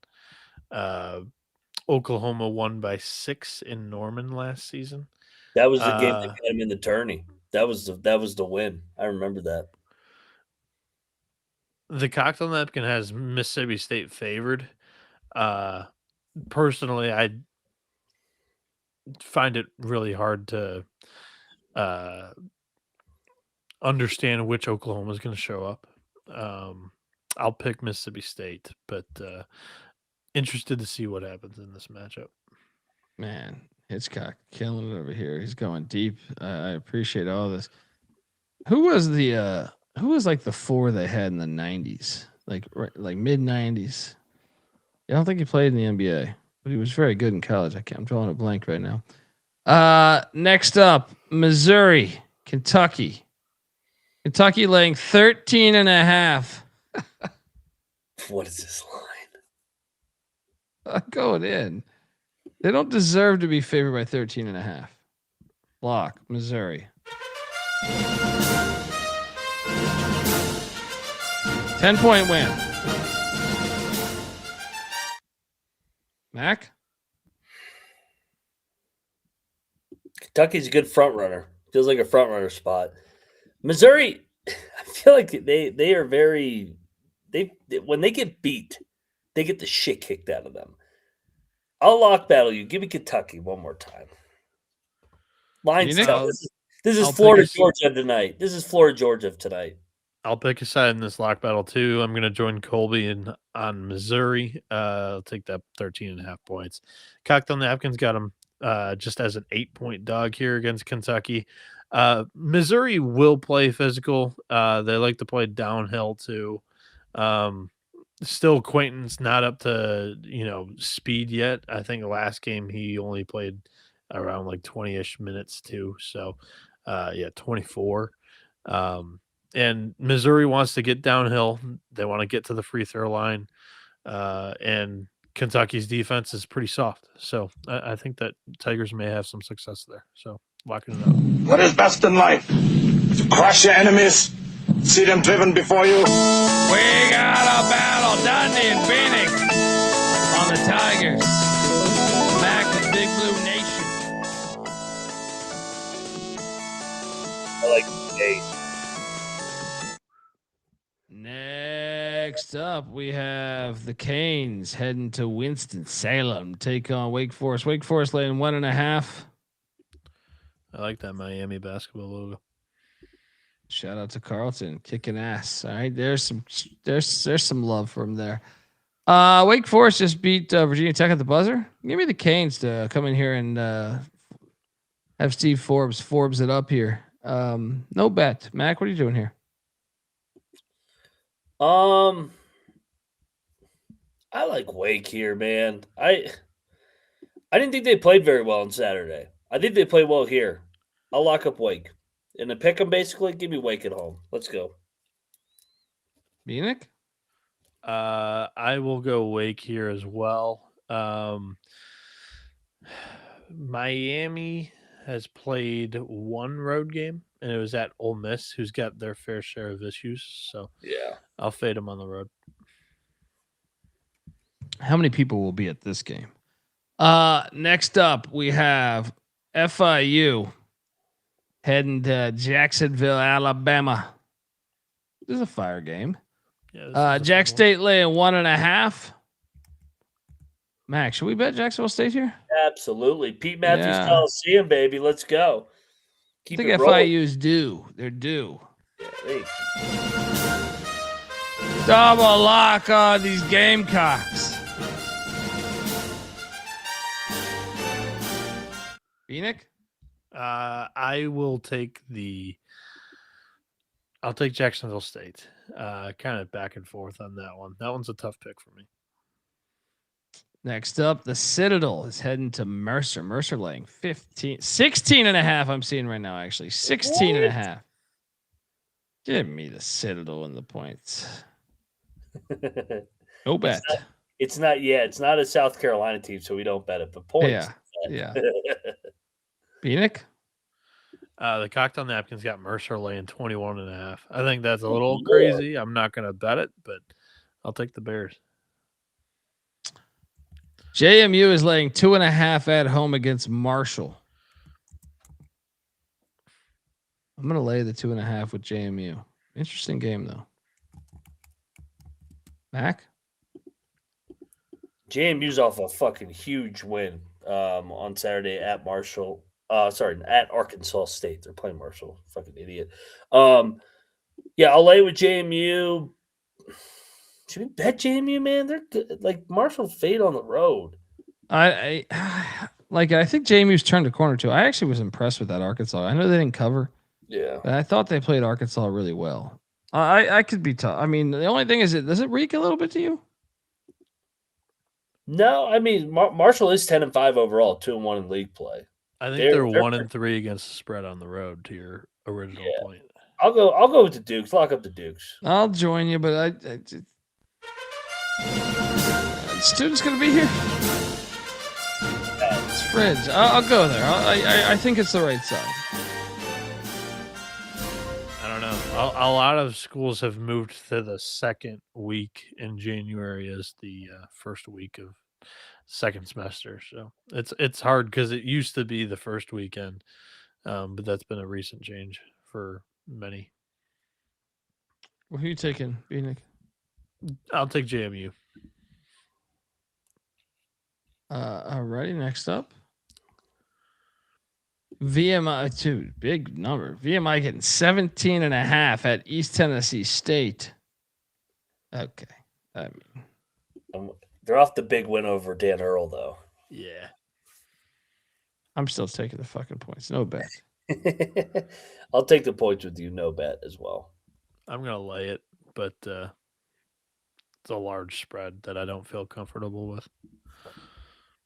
Oklahoma won by 6 in Norman last season.
That was the game that got him in the tourney. That was the win. I remember that.
The cocktail napkin has Mississippi State favored. Personally, I find it really hard to understand which Oklahoma is going to show up. I'll pick Mississippi State, but interested to see what happens in this matchup.
Man, Hitchcock killing it over here. He's going deep. I appreciate all this. Who was like the 4 they had in the 90s? Like mid 90s. I don't think he played in the NBA, but he was very good in college. I'm drawing a blank right now. Next up, Missouri, Kentucky. Kentucky laying 13.5.
What is this line?
I'm going in. They don't deserve to be favored by 13.5. Lock, Missouri. 10-point win. Mac?
Kentucky's a good front runner. Feels like a front runner spot. Missouri, I feel like they are very when they get beat, they get the shit kicked out of them. I'll lock battle you. Give me Kentucky one more time. Line's tough. This is Florida Georgia tonight. This is Florida Georgia tonight.
I'll pick a side in this lock battle too. I'm going to join Colby on Missouri. I'll take that 13.5 points. Cocktail Napkins got them just as an 8-point dog here against Kentucky. Missouri will play physical. They like to play downhill too. Still, Quentin's not up to speed yet. I think the last game he only played around like 20-ish minutes too. So 24. And Missouri wants to get downhill. They want to get to the free throw line. And Kentucky's defense is pretty soft. So I think that Tigers may have some success there. So locking it up.
What is best in life? To crush your enemies, see them driven before you.
We got a battle. Dundee and Phoenix on the Tigers. Back to Big Blue Nation.
I like the
Next up, we have the Canes heading to Winston-Salem, take on Wake Forest. Wake Forest laying 1.5.
I like that Miami basketball logo.
Shout out to Carlton, kicking ass. All right, there's some love from there. Wake Forest just beat Virginia Tech at the buzzer. Give me the Canes to come in here and have Steve Forbes it up here. No bet. Mac, what are you doing here?
I like Wake here, man. I didn't think they played very well on Saturday. I think they played well here. I'll lock up Wake. And to pick them, basically, give me Wake at home. Let's go.
Bieniek?
I will go Wake here as well. Miami has played one road game, and it was at Ole Miss, who's got their fair share of issues. So
Yeah.
I'll fade them on the road.
How many people will be at this game? Next up, we have FIU heading to Jacksonville, Alabama. This is a fire game.
Yeah,
Jack State laying 1.5. Max, should we bet Jacksonville State here?
Absolutely. Pete Matthews
Yeah.
Coliseum, baby. Let's go.
I think FIU's due. They're due.
Yeah, there you go.
Double lock on these Gamecocks. Bieniek?
I'll take Jacksonville State. Kind of back and forth on that one. That one's a tough pick for me.
Next up, the Citadel is heading to Mercer. Mercer laying 16.5. I'm seeing right now, actually. 16.5. Give me the Citadel and the points. No bet.
It's not a South Carolina team, so we don't bet it, but points.
Yeah. Bieniek?
The Cocktail Napkins got Mercer laying 21.5. I think that's a little crazy. I'm not going to bet it, but I'll take the Bears.
JMU is laying 2.5 at home against Marshall. I'm going to lay the 2.5 with JMU. Interesting game, though. Mac?
JMU's off a fucking huge win on Saturday at Marshall. At Arkansas State. They're playing Marshall. Fucking idiot. Yeah, I'll lay with JMU. Should we bet JMU, man? They're good. Like Marshall fade on the road.
I think JMU's turned a corner too. I actually was impressed with that Arkansas. I know they didn't cover.
Yeah.
But I thought they played Arkansas really well. I could be tough. I mean, the only thing is, does it reek a little bit to you?
No, I mean Marshall is 10-5 overall, 2-1 in league play.
I think they're 1-3 against the spread on the road. To your original point,
I'll go with the Dukes. Lock up the Dukes.
I'll join you, but student's gonna be here. It's Fridge. I'll go there. I think it's the right side.
I don't know. A lot of schools have moved to the second week in January as the first week of second semester. So it's hard because it used to be the first weekend, but that's been a recent change for many.
Well, who are you taking, Bieniek?
I'll take JMU.
Alrighty, next up. VMI, dude, big number. VMI getting 17.5 at East Tennessee State. Okay. I mean,
they're off the big win over Dan Earl, though.
Yeah.
I'm still taking the fucking points. No bet.
I'll take the points with you. No bet as well.
I'm going to lay it, but it's a large spread that I don't feel comfortable with.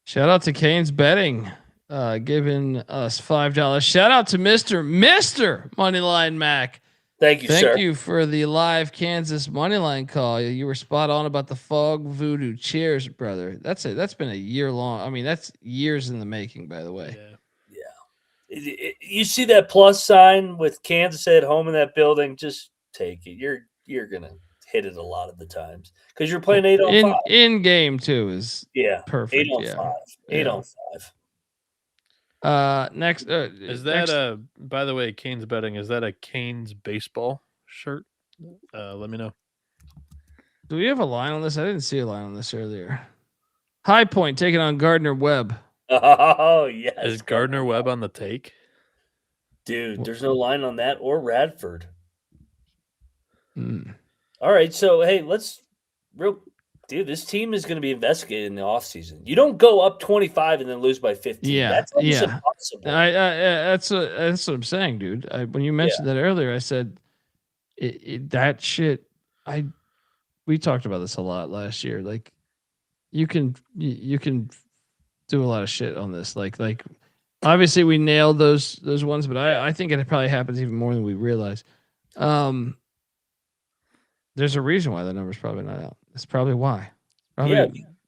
Shout out to Canes Betting, giving us $5. Shout out to Mr. Moneyline Mac.
Thank you, sir.
Thank you for the live Kansas Moneyline call. You were spot on about the Fog Voodoo. Cheers, brother. That's it. That's been a year long. I mean, that's years in the making, by the way.
Yeah. You see that plus sign with Kansas at home in that building? Just take it. You're gonna hit it a lot of the times because you're playing 8 on 5.
In game too is perfect.
8 on 5. 8 on 5.
Next
is that by the way, Canes Betting, is that a Canes baseball shirt? Let me know.
Do we have a line on this? I didn't see a line on this earlier. High Point taking on Gardner Webb.
Oh, yes.
Is Gardner Webb on the take?
Dude, there's no line on that or Radford.
Mm.
All right, so hey, dude, this team is going to be investigated in the offseason. You don't go up 25 and then lose by 15.
Yeah,
That's almost
yeah.
impossible.
That's what I'm saying, dude. When you mentioned that earlier, I said that shit. We talked about this a lot last year. Like, you can do a lot of shit on this. Like obviously we nailed those ones, but I think it probably happens even more than we realize. There's a reason why the number's probably not out. That's probably why.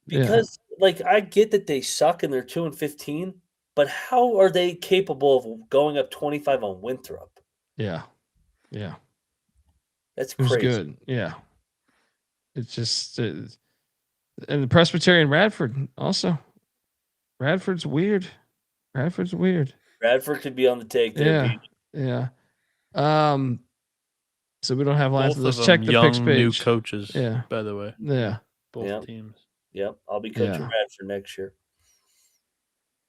Because like I get that they suck and they're 2-15, but how are they capable of going up 25 on Winthrop?
Yeah.
That's
It was
crazy.
good. Yeah. It's just and the Presbyterian Radford also. Radford's weird.
Radford could be on the take there.
Yeah. So we don't have lines.
Both
Let's
of
check
them
the
young
picks page.
new coaches.
Yeah.
By the way.
Yeah.
Both teams.
Yep. I'll be coaching Radford next year.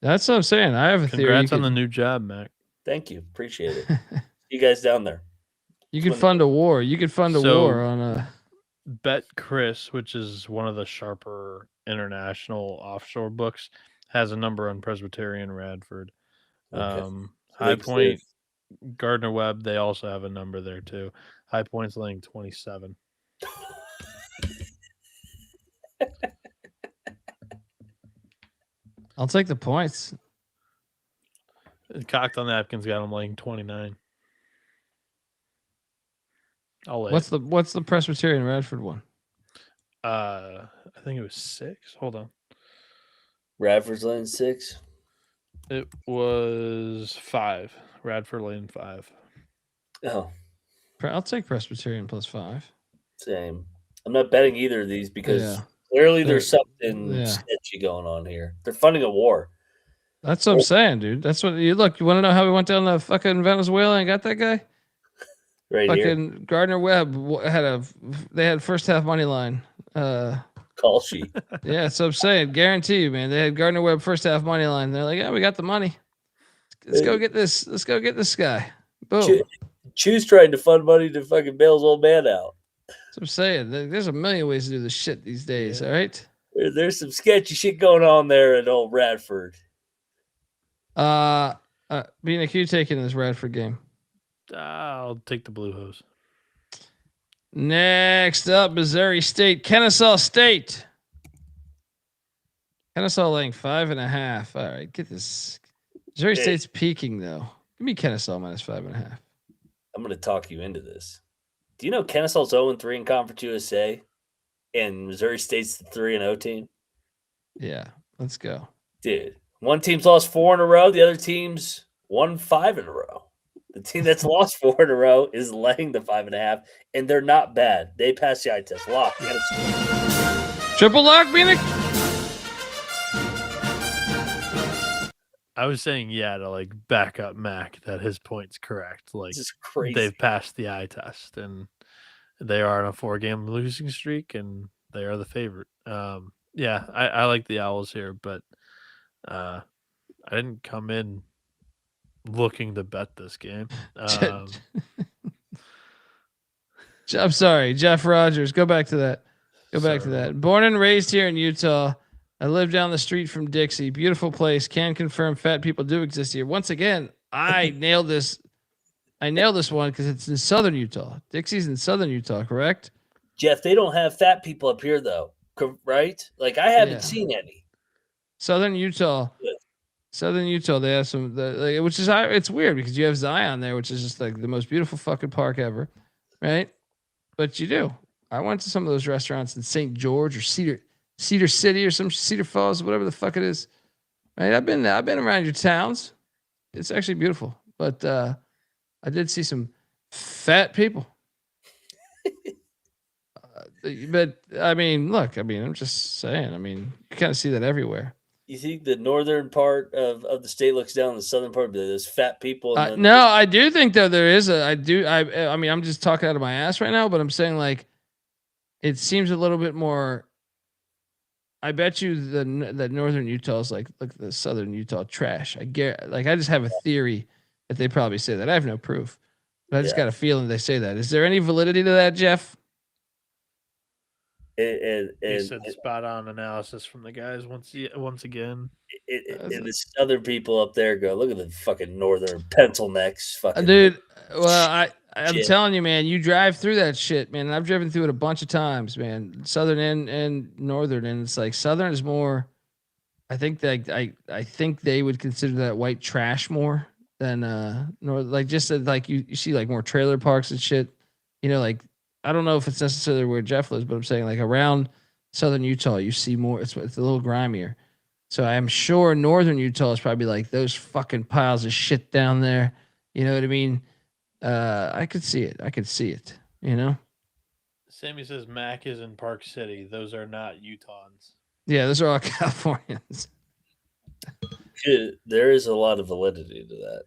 That's what I'm saying. I have a theory.
Congrats on the new job, Mac.
Thank you. Appreciate it. See you guys down there.
You could fund a war. You could fund a war on a
Bet Chris, which is one of the sharper international offshore books, has a number on Presbyterian Radford. High Point, Gardner Webb, they also have a number there too. High Point's laying 27.
I'll take the points.
Cocked on Napkins got him laying 29. I'll lay
What's the Presbyterian Radford one?
I think it was 6. Hold on.
Radford's laying 6.
It was 5. Radford laying 5.
Oh.
I'll take Presbyterian plus 5.
Same. I'm not betting either of these because clearly there's something sketchy going on here. They're funding a war.
That's what I'm saying, dude. That's what you look. You want to know how we went down to fucking Venezuela and got that guy?
Right
fucking
here.
Gardner Webb they had first half money line.
Call sheet.
Yeah, so I'm saying, guarantee you, man. They had Gardner Webb first half money line. They're like, yeah, we got the money. Let's go get this. Let's go get this guy. Boom.
Choose trying to fund money to fucking bail his old man out.
That's what I'm saying. There's a million ways to do this shit these days. All right.
There's some sketchy shit going on there at old Radford.
Bieniek, you taking this Radford game?
I'll take the Blue Hose.
Next up, Missouri State, Kennesaw State. Kennesaw laying 5.5. All right, get this. Missouri State's peaking though. Give me Kennesaw minus 5.5.
I'm going to talk you into this. Do you know Kennesaw's 0-3 in Conference USA, and Missouri State's the 3-0 team?
Yeah, let's go,
dude. One team's lost 4 in a row. The other team's won 5 in a row. The team that's lost 4 in a row is laying the 5.5, and they're not bad. They passed the eye test. Lock.
Triple lock, Bieniek.
I was saying, to like back up Mac that his point's correct. Like,
this is crazy.
They've passed the eye test, and they are on a 4-game losing streak, and they are the favorite. I like the Owls here, but I didn't come in looking to bet this game.
I'm sorry, Jeff Rogers. Go back to that. Back to that. Born and raised here in Utah. I live down the street from Dixie. Beautiful place. Can confirm fat people do exist here. Once again, I nailed this. I nailed this one because it's in southern Utah. Dixie's in southern Utah, correct?
Jeff, they don't have fat people up here, though, right? Like, I haven't seen any.
Southern Utah. Southern Utah, they have some, which is, it's weird because you have Zion there, which is just like the most beautiful fucking park ever, right? But you do. I went to some of those restaurants in St. George or Cedar City or some Cedar Falls, whatever the fuck it is. Right? I've been around your towns. It's actually beautiful, but I did see some fat people. But I mean, look, I'm just saying. I mean, you kind of see that everywhere.
You think the northern part of the state looks down the southern part, but there's fat people?
No, I do think that there is I mean, I'm just talking out of my ass right now, but I'm saying like it seems a little bit more. I bet you the northern Utah is like the southern Utah trash. I just have a theory that they probably say that. I have no proof, but I just got a feeling they say that. Is there any validity to that, Jeff?
He said spot on analysis from the guys once again.
And the southern people up there go, look at the fucking northern pencil necks, fucking
dude. Well, I'm
shit.
telling you, man, you drive through that shit, man. And I've driven through it a bunch of times, man. Southern and northern, and it's like southern is more. I think that I think they would consider that white trash more than north. Like just like you see like more trailer parks and shit. You know, like I don't know if it's necessarily where Jeff lives, but I'm saying like around southern Utah, you see more. It's a little grimier. So I'm sure northern Utah is probably like those fucking piles of shit down there. You know what I mean? I could see it. I could see it. You know?
Sammy says Mac is in Park City. Those are not Utahns.
Yeah, those are all Californians.
There is a lot of validity to that.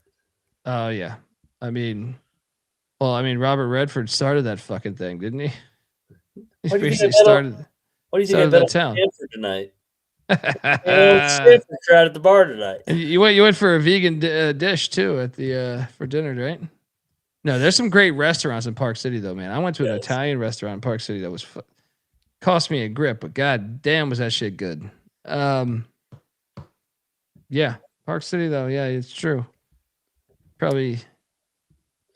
Oh yeah. I mean, Robert Redford started that fucking thing, didn't he? He basically started.
What do you think I bet on Stanford tonight? Stanford crowd at the bar tonight.
And you went for a vegan dish too at the for dinner, right? No, there's some great restaurants in Park City though, man. I went to an Italian restaurant in Park City that was cost me a grip, but god damn was that shit good. Yeah, Park City though, yeah, it's true. Probably.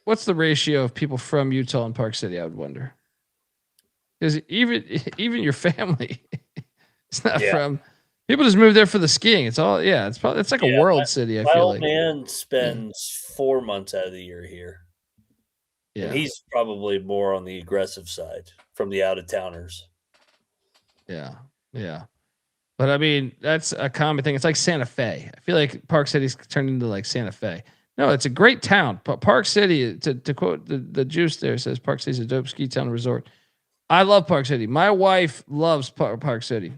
What's the ratio of people from Utah and Park City? I would wonder. Because even your family, it's not from. People just move there for the skiing. It's all it's like a world city. I feel like.
My old man spends 4 months out of the year here. Yeah, and he's probably more on the aggressive side from the out of towners.
Yeah. But I mean, that's a common thing. It's like Santa Fe. I feel like Park City's turned into like Santa Fe. No, it's a great town. But Park City, to quote the juice there, says Park City's a dope ski town resort. I love Park City. My wife loves Park City.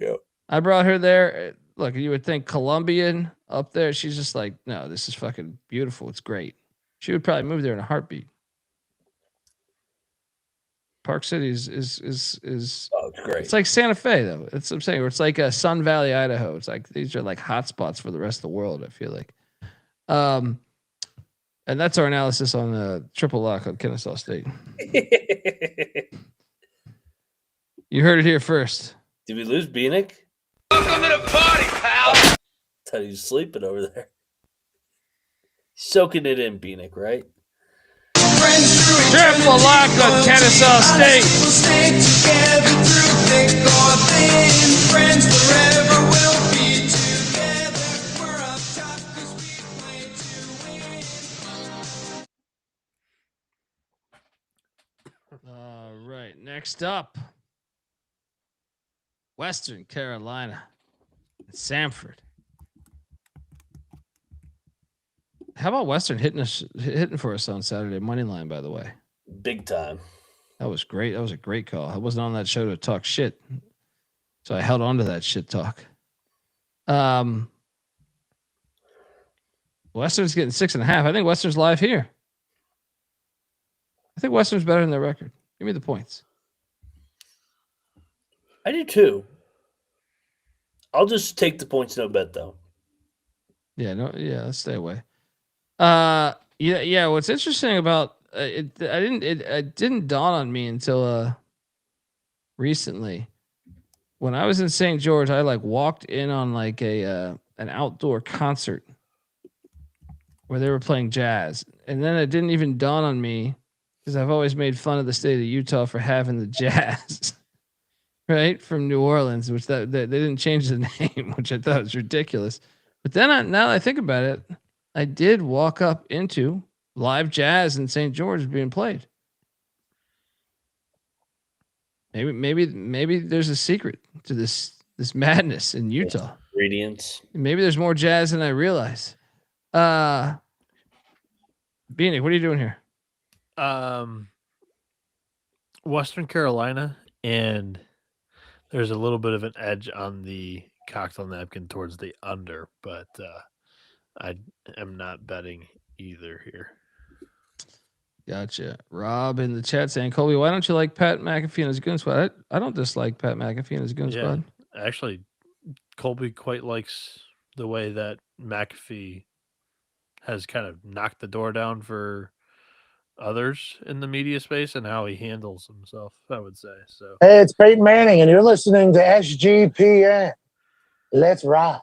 Yep.
I brought her there. Look, you would think Colombian up there. She's just like, no, this is fucking beautiful. It's great. She would probably move there in a heartbeat. Park City is
it's great.
It's like Santa Fe though. That's what I'm saying. Or it's like Sun Valley, Idaho. It's like these are like hotspots for the rest of the world. I feel like, and that's our analysis on the triple lock on Kennesaw State. You heard it here first.
Did we lose Bieniek?
Welcome to the party, pal.
I thought he was sleeping over there. Soaking it in, Bieniek, right?
Triple lock on Kennesaw State. All right, next up, Western Carolina, Samford. How about Western hitting for us on Saturday money line? By the way,
big time.
That was great. That was a great call. I wasn't on that show to talk shit, so I held on to that shit talk. Western's getting 6.5. I think Western's live here. I think Western's better than their record. Give me the points.
I do too. I'll just take the points, no bet though.
Let's stay away. What's interesting about it didn't dawn on me until recently. When I was in St. George, I like walked in on like an outdoor concert where they were playing jazz, and then it didn't even dawn on me because I've always made fun of the state of Utah for having the Jazz, right, from New Orleans, which they didn't change the name, which I thought was ridiculous. But then now that I think about it, I did walk up into live jazz in St. George being played. Maybe there's a secret to this madness in Utah.
Ingredients.
Maybe there's more jazz than I realize. Bieniek, what are you doing here?
Western Carolina, and there's a little bit of an edge on the cocktail napkin towards the under, but I am not betting either here.
Gotcha. Rob in the chat saying, Colby, why don't you like Pat McAfee and his goon squad? I don't dislike Pat McAfee and his goon
Yeah,
squad.
actually, Colby quite likes the way that McAfee has kind of knocked the door down for others in the media space and how he handles himself, I would say. So,
Hey, it's Peyton Manning, and you're listening to SGPN. Let's ride.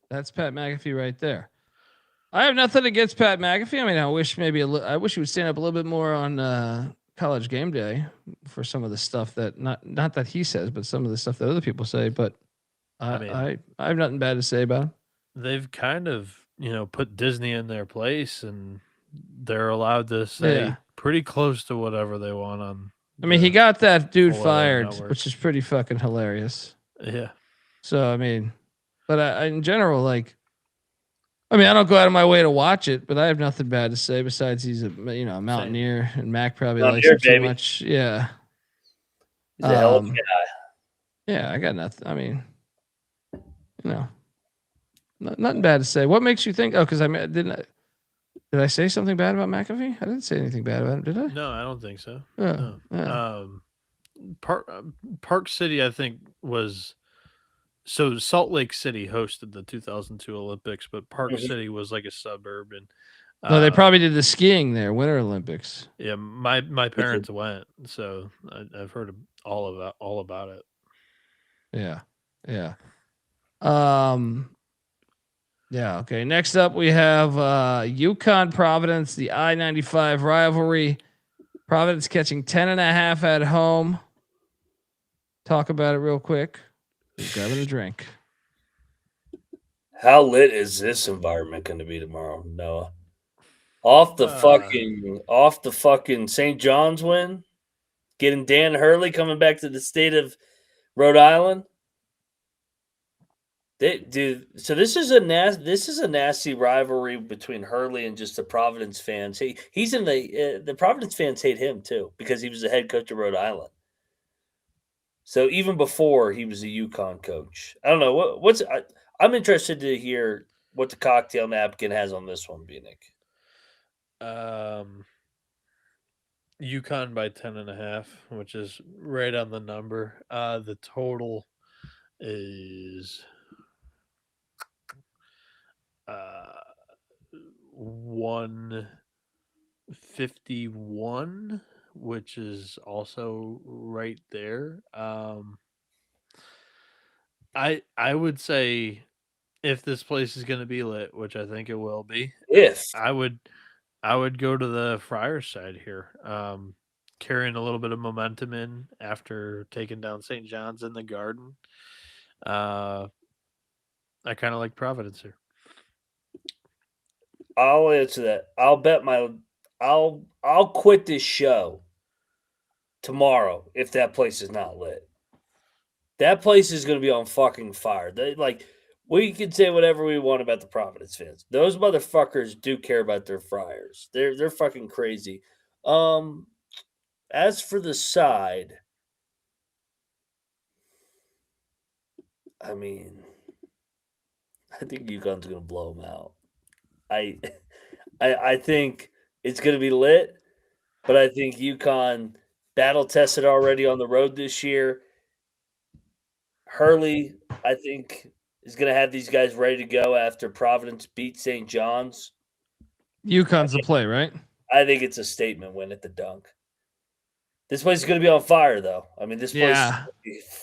That's Pat McAfee right there. I have nothing against Pat McAfee. I mean, I wish I wish he would stand up a little bit more on College Game Day for some of the stuff that not that he says, but some of the stuff that other people say. But I have nothing bad to say about him.
they've kind of, put Disney in their place, and they're allowed to say pretty close to whatever they want on.
I mean, he got that dude
full
fired,
network.
which is pretty fucking hilarious.
Yeah.
So I mean, but in general, like, I mean, I don't go out of my way to watch it, but I have nothing bad to say besides he's a mountaineer, and Mac probably likes him too much. Yeah.
He's a hell of a guy.
Yeah, I got nothing. I mean, nothing bad to say. What makes you think? Oh, because did I say something bad about McAfee? I didn't say anything bad about him, did I?
No, I don't think so.
Oh,
No. Park City, I think, was so Salt Lake City hosted the 2002 Olympics, but Park City was like a suburb, and
no, they probably did the skiing there, Winter Olympics.
Yeah, my parents went, so I've heard all about it.
Yeah. Yeah. Okay. Next up, we have UConn Providence, the I-95 rivalry. Providence catching 10.5 at home. Talk about it real quick. Grabbing a drink.
How lit is this environment going to be tomorrow, Noah? Off the fucking St. John's win, getting Dan Hurley coming back to the state of Rhode Island. So this is a nasty rivalry between Hurley and just the Providence fans. He's in the Providence fans hate him too because he was the head coach of Rhode Island. So even before he was a UConn coach, I don't know I'm interested to hear what the cocktail napkin has on this one, Bieniek.
UConn by 10.5, which is right on the number. The total is 151, which is also right there. I would say if this place is going to be lit, which I think it will be, I would go to the Friars side here, carrying a little bit of momentum in after taking down St. John's in the Garden. I kind of like Providence here.
I'll answer that. I'll quit this show tomorrow if that place is not lit. That place is going to be on fucking fire. We can say whatever we want about the Providence fans. Those motherfuckers do care about their Friars. They're fucking crazy. As for the side, I mean, I think UConn's going to blow them out. I think it's going to be lit, but I think UConn battle tested already on the road this year. Hurley, I think, is going to have these guys ready to go after Providence beat St. John's.
UConn's the play, right?
I think it's a statement win at the dunk. This place is going to be on fire, though. I mean, this place.
Yeah.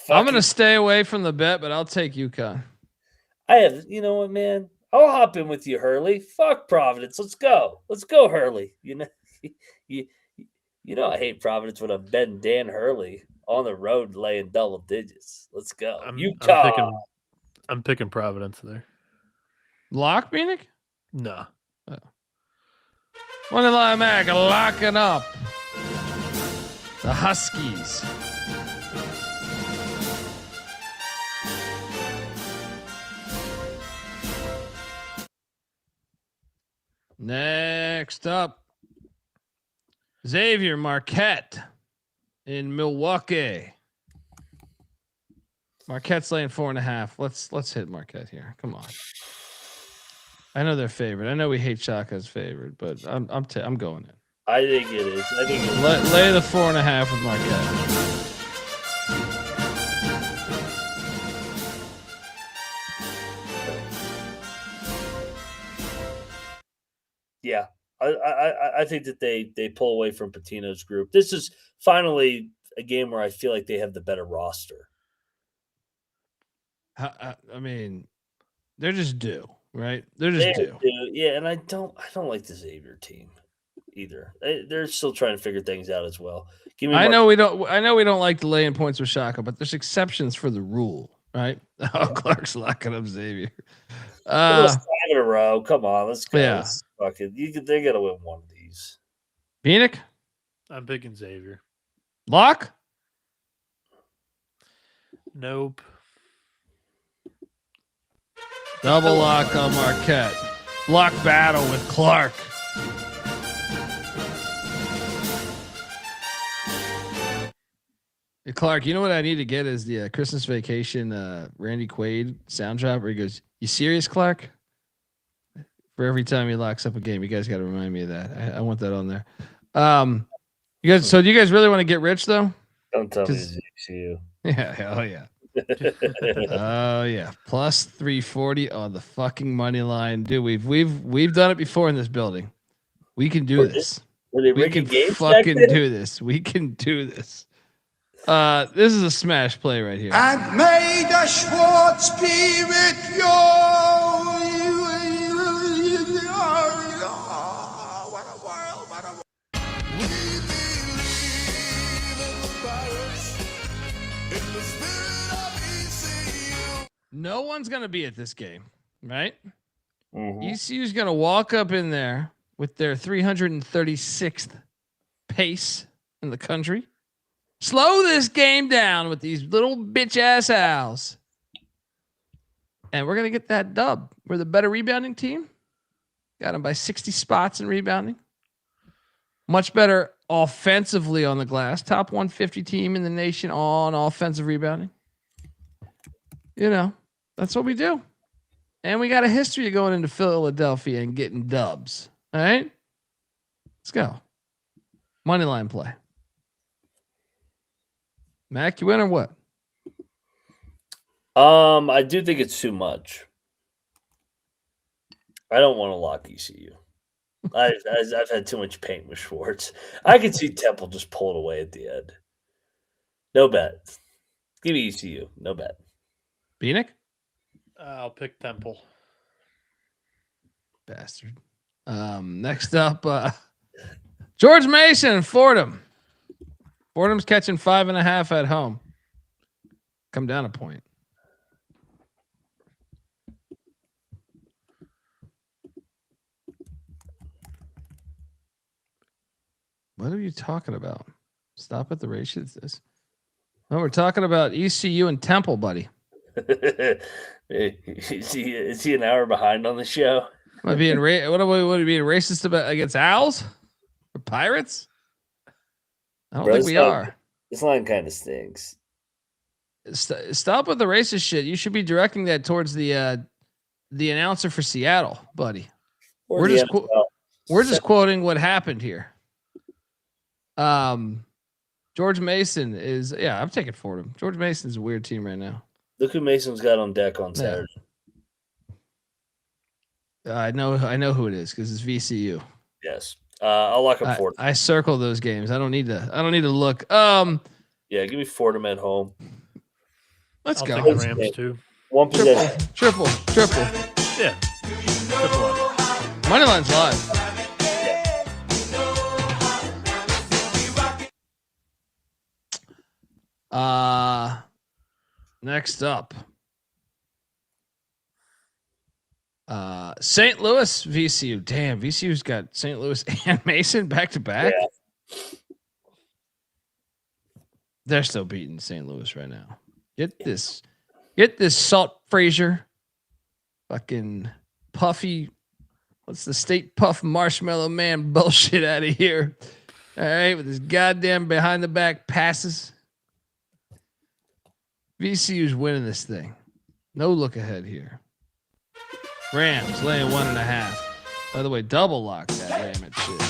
I'm going to stay away from the bet, but I'll take UConn.
You know what, man? I'll hop in with you, Hurley. Fuck Providence. Let's go. Let's go, Hurley. You know I hate Providence when I'm betting Dan Hurley on the road laying double digits. Let's go.
I'm picking Providence there.
Lock, Bieniek?
No.
Moneyline Mac locking up the Huskies. Next up, Xavier Marquette in Milwaukee. Marquette's laying 4.5. Let's hit Marquette here. Come on. I know they're favored. I know we hate Shaka's favorite, but I'm going in.
I think it is. I think it is.
Lay the 4.5 with Marquette.
Yeah, I think that they pull away from Patino's group. This is finally a game where I feel like they have the better roster.
I mean, they're just due, right? They're just due.
Yeah, and I don't like the Xavier team either. They're still trying to figure things out as well.
I know we don't like the laying points with Shaka, but there's exceptions for the rule, right? Oh, Clark's locking up Xavier.
5 in a row. Come on, let's go.
Yeah.
They're gonna win one of these.
Bieniek?
I'm picking Xavier.
Lock?
Nope.
Double lock on Marquette. Block battle with Clark. Hey, Clark, you know what I need to get is the Christmas Vacation Randy Quaid sound drop where he goes, "You serious, Clark?" For every time he locks up a game, you guys got to remind me of that. I want that on there. You guys. So do you guys really want to get rich though?
Don't tell me it's you.
Yeah. Hell yeah. Oh yeah. Plus 340 on the fucking money line, dude. We've done it before in this building. We can do this. We can fucking do this. We can do this. This is a smash play right here.
And may the Schwartz be with you. What a world, what a world. We believe in the virus, in the spirit of ECU.
No one's gonna be at this game, right?
Mm-hmm.
ECU's gonna walk up in there with their 336th pace in the country. Slow this game down with these little bitch ass owls. And we're going to get that dub. We're the better rebounding team. Got them by 60 spots in rebounding. Much better offensively on the glass. Top 150 team in the nation on offensive rebounding. You know, that's what we do. And we got a history of going into Philadelphia and getting dubs. All right? Let's go. Moneyline play. Mac, you win or what?
I do think it's too much. I don't want to lock ECU. I've had too much paint with Schwartz. I could see Temple just pull it away at the end. No bet. Give me ECU. No bet.
Bieniek?
I'll pick Temple.
Bastard. Next up, George Mason and Fordham. Fordham's catching 5.5 at home. Come down a point. What are you talking about? Stop at the races. No, we're talking about ECU and Temple, buddy.
Is he an hour behind on the show?
Am I being what are we being racist about against owls or pirates? I don't think we are.
This line kind of stinks.
Stop with the racist shit. You should be directing that towards the announcer for Seattle, buddy. We're just quoting what happened here. George Mason is I'm taking Fordham. George Mason's a weird team right now.
Look who Mason's got on deck on Saturday.
I know who it is because it's VCU.
Yes. I'll lock up Fordham.
I circle those games. I don't need to look.
Yeah, give me Fordham at home.
Let's go.
Take the Rams too.
One possession.
Triple.
Yeah.
Money line's live. Next up. St. Louis VCU. Damn, VCU's got St. Louis and Mason back to back.
Yeah.
They're still beating St. Louis right now. Get this Salt Frazier, fucking puffy. What's the state puff marshmallow man bullshit out of here? All right, with his goddamn behind the back passes. VCU's winning this thing. No look ahead here. Rams laying 1.5. By the way, double lock that Ram at shit.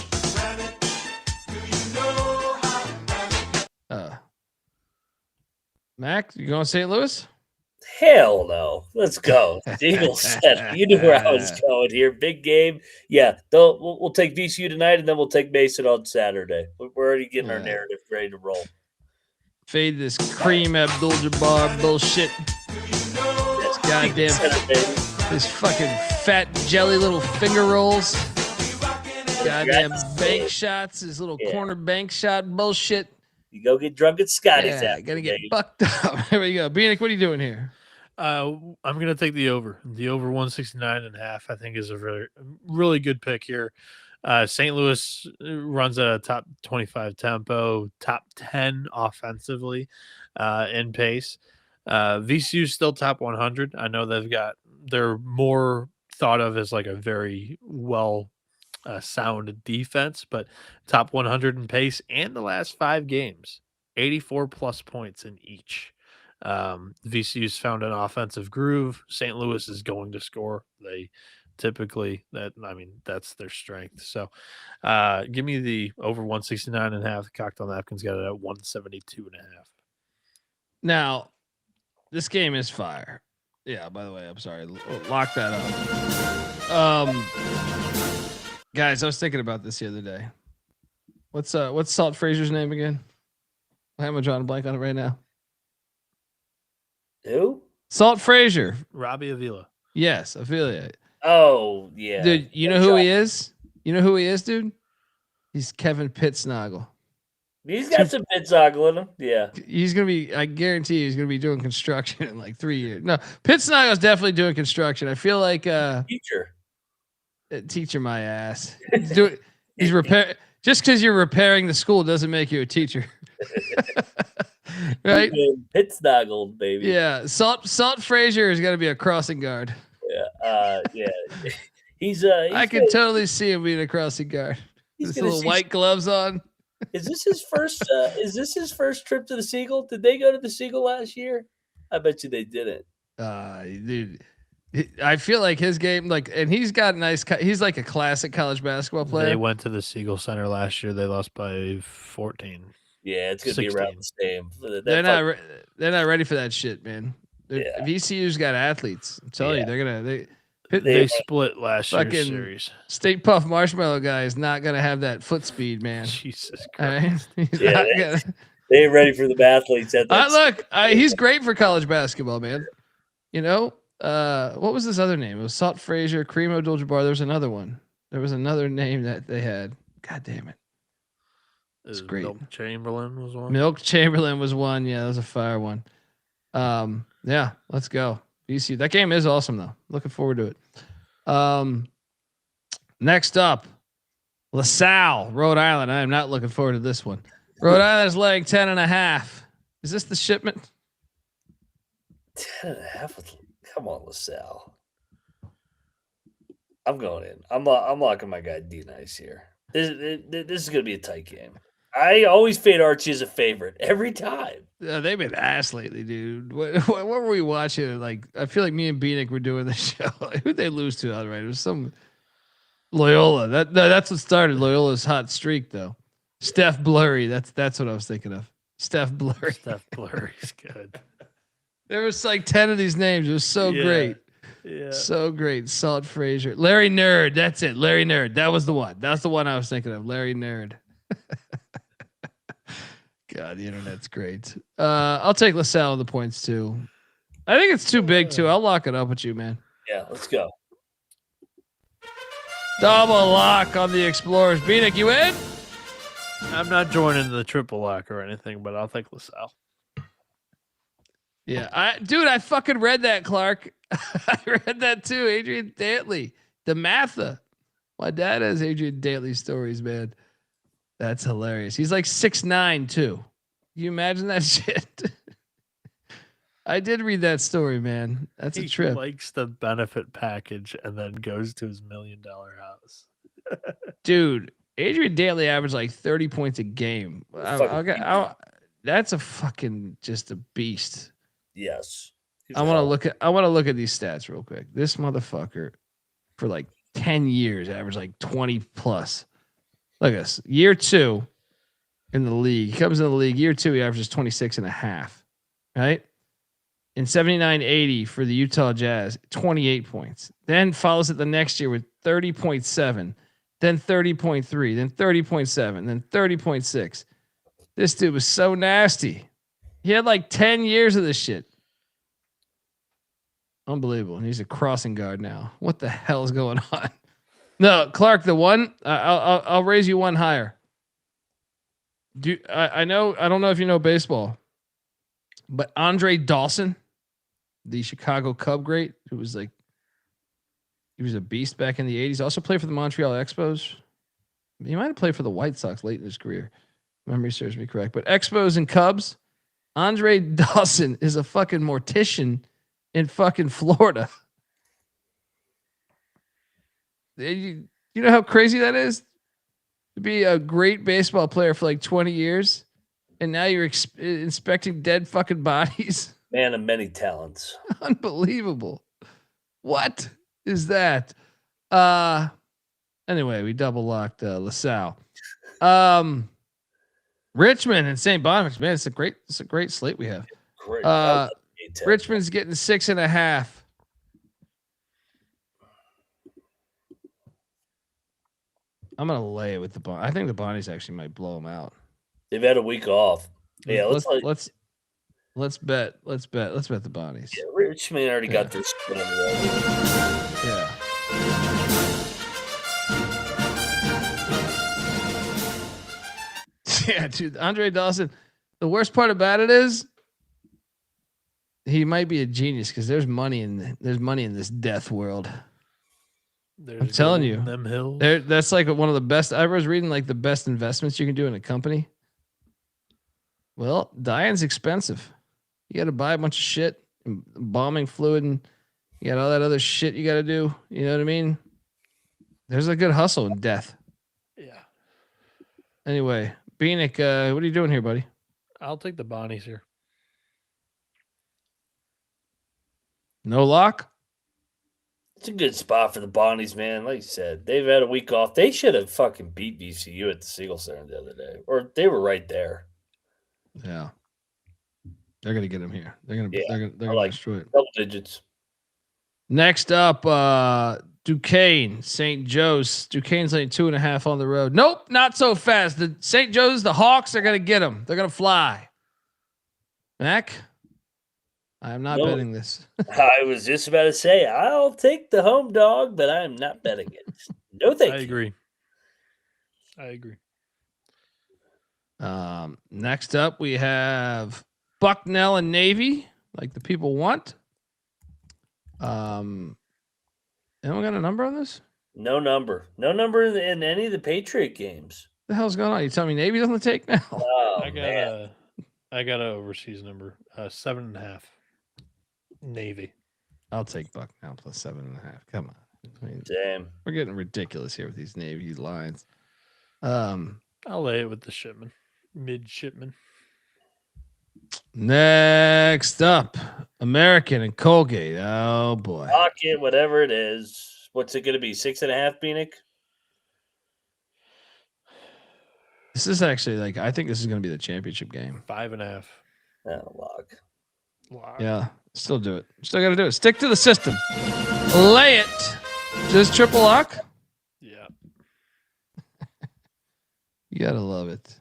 Mac, you going to St. Louis?
Hell no. Let's go. The Eagles said, you knew where I was going here. Big game. Yeah, we'll take VCU tonight, and then we'll take Mason on Saturday. We're already getting our narrative ready to roll.
Fade this Kareem Abdul-Jabbar bullshit. This goddamn, this fucking fat jelly little finger rolls. Goddamn bank shots, this little corner bank shot bullshit.
You go get drunk at Scotty's.
Yeah, gotta get bucked up. Here we go. Bieniek, what are you doing here?
I'm gonna take the over. The over 169.5. I think is a really good pick here. St. Louis runs at a top 25 tempo, top 10 offensively in pace. VCU still top 100. I know they're more thought of as like a very well sound defense, but top 100 in pace and the last 5 games, 84 plus points in each. VCU's found an offensive groove. St. Louis is going to score. They typically that's their strength. So give me the over 169.5. The Cocktail Napkins got it at 172.5.
Now, this game is fire. Yeah, by the way, I'm sorry. Lock that up. Guys, I was thinking about this the other day. What's Salt Frazier's name again? Why am I drawing a blank on it right now?
Who?
Salt Frazier.
Robbie Avila.
Yes, Avila.
Oh, yeah.
Dude, you know who he is? You know who he is, dude? He's Kevin Pittsnoggle.
He's got some Pittsnoggle in him. Yeah.
He's going to be, I guarantee he's going to be doing construction in like 3 years. No, Pittsnoggle's definitely doing construction. I feel like teacher my ass. He's repair. Just because you're repairing the school doesn't make you a teacher. Right?
Pittsnoggle, baby.
Yeah. Salt Frazier is going to be a crossing guard.
Yeah. He's
I can totally see him being a crossing guard. His little white gloves on.
Is this his first? Is this his first trip to the Seagull? Did they go to the Seagull last year? I bet you they didn't.
Dude, I feel like his game, and he's got he's like a classic college basketball player.
They went to the Seagull Center last year. They lost by 14.
Yeah, it's gonna be around the same.
They're not ready for that shit, man. VCU's got athletes. I'm telling you,
they split last year's series.
State Puff Marshmallow guy is not gonna have that foot speed, man.
Jesus Christ.
They ain't ready for the athletes.
He's great for college basketball, man. You know, what was this other name? It was Salt Frazier, Kareem Abdul-Jabbar. There was another one. There was another name that they had. God damn it. It's great.
Milk Chamberlain was one.
Milk Chamberlain was one. Yeah, that was a fire one. Yeah, let's go. VCU. That game is awesome though. Looking forward to it. Next up, LaSalle, Rhode Island. I am not looking forward to this one. Rhode Island is laying 10.5. Is this the shipment?
10.5. Come on, LaSalle. I'm going in. I'm locking my guy D Nice here. This is going to be a tight game. I always fade Archie as a favorite every time.
They've been ass lately, dude. What were we watching? Like, I feel like me and Bieniek were doing the show. Who'd they lose to outright? It was some Loyola. That's what started Loyola's hot streak, though. Steph Blurry. That's what I was thinking of. Steph Blurry.
Steph Blurry's good.
There was like 10 of these names. It was so great.
Yeah.
So great. Salt Frazier. Larry Nerd. That's it. Larry Nerd. That was the one. That's the one I was thinking of. Larry Nerd. God, the internet's great. I'll take LaSalle on the points too. I think it's too big too. I'll lock it up with you, man.
Yeah, let's go.
Double lock on the Explorers. Bieniek, you in?
I'm not joining the triple lock or anything, but I'll take LaSalle.
Yeah, I fucking read that, Clark. I read that too. Adrian Dantley, the Matha. My dad has Adrian Dantley stories, man. That's hilarious. He's like 6'9" too. Can you imagine that shit? I did read that story, man. That's a trip.
He likes the benefit package and then goes to his $1 million house.
Dude, Adrian Dantley averaged like 30 points a game. That's a fucking just a beast.
Yes.
I want to look at these stats real quick. This motherfucker for like 10 years averaged like 20 plus. Look at this. Year 2 in the league. He comes in the league. Year 2, he averages 26.5. right? In 79-80 for the Utah Jazz, 28 points. Then follows it the next year with 30.7, then 30.3, then 30.7, then 30.6. This dude was so nasty. He had like 10 years of this shit. Unbelievable. And he's a crossing guard now. What the hell is going on? No, Clark, the one I'll raise you one higher. I know, I don't know if you know baseball, but Andre Dawson, the Chicago Cub great, who was like, he was a beast back in the 80s. Also played for the Montreal Expos. He might have played for the White Sox late in his career. Memory serves me correct. But Expos and Cubs, Andre Dawson is a fucking mortician in fucking Florida. You know how crazy that is? To be a great baseball player for like 20 years, and now you're inspecting dead fucking bodies.
Man of many talents.
Unbelievable. What is that? Anyway, we double locked LaSalle. Richmond and St. Boniface. Man, it's a great slate we have.
Great.
Richmond's getting 6.5. I'm gonna lay it with the Bon. I think the Bonnies actually might blow them out.
They've had a week off. Yeah,
let's bet the Bonnies.
Yeah, Richmond already got their split on the road.
Yeah. Yeah, dude. Andre Dawson. The worst part about it is he might be a genius because there's money in this death world. I'm telling you,
them hills.
That's like one of the best. I was reading like the best investments you can do in a company. Well, dying's expensive. You got to buy a bunch of shit, and bombing fluid, and you got all that other shit you got to do. You know what I mean? There's a good hustle in death.
Yeah.
Anyway, Bieniek, what are you doing here, buddy?
I'll take the Bonnies here.
No lock?
It's a good spot for the Bonnies, man. Like you said, they've had a week off. They should have fucking beat VCU at the Siegel Center the other day, or they were right there.
Yeah, they're gonna get him here. They're gonna
like
destroy it.
Double digits.
Next up, Duquesne, St. Joe's. Duquesne's like 2.5 on the road. Nope, not so fast. The St. Joe's, the Hawks are gonna get them. They're gonna fly. Mac, I am not betting this.
I was just about to say I'll take the home dog, but I am not betting it. No, thank you.
I agree.
Next up, we have Bucknell and Navy, like the people want. Anyone got a number on this?
No number. No number in any of the Patriot games.
What the hell's going on? You telling me Navy's on the take now?
Oh,
I got an overseas number. 7.5. Navy.
I'll take Bucknell plus 7.5. Come on. I mean,
damn.
We're getting ridiculous here with these Navy lines.
I'll lay it with the shipman. Midshipman.
Next up, American and Colgate. Oh boy.
Pocket, whatever it is. What's it going to be? 6.5, Bieniek?
This is actually like, I think this is going to be the championship game.
5.5.
Oh, lock.
Yeah, still do it. Still got to do it. Stick to the system. Lay it. Just triple lock.
Yeah.
You gotta love it.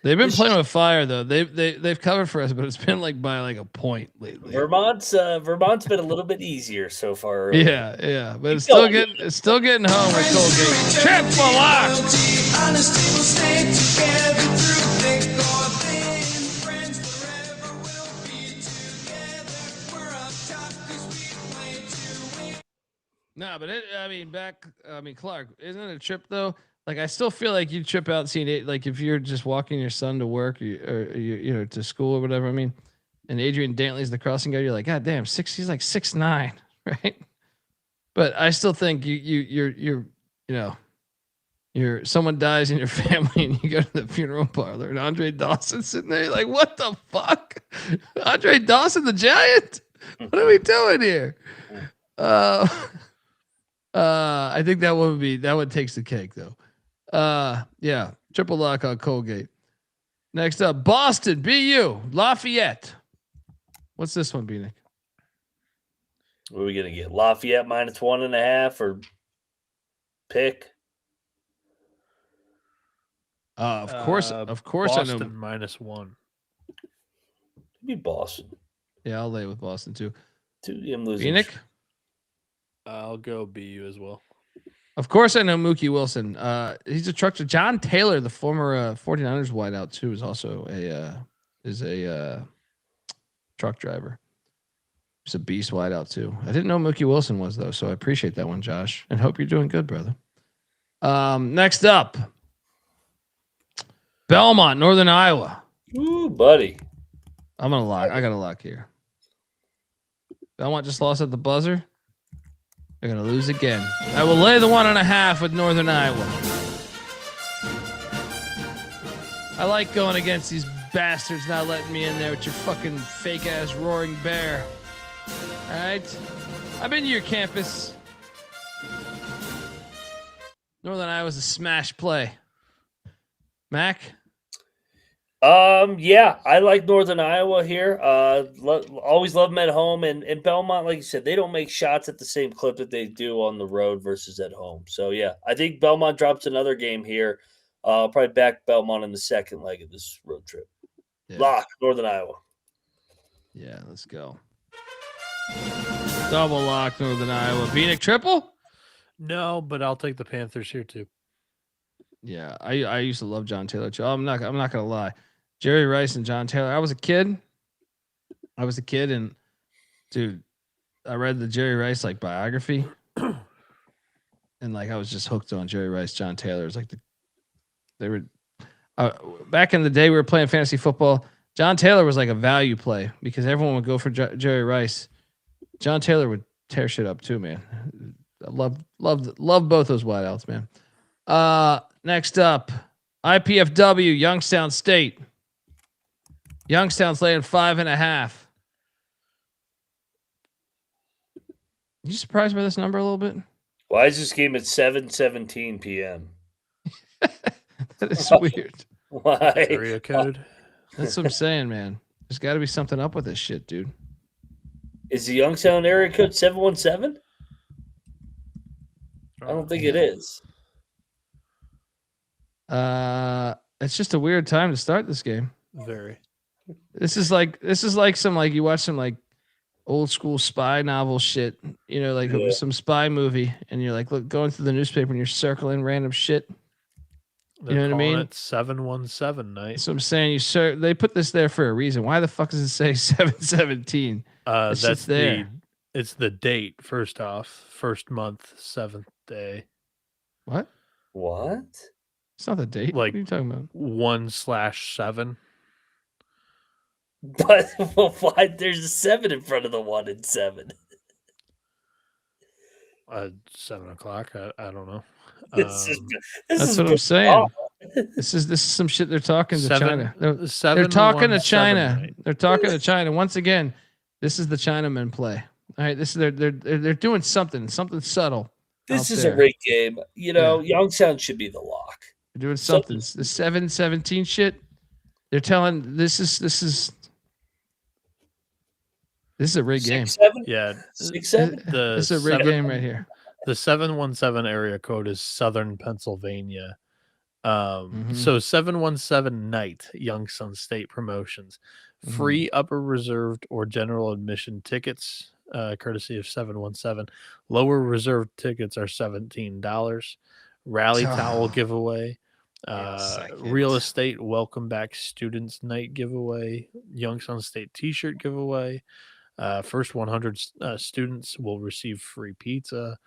They've been playing with fire though. They've covered for us, but it's been like by like a point lately.
Vermont's been a little bit easier so far. Early.
Yeah, but it's still getting home with Colgate. Triple lock. Nah, but Clark, isn't it a trip though? Like, I still feel like you trip out seeing it. Like, if you're just walking your son to work or to school or whatever. I mean, and Adrian Dantley's the crossing guard. You're like, God damn, he's like 6'9", right? But I still think you're someone dies in your family and you go to the funeral parlor and Andre Dawson's sitting there. You're like, what the fuck? Andre Dawson, the Giant? What are we doing here? I think that one takes the cake though. Yeah, triple lock on Colgate. Next up, Boston, BU, Lafayette. What's this one, Bieniek?
What are we gonna get? Lafayette -1.5 or pick?
Of course, I
Boston
know.
-1.
Be Boston.
Yeah, I'll lay with Boston too.
I'm losing.
Bieniek?
I'll go BU as well.
Of course, I know Mookie Wilson. He's a truck to John Taylor, the former 49ers wideout too, is also a truck driver. He's a beast wideout too. I didn't know Mookie Wilson was though, so I appreciate that one, Josh, and hope you're doing good, brother. Next up, Belmont, Northern Iowa.
Ooh, buddy.
I'm gonna lock. I got a lock here. Belmont just lost at the buzzer. They're gonna lose again. I will lay the 1.5 with Northern Iowa. I like going against these bastards not letting me in there with your fucking fake ass roaring bear. All right, I've been to your campus. Northern Iowa's a smash play. Mac.
Yeah, I like Northern Iowa here. Always love them at home, and Belmont, like you said, they don't make shots at the same clip that they do on the road versus at home. So yeah, I think Belmont drops another game here. Probably back Belmont in the second leg of this road trip.
Yeah.
Lock Northern Iowa.
Yeah, let's go. Double lock Northern Iowa. Bieniek triple?
No, but I'll take the Panthers here too.
Yeah, I used to love John Taylor too. I'm not gonna lie. Jerry Rice and John Taylor. I was a kid, and dude, I read the Jerry Rice like biography, and like I was just hooked on Jerry Rice, John Taylor. It was like they were back in the day. We were playing fantasy football. John Taylor was like a value play because everyone would go for Jerry Rice. John Taylor would tear shit up too, man. I love both those wideouts, man. Next up, IPFW, Youngstown State. Youngstown's laying 5.5. You surprised by this number a little bit?
Why is this game at 7:17 p.m.?
That is weird.
Why?
Area code.
That's what I'm saying, man. There's got to be something up with this shit, dude.
Is the Youngstown area code 717? I don't think it is.
It's just a weird time to start this game.
Very.
This is like some like you watch some like old school spy novel shit, you know, like some spy movie, and you're like going through the newspaper and you're circling random shit.
They're
you know what I mean?
It's 717 night.
So I'm saying they put this there for a reason. Why the fuck does it say 717?
That's
there.
It's the date. First off, first month, 7th day.
What? It's not the date.
Like
what are you talking about?
1/7.
But why? There's a 7 in front of the 1 and 7.
7 o'clock. I don't know.
That's what I'm saying. This is some shit they're talking to China. They're talking to China.
Right?
They're talking to China. Once again, this is the Chinamen play. All right, this is they're doing something subtle.
This is a rigged game. You know, Youngstown should be the lock.
They're doing something. The 7-17 shit. They're telling this is a rigged game.
6-7?
Yeah.
6-7?
This is a rigged game right here.
The 717 area code is Southern Pennsylvania. So 717 night, Youngstown State promotions. Free upper reserved or general admission tickets, courtesy of 717. Lower reserved tickets are $17. Rally towel giveaway. Real estate welcome back students night giveaway. Youngstown State t-shirt giveaway. First 100 students will receive free pizza,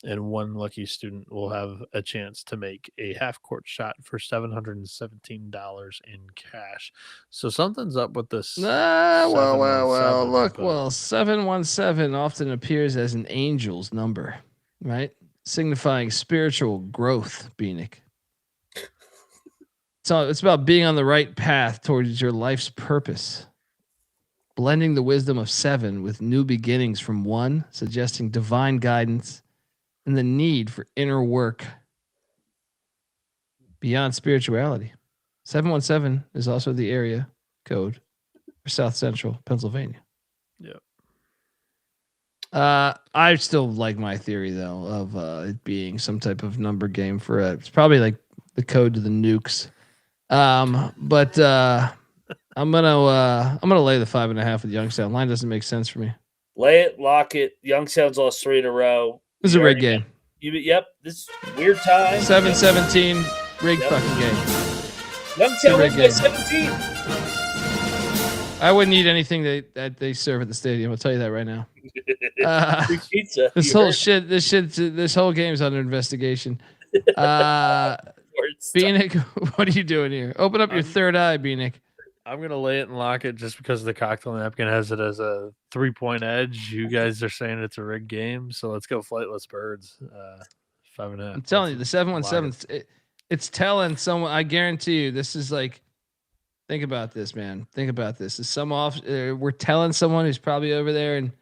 and one lucky student will have a chance to make a half-court shot for $717 in cash. So something's up with this.
Well. Look, 717 often appears as an angel's number, right? Signifying spiritual growth, Bieniek. So it's about being on the right path towards your life's purpose. Blending the wisdom of 7 with new beginnings from 1, suggesting divine guidance and the need for inner work beyond spirituality. 717 is also the area code for South Central Pennsylvania. I still like my theory though of it being some type of number game for it's probably like the code to the nukes. But I'm gonna lay the 5.5 with Youngstown. Line doesn't make sense for me.
Lay it, lock it. Youngstown's lost 3 in a row.
This is a rigged game.
Yep, this weird time.
7-17, rigged fucking game.
Youngstown wins by 17.
I wouldn't eat anything that they serve at the stadium. I'll tell you that right now.
Free pizza.
This whole game's under investigation. Bieniek, what are you doing here? Open up your third eye, Bieniek.
I'm gonna lay it and lock it just because the cocktail napkin has it as a 3-point edge. You guys are saying it's a rigged game, so let's go flightless birds. 5.5.
I'm telling you, the 7-1-7. It's telling someone. I guarantee you, this is like. Think about this, man. Think about this. Is we're telling someone who's probably over there and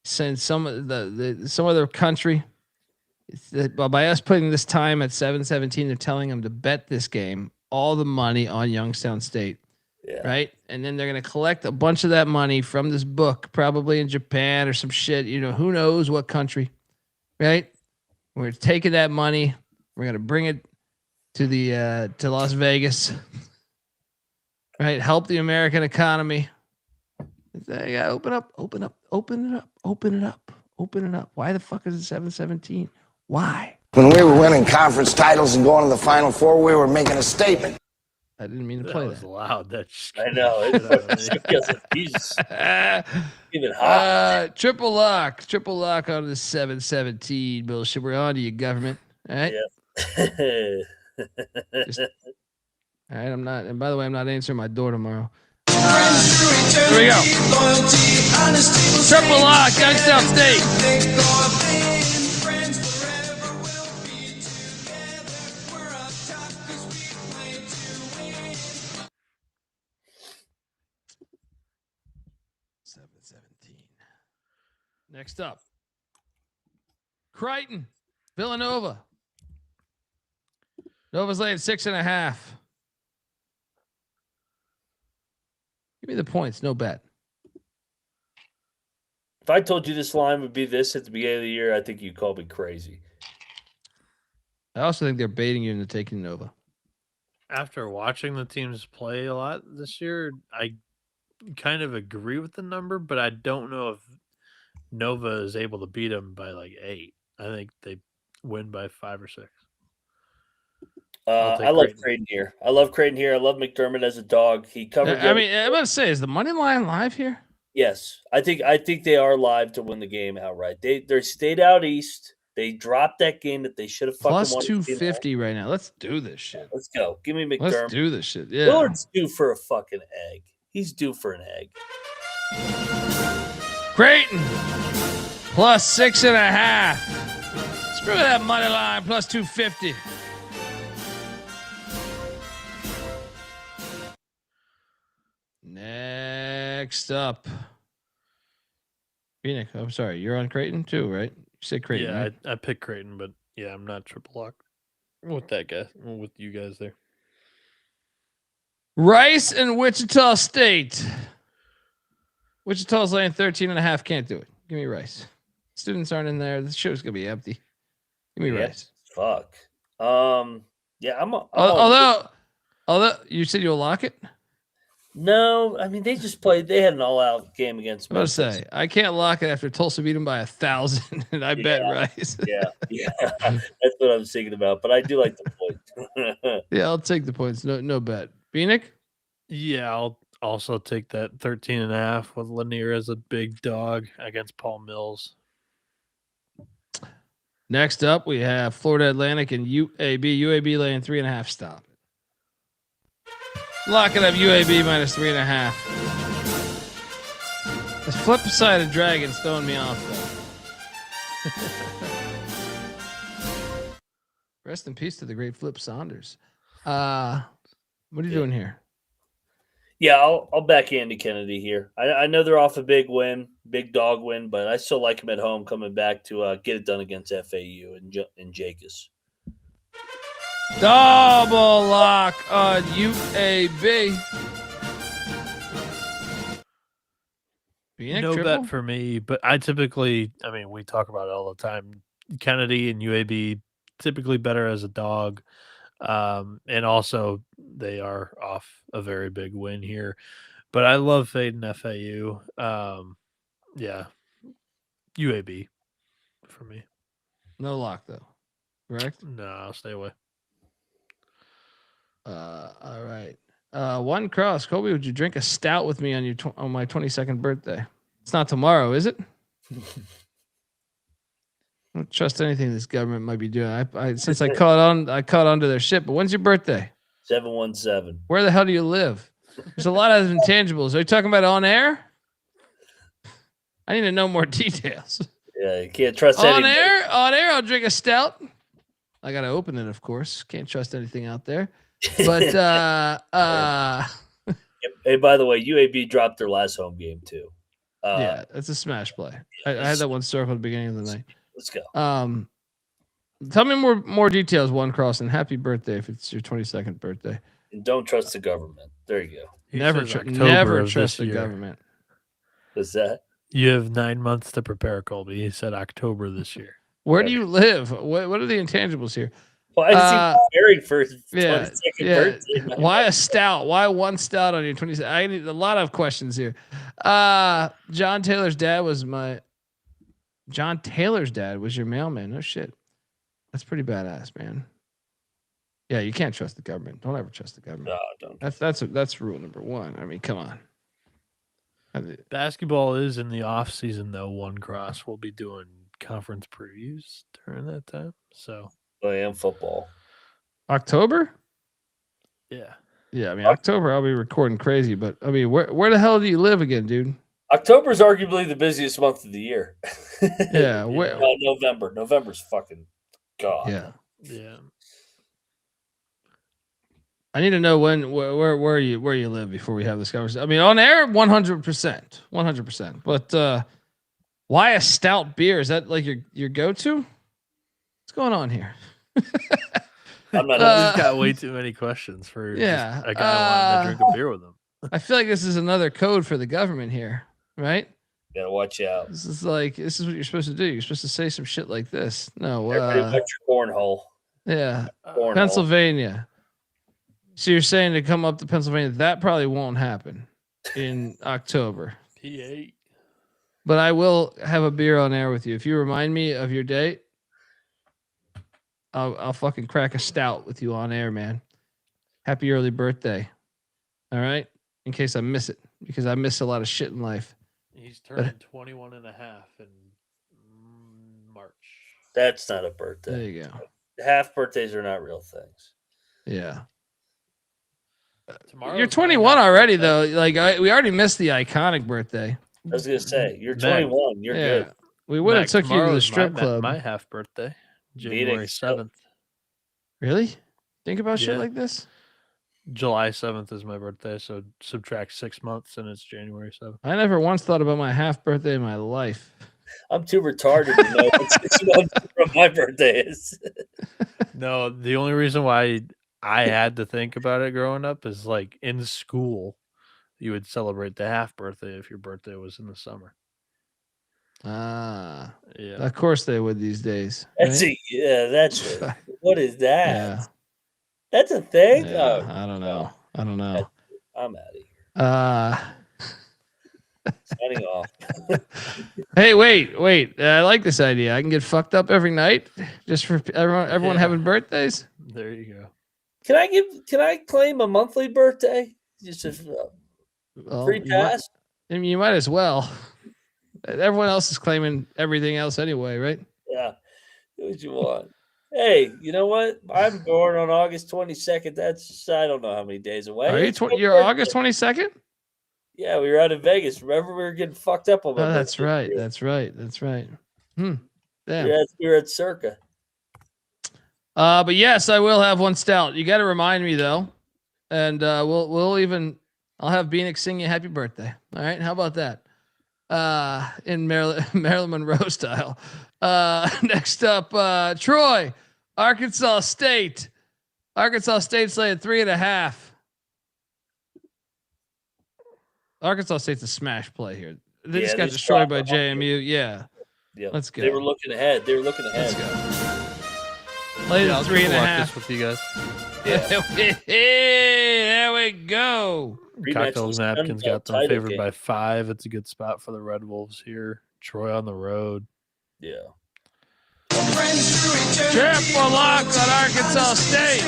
saying some other country. By us putting this time at 7-17, they're telling them to bet this game all the money on Youngstown State.
Yeah.
Right. And then they're going to collect a bunch of that money from this book, probably in Japan or some shit, who knows what country. Right. We're taking that money. We're going to bring it to to Las Vegas. Right. Help the American economy. Yeah, open it up. Why the fuck is it 7-17? Why?
When we were winning conference titles and going to the Final Four, we were making a statement.
I didn't mean to play that.
Was loud.
I know. He's even hot.
Triple lock on the 7-17 bullshit. We're on to you, government. All right.
Yep.
All right. I'm not. And by the way, I'm not answering my door tomorrow. Here we go. Triple lock, Youngstown State. Next up, Crichton, Villanova. Nova's laying 6.5. Give me the points. No bet.
If I told you this line would be this at the beginning of the year, I think you'd call me crazy.
I also think they're baiting you into taking Nova.
After watching the teams play a lot this year, I kind of agree with the number, but I don't know if Nova is able to beat them by like 8. I think they win by 5 or 6.
I love Creighton here. I love McDermott as a dog. He covered.
I'm about to say, is the money line live here?
Yes, I think they are live to win the game outright. They stayed out east. They dropped that game that they should have fucking
plus
won.
250 right now. Let's do this shit.
Let's go. Give me McDermott.
Let's do this shit. Yeah.
Willard's due for a fucking egg. He's due for an egg.
Creighton plus 6.5. Screw that money line plus 250. Next up, Bieniek. I'm sorry, you're on Creighton too, right? You said Creighton.
Yeah,
right?
I picked Creighton, but yeah, I'm not triple lock with that guy. With you guys there.
Rice and Wichita State. Wichita's laying 13.5. Can't do it. Give me Rice. Students aren't in there. The show's gonna be empty. Give me Rice.
Fuck. Yeah, I'm
although you said you'll lock it.
No, I mean they just played. They had an all-out game against.
I was say I can't lock it after Tulsa beat them by 1,000, and I bet Rice.
yeah, that's what I was thinking about. But I do like the point.
Yeah, I'll take the points. No bet. Bieniek?
Yeah, I'll also take that 13.5 with Lanier as a big dog against Paul Mills.
Next up, we have Florida Atlantic and UAB. UAB laying 3.5. Stop. Locking up UAB minus 3.5. The flip side of Dragon's throwing me off, though. Rest in peace to the great Flip Saunders. What are you doing here?
Yeah, I'll back Andy Kennedy here. I know they're off a big dog win, but I still like him at home coming back to get it done against FAU and Jacobs.
Double lock on UAB. Bieniek
No
triple?
bet for me, but I typically, I mean, we talk about it all the time. Kennedy and UAB typically better as a dog. And also they are off a very big win here. But I love fading FAU. Yeah, UAB for me.
No lock though. Correct?
No, I'll stay away.
All right. One cross. Colby, would you drink a stout with me on your on my 22nd birthday? It's not tomorrow, is it? I don't trust anything this government might be doing. Since I caught on to their shit. But when's your birthday?
717.
Where the hell do you live? There's a lot of intangibles. Are you talking about on air? I need to know more details.
Yeah, you can't trust
On
anybody.
air, I'll drink a stout. I gotta open it, of course. Can't trust anything out there. But
Hey, by the way, UAB dropped their last home game too.
yeah, it's a smash play. I had that one circled at the beginning of the night.
Let's go.
Tell me more details, One Cross, and happy birthday if it's your 22nd birthday.
And don't trust the government. There you go.
Never
October
trust the
year.
government.
What's that?
You have 9 months to prepare, Colby. He said October this year.
Where do you live? What are the intangibles here?
Why is he married for his 22nd birthday? Man?
Why a stout? Why one stout on your 22nd? I need a lot of questions here. John Taylor's dad was your mailman. No shit. That's pretty badass, man. Yeah, you can't trust the government. Don't ever trust the government.
No, don't.
That's rule number one. I mean, come on.
Basketball is in the off season though. One Cross will be doing conference previews during that time. So
I am football.
October?
Yeah.
Yeah, I mean October I'll be recording crazy, but I mean where the hell do you live again, dude?
October is arguably the busiest month of the year.
Yeah,
November. November's fucking god.
Yeah. I need to know where you live before we have this conversation. I mean, on air, 100%. But why a stout beer? Is that like your go-to? What's going on here?
I'm not.
He's got way too many questions for
Yeah,
a guy wanting to drink a beer with him.
I feel like this is another code for the government here, right?
Gotta watch out.
This is what you're supposed to do. You're supposed to say some shit like this. No,
Everybody watch your cornhole.
yeah,
Cornhole.
Pennsylvania. So you're saying to come up to Pennsylvania, that probably won't happen in October.
P8.
But I will have a beer on air with you. If you remind me of your date, I'll fucking crack a stout with you on air, man. Happy early birthday. All right? In case I miss it, because I miss a lot of shit in life.
He's turning 21 and a half in March.
That's not a birthday.
There you go.
Half birthdays are not real things.
Yeah.
Tomorrow's
You're 21 already, though. Like we already missed the iconic birthday.
I was gonna say you're 21. You're good.
We would have
Mac,
took you to the
tomorrow's
strip club.
My half birthday, January 7th.
Really? Think about shit
Yeah.
like this?
July 7th is my birthday, so subtract 6 months and it's January 7th.
I never once thought about my half birthday in my life.
I'm too retarded to know what 6 months from my birthday is.
No, the only reason why I had to think about it growing up is like in school, you would celebrate the half birthday if your birthday was in the summer.
Ah,
Yeah.
of course they would these days.
That's
right?
that's it. What is that?
Yeah.
That's a thing.
Yeah,
Oh,
I don't know. I don't know.
I'm out of here. Signing off.
Hey, wait. I like this idea. I can get fucked up every night just for everyone having birthdays.
There you go.
Can I claim a monthly birthday? Just a
Well,
free pass?
You might as well. Everyone else is claiming everything else anyway, right?
Yeah. Do what you want. Hey, you know what? I'm born on August 22nd. That's I don't know how many days away.
Are you
It's my
you're
birthday.
August 22nd?
Yeah, we were out in Vegas. Remember, we were getting fucked up on my
Oh, that's
birthday.
right. That's right. Damn.
Yeah, we were at Circa.
But yes, I will have one stout. You got to remind me though, and I'll have Bieniek sing you happy birthday. All right, how about that? In Marilyn Monroe style. Next up, Troy, Arkansas State. Arkansas State's laying 3.5. Arkansas State's a smash play here. They
Yeah,
just got
they
destroyed by
slapped them up.
JMU. Yeah.
Yeah,
Let's go.
They were looking ahead.
Let's go. Later
Yeah, I'll
3.5
this with you guys.
Yeah.
There we go.
Rematch
Cocktail
of the
Napkins
Sun
got them
Belt title
favored
game.
by 5. It's a good spot for the Red Wolves here. Troy on the road.
Yeah.
Triple lock on Arkansas State.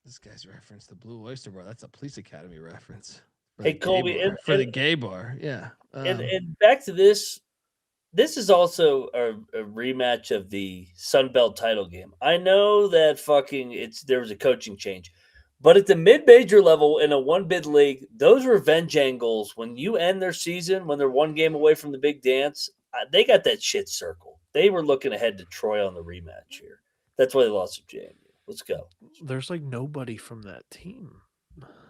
This guy's referenced the Blue Oyster Bar. That's a Police Academy reference.
Hey, Colby,
For the gay bar. Yeah.
And back to this. This is also a rematch of the Sun Belt title game. I know that there was a coaching change, but at the mid-major level in a one-bid league, those revenge angles, when you end their season, when they're one game away from the big dance, they got that shit circled. They were looking ahead to Troy on the rematch here. That's why they lost to JMU. Let's go.
There's like nobody from that team.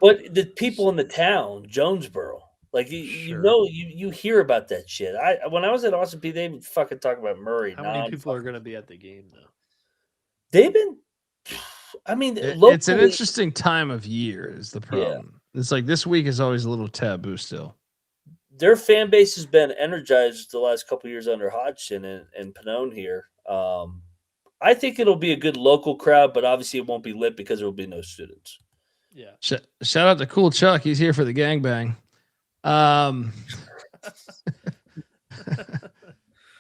But the people in the town, Jonesboro, like you hear about that shit. When I was at Austin P, they would fucking talk about Murray.
How many people are going to be at the game though?
They've been. I mean,
it's an interesting time of year. Is the problem? Yeah. It's like this week is always a little taboo still.
Their fan base has been energized the last couple of years under Hodgson and Pannone here. I think it'll be a good local crowd, but obviously it won't be lit because there will be no students.
Yeah.
Shout out to Cool Chuck. He's here for the gangbang.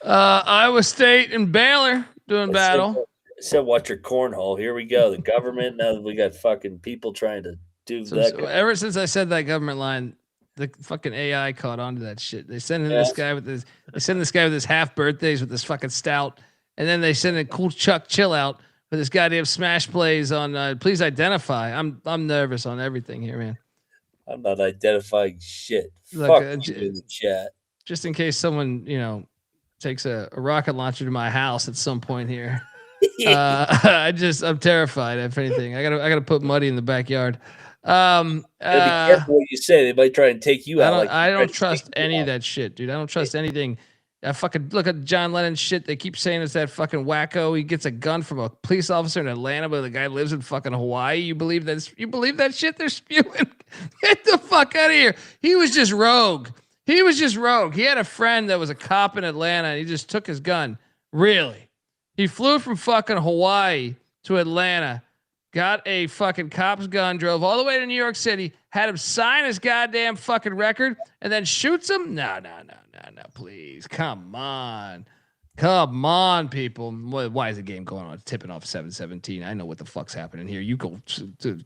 Iowa State and Baylor doing battle.
Said watch your cornhole. Here we go. The government. Now we got fucking people trying to do that.
Ever since I said that government line, the fucking AI caught on to that shit. They send in this guy with this. They send this guy with his half birthdays with this fucking stout, and then they send in Cool Chuck Chill Out with this goddamn smash plays on. Please identify. I'm nervous on everything here, man.
I'm not identifying shit.
Look,
Fuck in the chat.
Just in case someone takes a rocket launcher to my house at some point here. I'm terrified. If anything, I gotta put Muddy in the backyard.
Be careful what you say. They might try and take you out.
I don't trust any of that shit, dude. I don't trust anything. I fucking look at John Lennon shit. They keep saying it's that fucking wacko. He gets a gun from a police officer in Atlanta, but the guy lives in fucking Hawaii. You believe that shit they're spewing? Get the fuck out of here. He was just rogue. He had a friend that was a cop in Atlanta, and he just took his gun. Really? He flew from fucking Hawaii to Atlanta, got a fucking cop's gun, drove all the way to New York City, had him sign his goddamn fucking record, and then shoots him? No, please. Come on, people. Why is the game going on? Tipping off 7-17. I know what the fuck's happening here. You go,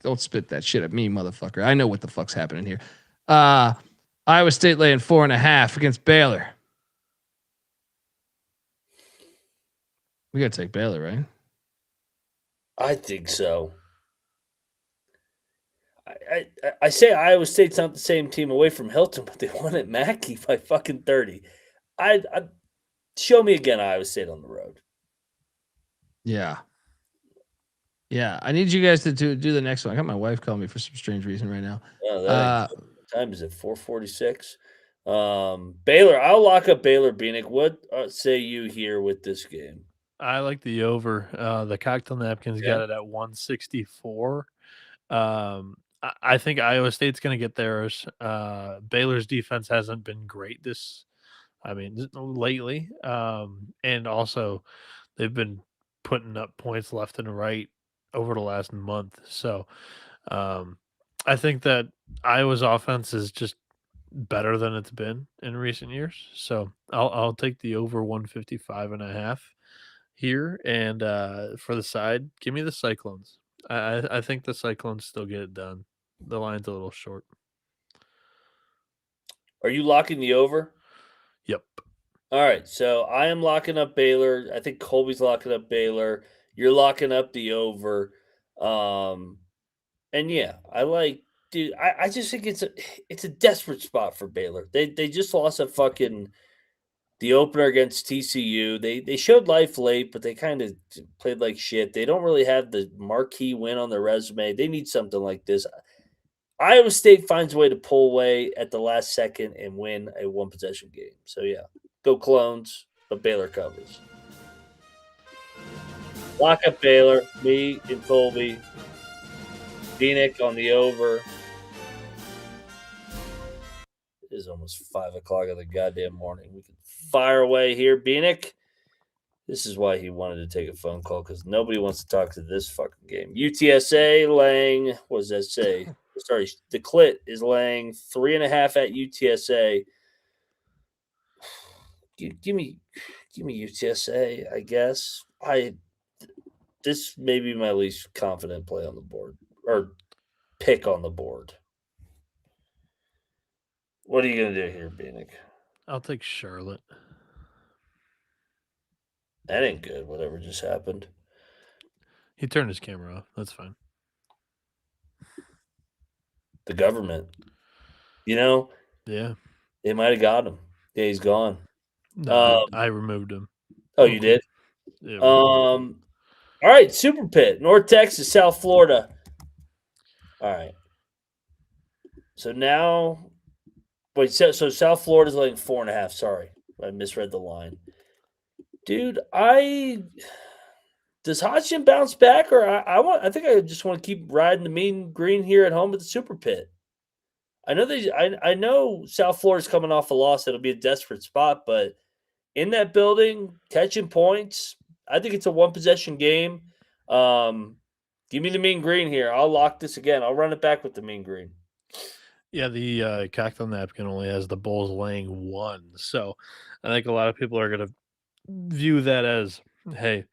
don't spit that shit at me, motherfucker. I know what the fuck's happening here. Iowa State laying 4.5 against Baylor. We got to take Baylor, right?
I think so. I say Iowa State's not the same team away from Hilton, but they won at Mackey by fucking 30. I show me again Iowa State on the road.
Yeah. I need you guys to do the next one. I got my wife calling me for some strange reason right now.
What time is it? 4:46. Baylor. I'll lock up Baylor. Bieniek. What say you here with this game?
I like the over. The Cocktail Napkins got it at 164. I think Iowa State's going to get theirs. Baylor's defense hasn't been great lately. And also they've been putting up points left and right over the last month. So I think that Iowa's offense is just better than it's been in recent years. So I'll take the over 155.5 here. And for the side, give me the Cyclones. I think the Cyclones still get it done. The line's a little short.
Are you locking the over?
Yep.
All right. So I am locking up Baylor. I think Colby's locking up Baylor. You're locking up the over. And yeah, dude, I just think it's a desperate spot for Baylor. They just lost the opener against TCU. They showed life late, but they kind of played like shit. They don't really have the marquee win on their resume. They need something like this. Iowa State finds a way to pull away at the last second and win a one-possession game. So, yeah, go Clones, but Baylor covers. Lock up Baylor. Me and Colby. Bieniek on the over. It is almost 5 o'clock in the goddamn morning. We can fire away here. Bieniek. This is why he wanted to take a phone call, because nobody wants to talk to this fucking game. UTSA laying, what does that say? Sorry, the Clit is laying 3.5 at UTSA. Give me UTSA, I guess. This may be my least confident play on the board, or pick on the board. What are you gonna do here, Bieniek?
I'll take Charlotte.
That ain't good. Whatever just happened.
He turned his camera off. That's fine.
The government. You know,
Yeah.
they might have got him. Yeah, he's gone.
No, I removed him.
Oh, you did?
Yeah,
All right, Super Pit, North Texas, South Florida. All right. So now, wait, so South Florida's laying 4.5. Sorry, I misread the line. Dude, does Hodgson bounce back, or I think I just want to keep riding the mean green here at home at the Super Pit. I know South Florida's coming off a loss. It'll be a desperate spot, but in that building, catching points, I think it's a one-possession game. Give me the mean green here. I'll lock this again. I'll run it back with the mean green.
Yeah, the cocktail napkin only has the Bulls laying 1. So I think a lot of people are going to view that as, hey,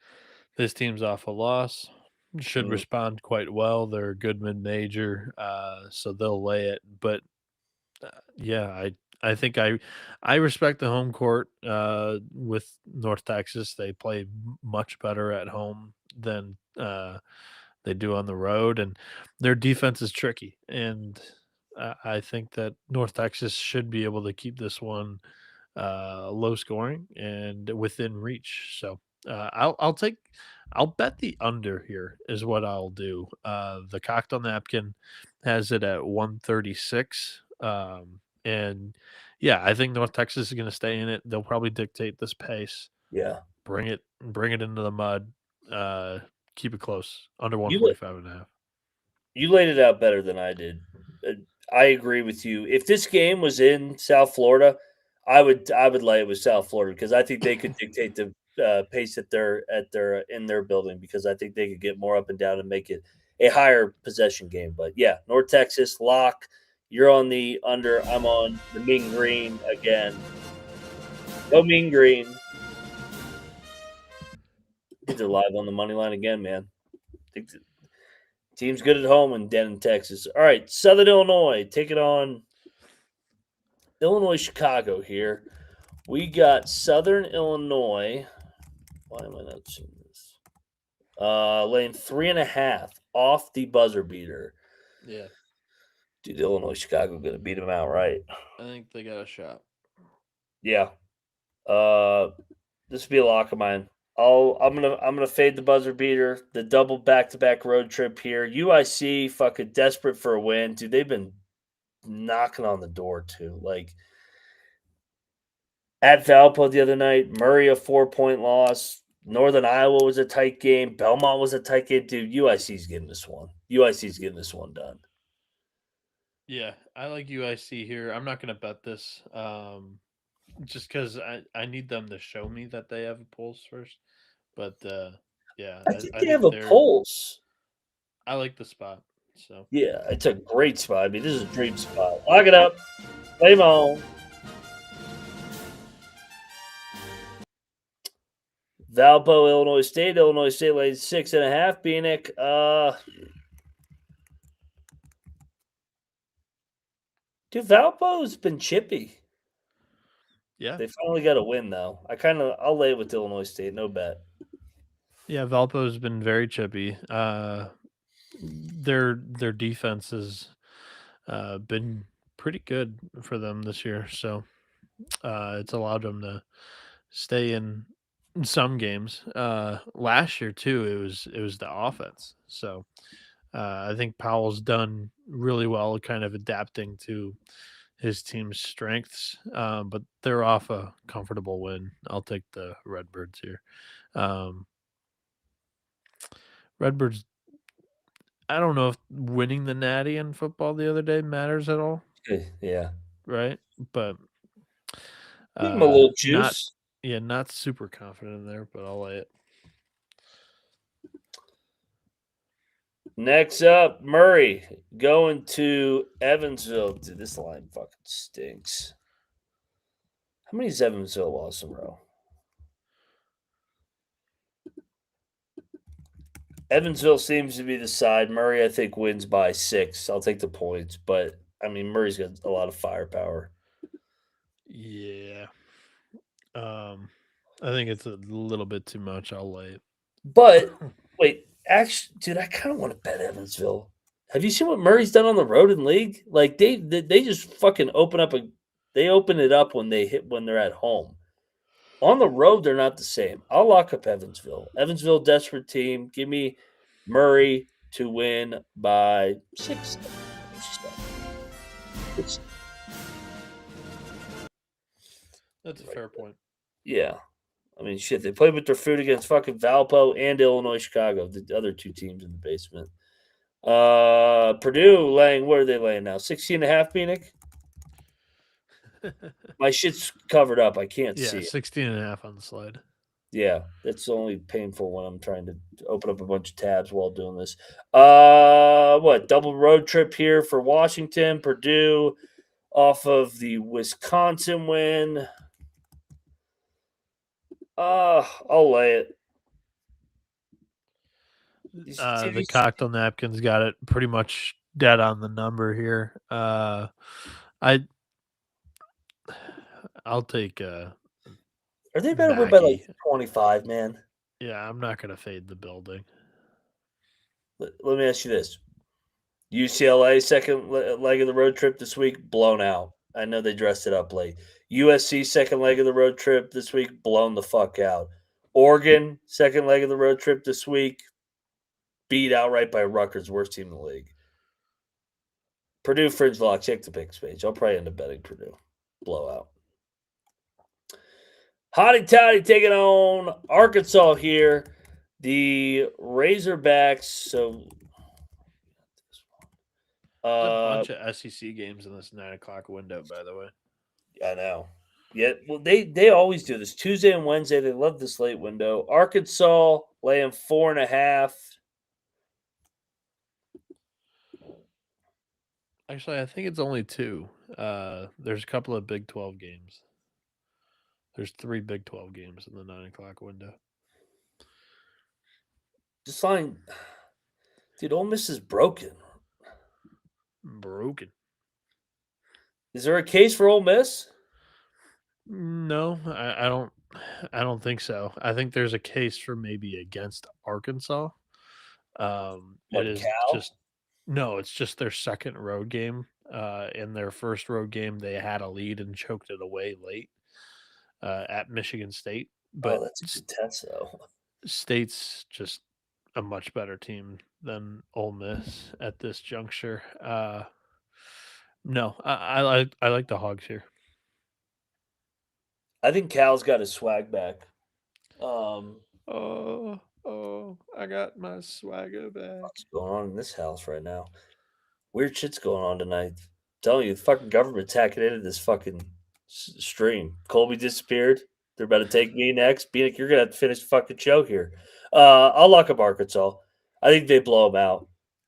this team's off a loss, should respond quite well. They're a good mid-major, so they'll lay it. But, yeah, I think I respect the home court with North Texas. They play much better at home than they do on the road, and their defense is tricky. And I think that North Texas should be able to keep this one low scoring and within reach. So I'll bet the under here is what I'll do. The cocktail napkin has it at 136. And yeah, I think North Texas is going to stay in it. They'll probably dictate this pace.
Yeah.
Bring it into the mud. Keep it close. Under 145.5.
You laid it out better than I did. I agree with you. If this game was in South Florida, I would lay it with South Florida, because I think they could dictate the pace at in their building, because I think they could get more up and down and make it a higher possession game. But yeah, North Texas lock. You're on the under. I'm on the mean green again. Go mean green. They're live on the money line again, man. Team's good at home in Denton, Texas. All right, Southern Illinois, take it on Illinois, Chicago here. We got Southern Illinois. Why am I not seeing this? Laying 3.5 off the buzzer beater.
Yeah.
Dude, Illinois, Chicago going to beat them out, right?
I think they got a shot.
Yeah. This will be a lock of mine. I'm gonna fade the buzzer beater. The double back-to-back road trip here. UIC fucking desperate for a win, dude. They've been knocking on the door too. Like at Valpo the other night, Murray a 4-point loss. Northern Iowa was a tight game. Belmont was a tight game, dude. UIC's getting this one. UIC's getting this one done.
Yeah, I like UIC here. I'm not going to bet this, just because I need them to show me that they have a pulse first. But yeah,
I think they have a pulse.
I like the spot. So
yeah, it's a great spot. I mean, this is a dream spot. Lock it up. Play them on. Valpo, Illinois State laid 6.5. Bieniek. Dude, Valpo's been chippy.
Yeah,
they finally got a win though. I'll lay it with Illinois State. No bet.
Yeah, Valpo's been very chippy. Their defense has been pretty good for them this year, so it's allowed them to stay in some games. Last year too, it was the offense. So I think Powell's done really well, kind of adapting to his team's strengths. But they're off a comfortable win. I'll take the Redbirds here. Redbirds. I don't know if winning the Natty in football the other day matters at all,
Yeah.
right? But
Give him a little
not
juice.
not super confident in there, but I'll lay it.
Next up, Murray going to Evansville. Dude, this line fucking stinks. How many has Evansville lost in a row? Evansville seems to be the side. Murray, I think, wins by 6. I'll take the points, but I mean, Murray's got a lot of firepower.
Yeah. I think it's a little bit too much. I'll lay it.
But wait, actually, dude, I kind of want to bet Evansville. Have you seen what Murray's done on the road in league? Like they just fucking open it up when they're at home. On the road, they're not the same. I'll lock up Evansville. Evansville, desperate team. Give me Murray to win by 6.
That's a fair point.
Yeah. I mean, shit, they played with their food against fucking Valpo and Illinois Chicago, the other 2 teams in the basement. Purdue laying, what are they laying now? 16.5, Bieniek? My shit's covered up. I can't see it.
16.5 on the slide.
Yeah, that's only painful when I'm trying to open up a bunch of tabs while doing this. Double road trip here for Washington, Purdue off of the Wisconsin win. I'll lay it.
The cocktail napkins got it pretty much dead on the number here. I'll take.
Are they better win by like 25, man?
Yeah, I'm not gonna fade the building.
Let me ask you this: UCLA second leg of the road trip this week blown out. I know they dressed it up late. USC second leg of the road trip this week blown the fuck out. Oregon second leg of the road trip this week beat outright by Rutgers, worst team in the league. Purdue fringe lock. Check the picks page. I'll probably end up betting Purdue blowout. Hotty Toddy taking on Arkansas here. The Razorbacks. So
a bunch of SEC games in this 9 o'clock window, by the way.
I know. Yeah, well, they always do this. Tuesday and Wednesday, they love this late window. Arkansas laying 4.5.
Actually, I think it's only 2. There's a couple of Big 12 games. There's 3 Big 12 games in the 9 o'clock window.
Just line, dude. Ole Miss is broken.
Broken.
Is there a case for Ole Miss?
No, I don't think so. I think there's a case for maybe against Arkansas. It's just their second road game. In their first road game, they had a lead and choked it away late at Michigan State. But
that's a good test, though.
State's just a much better team than Ole Miss at this juncture. No, I like the Hogs here.
I think Cal's got his swag back.
I got my swagger back.
What's going on in this house right now? Weird shit's going on tonight. I'm telling you, the fucking government's hacking into this fucking stream. Colby disappeared. They're about to take me next. Bieniek, you're gonna have to finish the fucking show here. I'll lock up Arkansas. I think they blow them out.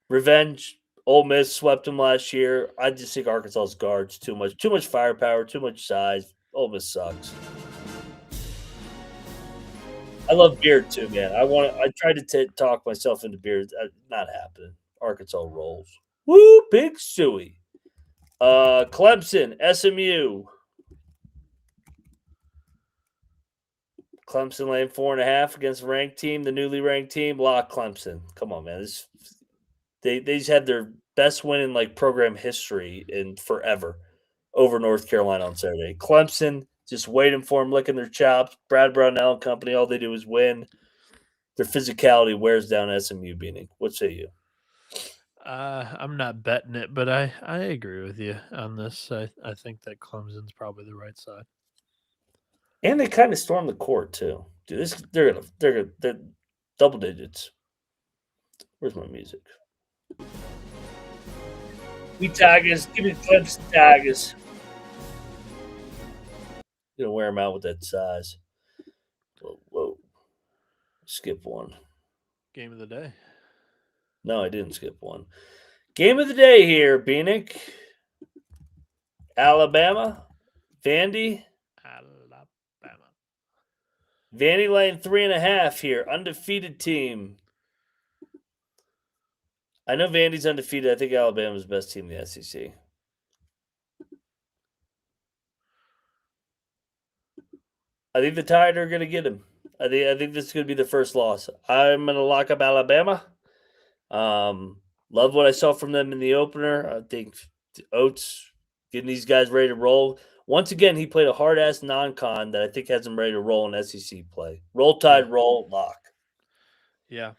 Revenge. Ole Miss swept them last year. I just think Arkansas's guards too much firepower, too much size. Ole Miss sucks. I love Beard too, man. I tried to talk myself into Beard. Not happening. Arkansas rolls. Woo, Big Suey. Clemson, SMU. Clemson laying 4.5 against a ranked team, the newly ranked team. Lock Clemson. Come on, man. They just had their best win in like program history in forever over North Carolina on Saturday. Clemson just waiting for them, licking their chops. Brad Brownell and company, all they do is win. Their physicality wears down SMU. Bieniek. What say you?
I'm not betting it, but I agree with you on this. I think that Clemson's probably the right side.
And they kind of stormed the court too. Dude, they're double digits. Where's my music? We Tigers. Give me the Clemson Tigers. Gonna wear them out with that size. Whoa. Skip one.
Game of the day.
No, I didn't skip one. Game of the day here, Bieniek. Alabama. Vandy.
Alabama.
Vandy laying 3.5 here. Undefeated team. I know Vandy's undefeated. I think Alabama's the best team in the SEC. I think the Tide are going to get him. I think this is going to be the first loss. I'm going to lock up Alabama. Love what I saw from them in the opener. I think Oates getting these guys ready to roll. Once again, he played a hard-ass non-con that I think has him ready to roll in SEC play. Roll Tide, roll, lock.
Yeah.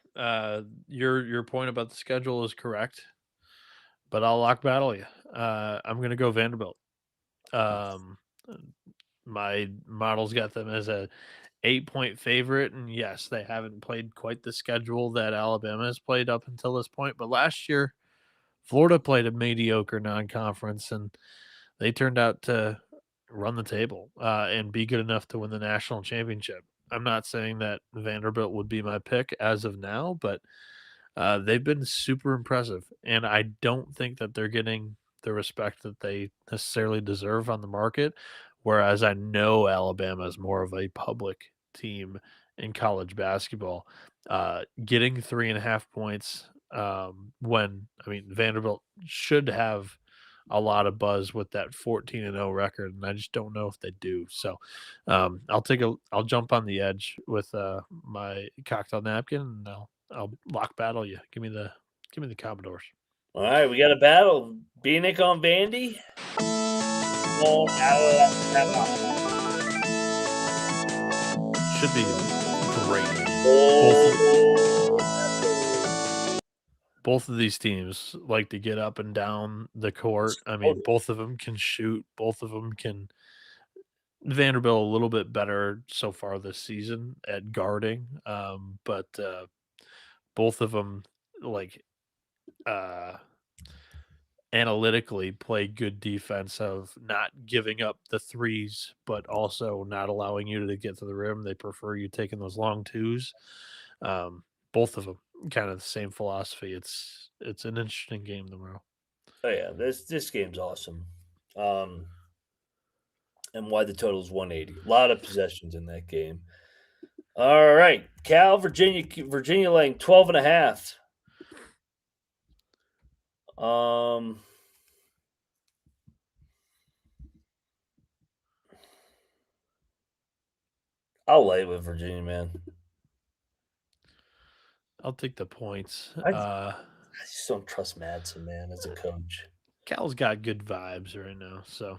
Your point about the schedule is correct, but I'll lock battle you. I'm going to go Vanderbilt. My model's got them as a 8-point favorite, and yes, they haven't played quite the schedule that Alabama has played up until this point. But last year, Florida played a mediocre non-conference, and they turned out to run the table and be good enough to win the national championship. I'm not saying that Vanderbilt would be my pick as of now, but they've been super impressive, and I don't think that they're getting the respect that they necessarily deserve on the market. Whereas I know Alabama is more of a public team in college basketball. Getting 3.5 points when Vanderbilt should have a lot of buzz with that 14-0 record, and I just don't know if they do. So I'll jump on the edge with my cocktail napkin, and I'll lock battle you. Give me the Commodores.
All right, we got a battle. Bieniek on Vandy.
Should be great. Both of these teams like to get up and down the court. I mean, both of them can shoot. Both of them can. Vanderbilt a little bit better so far this season at guarding, but both of them analytically play good defense of not giving up the threes, but also not allowing you to get to the rim. They prefer you taking those long twos. Both of them kind of the same philosophy. It's an interesting game tomorrow.
Oh yeah, this game's awesome. And why the total is 180. A lot of possessions in that game. All right, Virginia laying 12.5. I'll lay with Virginia, man.
I'll take the points.
I just don't trust Madsen, man, as a coach.
Cal's got good vibes right now, so.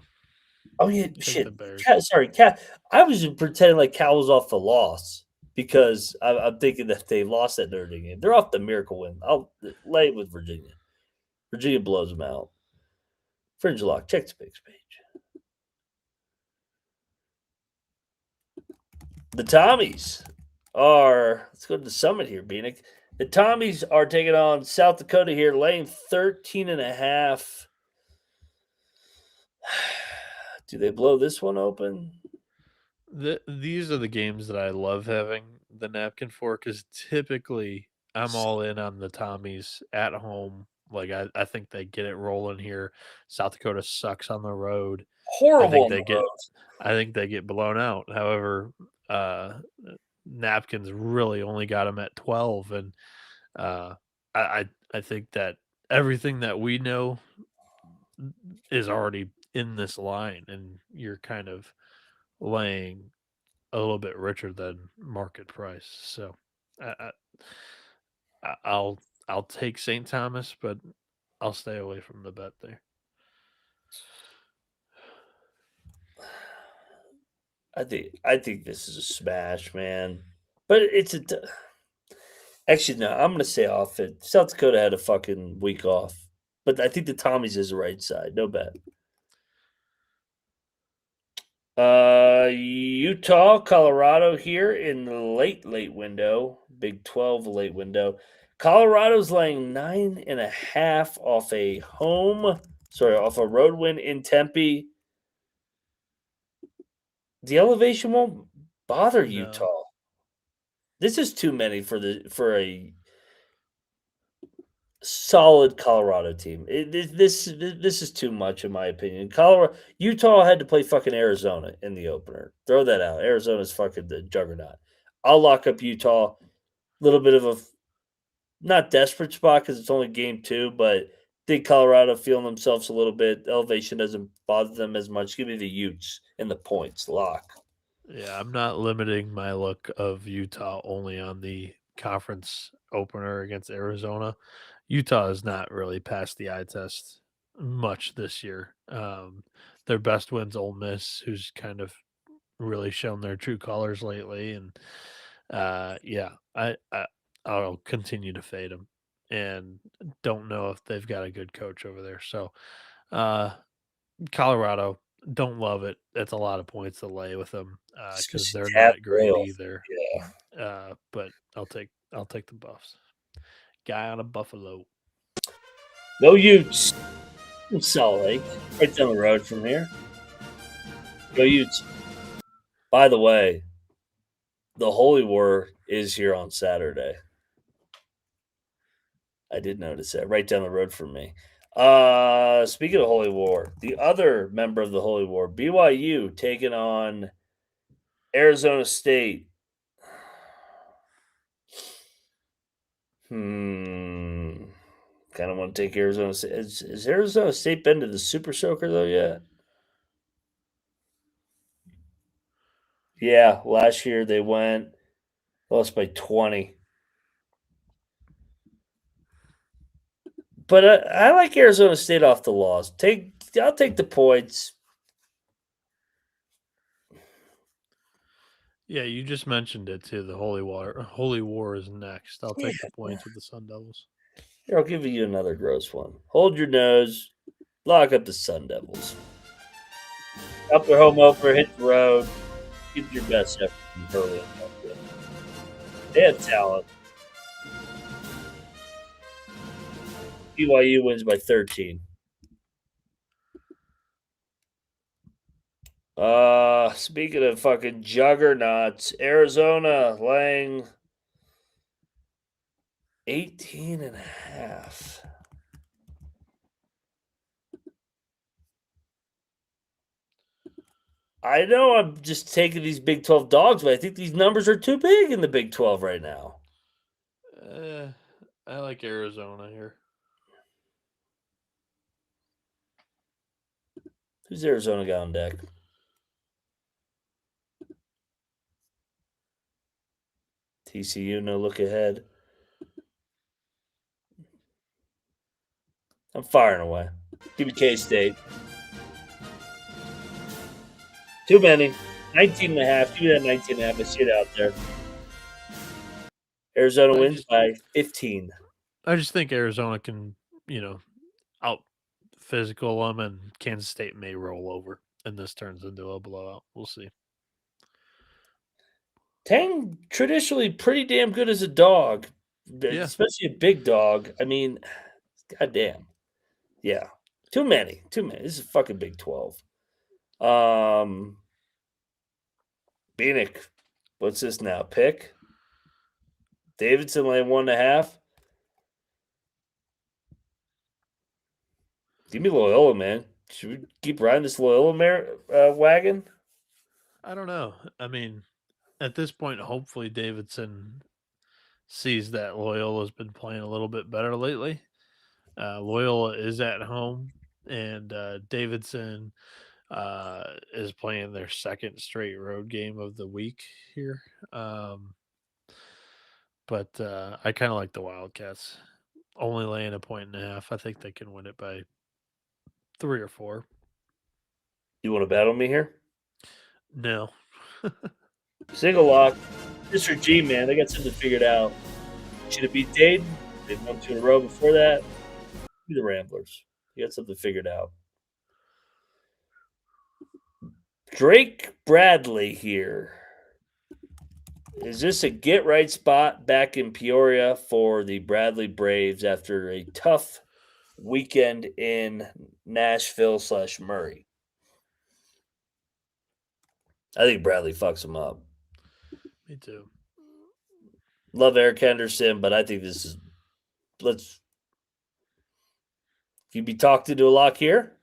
Oh yeah, shit. Cal. I was pretending like Cal was off the loss because I'm thinking that they lost that Notre Dame game. They're off the miracle win. I'll lay with Virginia. Virginia blows them out. Fringe lock. Check the picks page. The Tommies are. Let's go to the summit here, Bieniek. The Tommies are taking on South Dakota here, laying 13.5. Do they blow this one open?
These are the games that I love having the napkin for because typically I'm all in on the Tommies at home. Like I think they get it rolling here. South Dakota sucks on the road.
Horrible.
I think they get blown out. However, Napkins really only got them at 12, and I think that everything that we know is already in this line, and you're kind of laying a little bit richer than market price. So I'll take St. Thomas, but I'll stay away from the bet there.
I think this is a smash, man. But it's actually no. I'm gonna say off it. South Dakota had a fucking week off, but I think the Tommies is the right side. No bet. Utah, Colorado here in the late window. Big 12 late window. Colorado's laying 9.5 off off a road win in Tempe. The elevation won't bother Utah. This is too many for a solid Colorado team. This is too much, in my opinion. Utah had to play fucking Arizona in the opener. Throw that out. Arizona's fucking the juggernaut. I'll lock up Utah. Little bit of a not desperate spot because it's only game 2, but think Colorado feeling themselves a little bit. Elevation doesn't bother them as much. Give me the Utes and the points lock.
Yeah, I'm not limiting my look of Utah only on the conference opener against Arizona. Utah has not really passed the eye test much this year. Their best win's Ole Miss, who's kind of really shown their true colors lately, and I'll continue to fade them, and don't know if they've got a good coach over there. So, Colorado, don't love it. That's a lot of points to lay with them because they're not great either.
Yeah,
but I'll take the Buffs. Guy out of Buffalo.
No Utes. Salt Lake, right down the road from here. Go Utes. By the way, the Holy War is here on Saturday. I did notice that right down the road from me. Speaking of Holy War, the other member of the Holy War, BYU, taking on Arizona State. Kind of want to take Arizona State. Has Arizona State been to the Super Soaker though yet? Yeah, last year they lost by 20. But I like Arizona State off the loss. I'll take the points.
Yeah, you just mentioned it too. The Holy War is next. I'll take the points with the Sun Devils.
Here, I'll give you another gross one. Hold your nose. Lock up the Sun Devils. Up their home opener, hit the road. Give your best effort from early. They have talent. BYU wins by 13. Speaking of fucking juggernauts, Arizona laying 18.5. I know I'm just taking these Big 12 dogs, but I think these numbers are too big in the Big 12 right now.
I like Arizona here.
Who's Arizona got on deck? TCU, no look ahead. I'm firing away. Give me K-State. Too many. 19.5. Give me that 19.5. I see it out there. Arizona wins by 15.
I just think Arizona can, out physical them, and Kansas State may roll over, and this turns into a blowout. We'll see.
Tang traditionally pretty damn good as a dog, especially a big dog. I mean, goddamn. Yeah. Too many. This is fucking Big 12. Bieniek, what's this now? Pick? Davidson laying 1.5. Give me Loyola, man. Should we keep riding this Loyola wagon?
I don't know. I mean, at this point, hopefully Davidson sees that Loyola's been playing a little bit better lately. Loyola is at home, and Davidson is playing their second straight road game of the week here. But I kind of like the Wildcats. Only laying 1.5. I think they can win it by 3 or 4.
You want to battle me here?
No.
Single lock. Mr. G, man, they got something figured out. Should it be Dayton? They've won 2 in a row before that. Be the Ramblers. You got something figured out. Drake Bradley here. Is this a get right spot back in Peoria for the Bradley Braves after a tough weekend in Nashville/Murray? I think Bradley fucks him up.
Me too.
Love Eric Henderson, but I think this is you be talked into a lock here?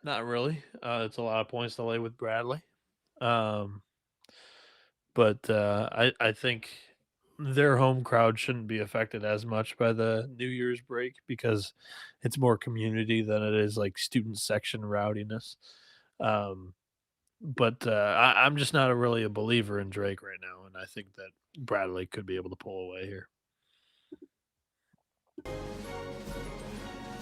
Not really. It's a lot of points to lay with Bradley. But I think their home crowd shouldn't be affected as much by the New Year's break because it's more community than it is like student section rowdiness. But I'm just not really a believer in Drake right now, and I think that Bradley could be able to pull away here.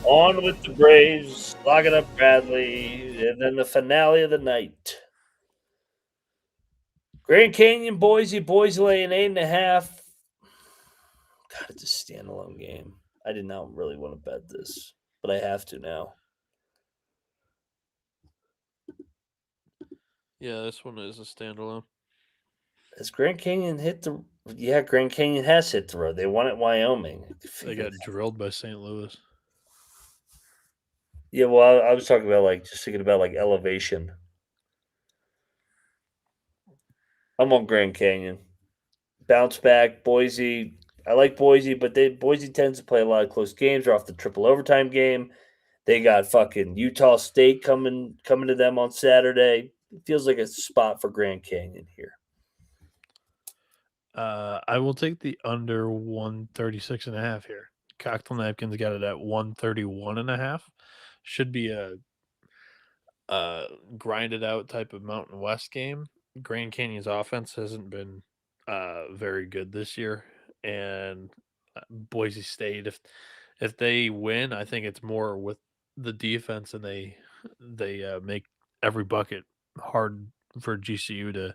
On with the Braves, locking up Bradley, and then the finale of the night. Grand Canyon, Boise laying 8.5. God, it's a standalone game. I did not really want to bet this, but I have to now.
Yeah, this one is a standalone.
Has Grand Canyon hit the? Yeah, Grand Canyon has hit the road. They won at Wyoming.
They got drilled by St. Louis.
Yeah, well, I was talking about just thinking about elevation. I'm on Grand Canyon. Bounce back, Boise. I like Boise, but Boise tends to play a lot of close games. They're off the triple overtime game. They got fucking Utah State coming to them on Saturday. It feels like a spot for Grand Canyon here.
I will take the under 136.5 here. Cocktail Napkins got it at 131.5. Should be a grinded out type of Mountain West game. Grand Canyon's offense hasn't been very good this year, and Boise State, if they win, I think it's more with the defense, and they make every bucket hard for GCU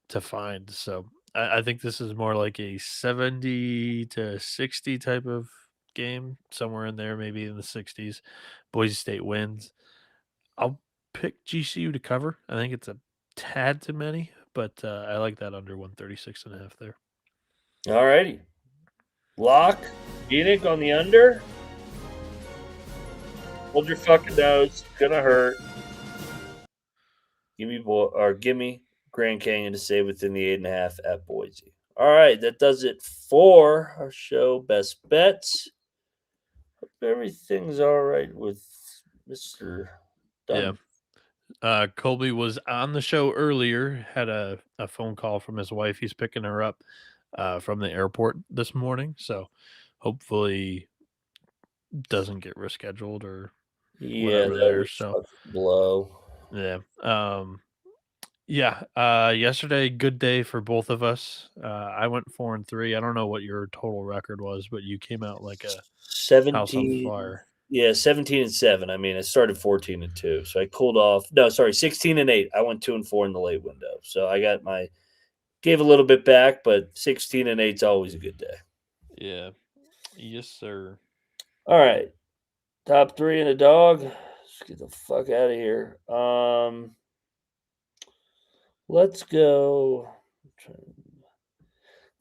to find. So I think this is more like a 70 to 60 type of game, somewhere in there, maybe in the 60s. Boise State wins. I'll pick GCU to cover. I think it's a tad too many, but I like that under 136.5 there.
All righty. Lock. Bieniek on the under. Hold your fucking nose. It's gonna hurt. Give me Grand Canyon to stay within the 8.5 at Boise. All right, that does it for our show. Best bets. Hope everything's all right with Mr. Dunn.
Yeah. Colby was on the show earlier, had a phone call from his wife. He's picking her up from the airport this morning. So hopefully doesn't get rescheduled or whatever there. So
blow.
Yeah. Yesterday, good day for both of us. I went 4-3. I don't know what your total record was, but you came out like a
17
house on fire.
Yeah, 17-7. I mean, I started 14-2, so I cooled off. No, sorry, 16-8. I went 2-4 in the late window, so I gave a little bit back, but 16-8 is always a good day.
Yeah, yes, sir.
All right, top 3 and a dog. Let's get the fuck out of here. Let's go.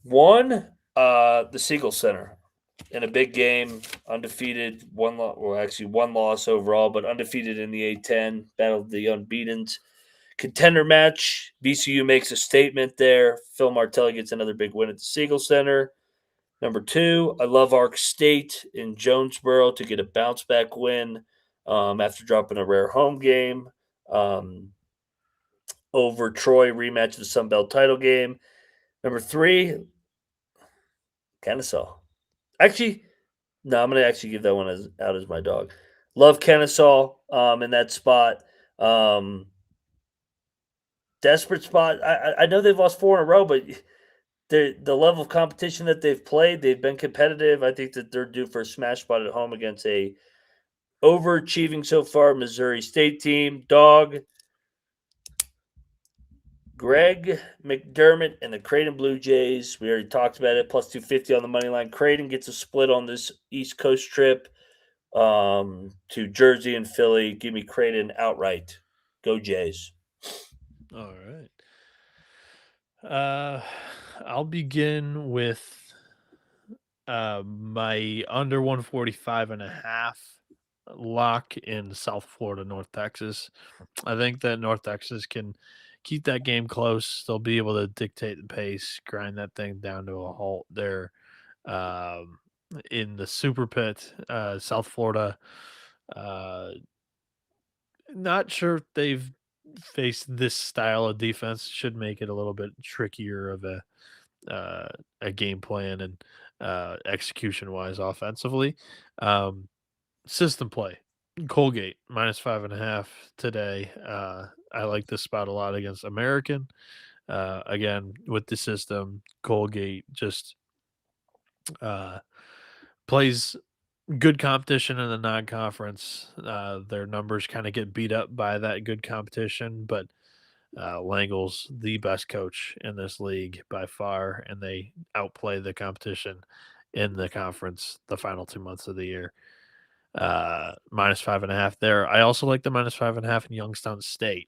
1, the Siegel Center. In a big game, undefeated, one loss overall, but undefeated in the A-10, battle of the unbeatens. Contender match, VCU makes a statement there. Phil Martelli gets another big win at the Siegel Center. Number 2, I love Ark State in Jonesboro to get a bounce-back win after dropping a rare home game over Troy, rematch of the Sun Belt title game. Number 3, Kennesaw. Actually, no, I'm going to actually give that one out as my dog. Love Kennesaw in that spot. Desperate spot. I know they've lost 4 in a row, but the level of competition that they've played, they've been competitive. I think that they're due for a smash spot at home against a overachieving so far Missouri State team. Dog. Greg McDermott and the Creighton Blue Jays. We already talked about it. Plus 250 on the money line. Creighton gets a split on this East Coast trip to Jersey and Philly. Give me Creighton outright. Go Jays.
All right. I'll begin with my under 145.5 lock in South Florida, North Texas. I think that North Texas can keep that game close. They'll be able to dictate the pace, grind that thing down to a halt there in the Super Pit, South Florida. Uh, Not sure if they've faced this style of defense. Should make it a little bit trickier of a game plan and execution wise offensively. Um, System play. Colgate -5.5 today. I like this spot a lot against American. Again, with the system, Colgate just plays good competition in the non-conference. Their numbers kind of get beat up by that good competition, but Langle's the best coach in this league by far, and they outplay the competition in the conference the final 2 months of the year. -5.5 there. I also like the -5.5 in Youngstown State.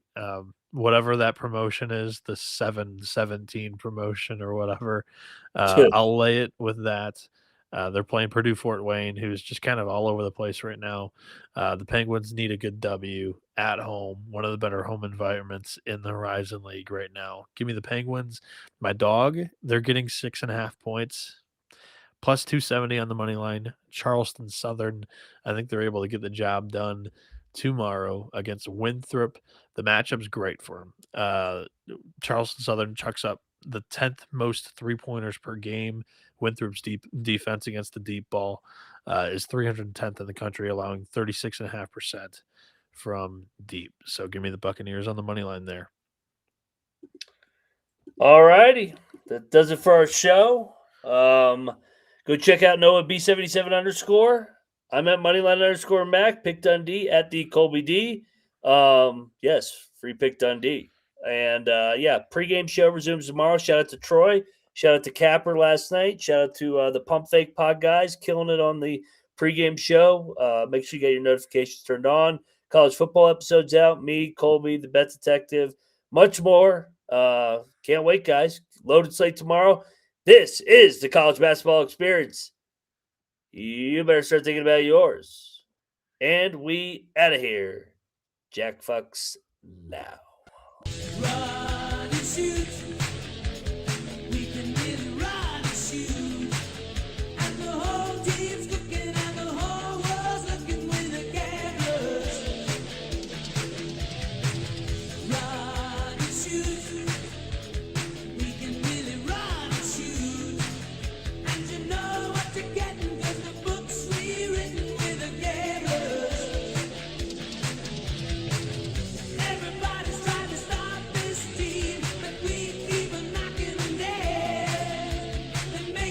Whatever that promotion is, the 7-17 promotion or whatever, I'll lay it with that. They're playing Purdue Fort Wayne, who's just kind of all over the place right now. The Penguins need a good W at home, one of the better home environments in the Horizon League right now. Give me the Penguins. My dog, they're getting 6.5 points. Plus 270 on the money line. Charleston Southern, I think they're able to get the job done tomorrow against Winthrop. The matchup's great for them. Charleston Southern chucks up the 10th most 3-pointers per game. Winthrop's deep defense against the deep ball is 310th in the country, allowing 36.5% from deep. So give me the Buccaneers on the money line there.
All righty. That does it for our show. Go check out Noah B77 _. I'm at Moneyline _Mac. Pick Dundee at the Colby D. Yes, free Pick Dundee. And pregame show resumes tomorrow. Shout out to Troy. Shout out to Capper last night. Shout out to the Pump Fake Pod guys killing it on the pregame show. Make sure you get your notifications turned on. College football episodes out. Me, Colby, the Bet Detective, much more. Can't wait, guys. Loaded slate tomorrow. This is the college basketball experience. You better start thinking about yours. And we out of here. Jack fucks now.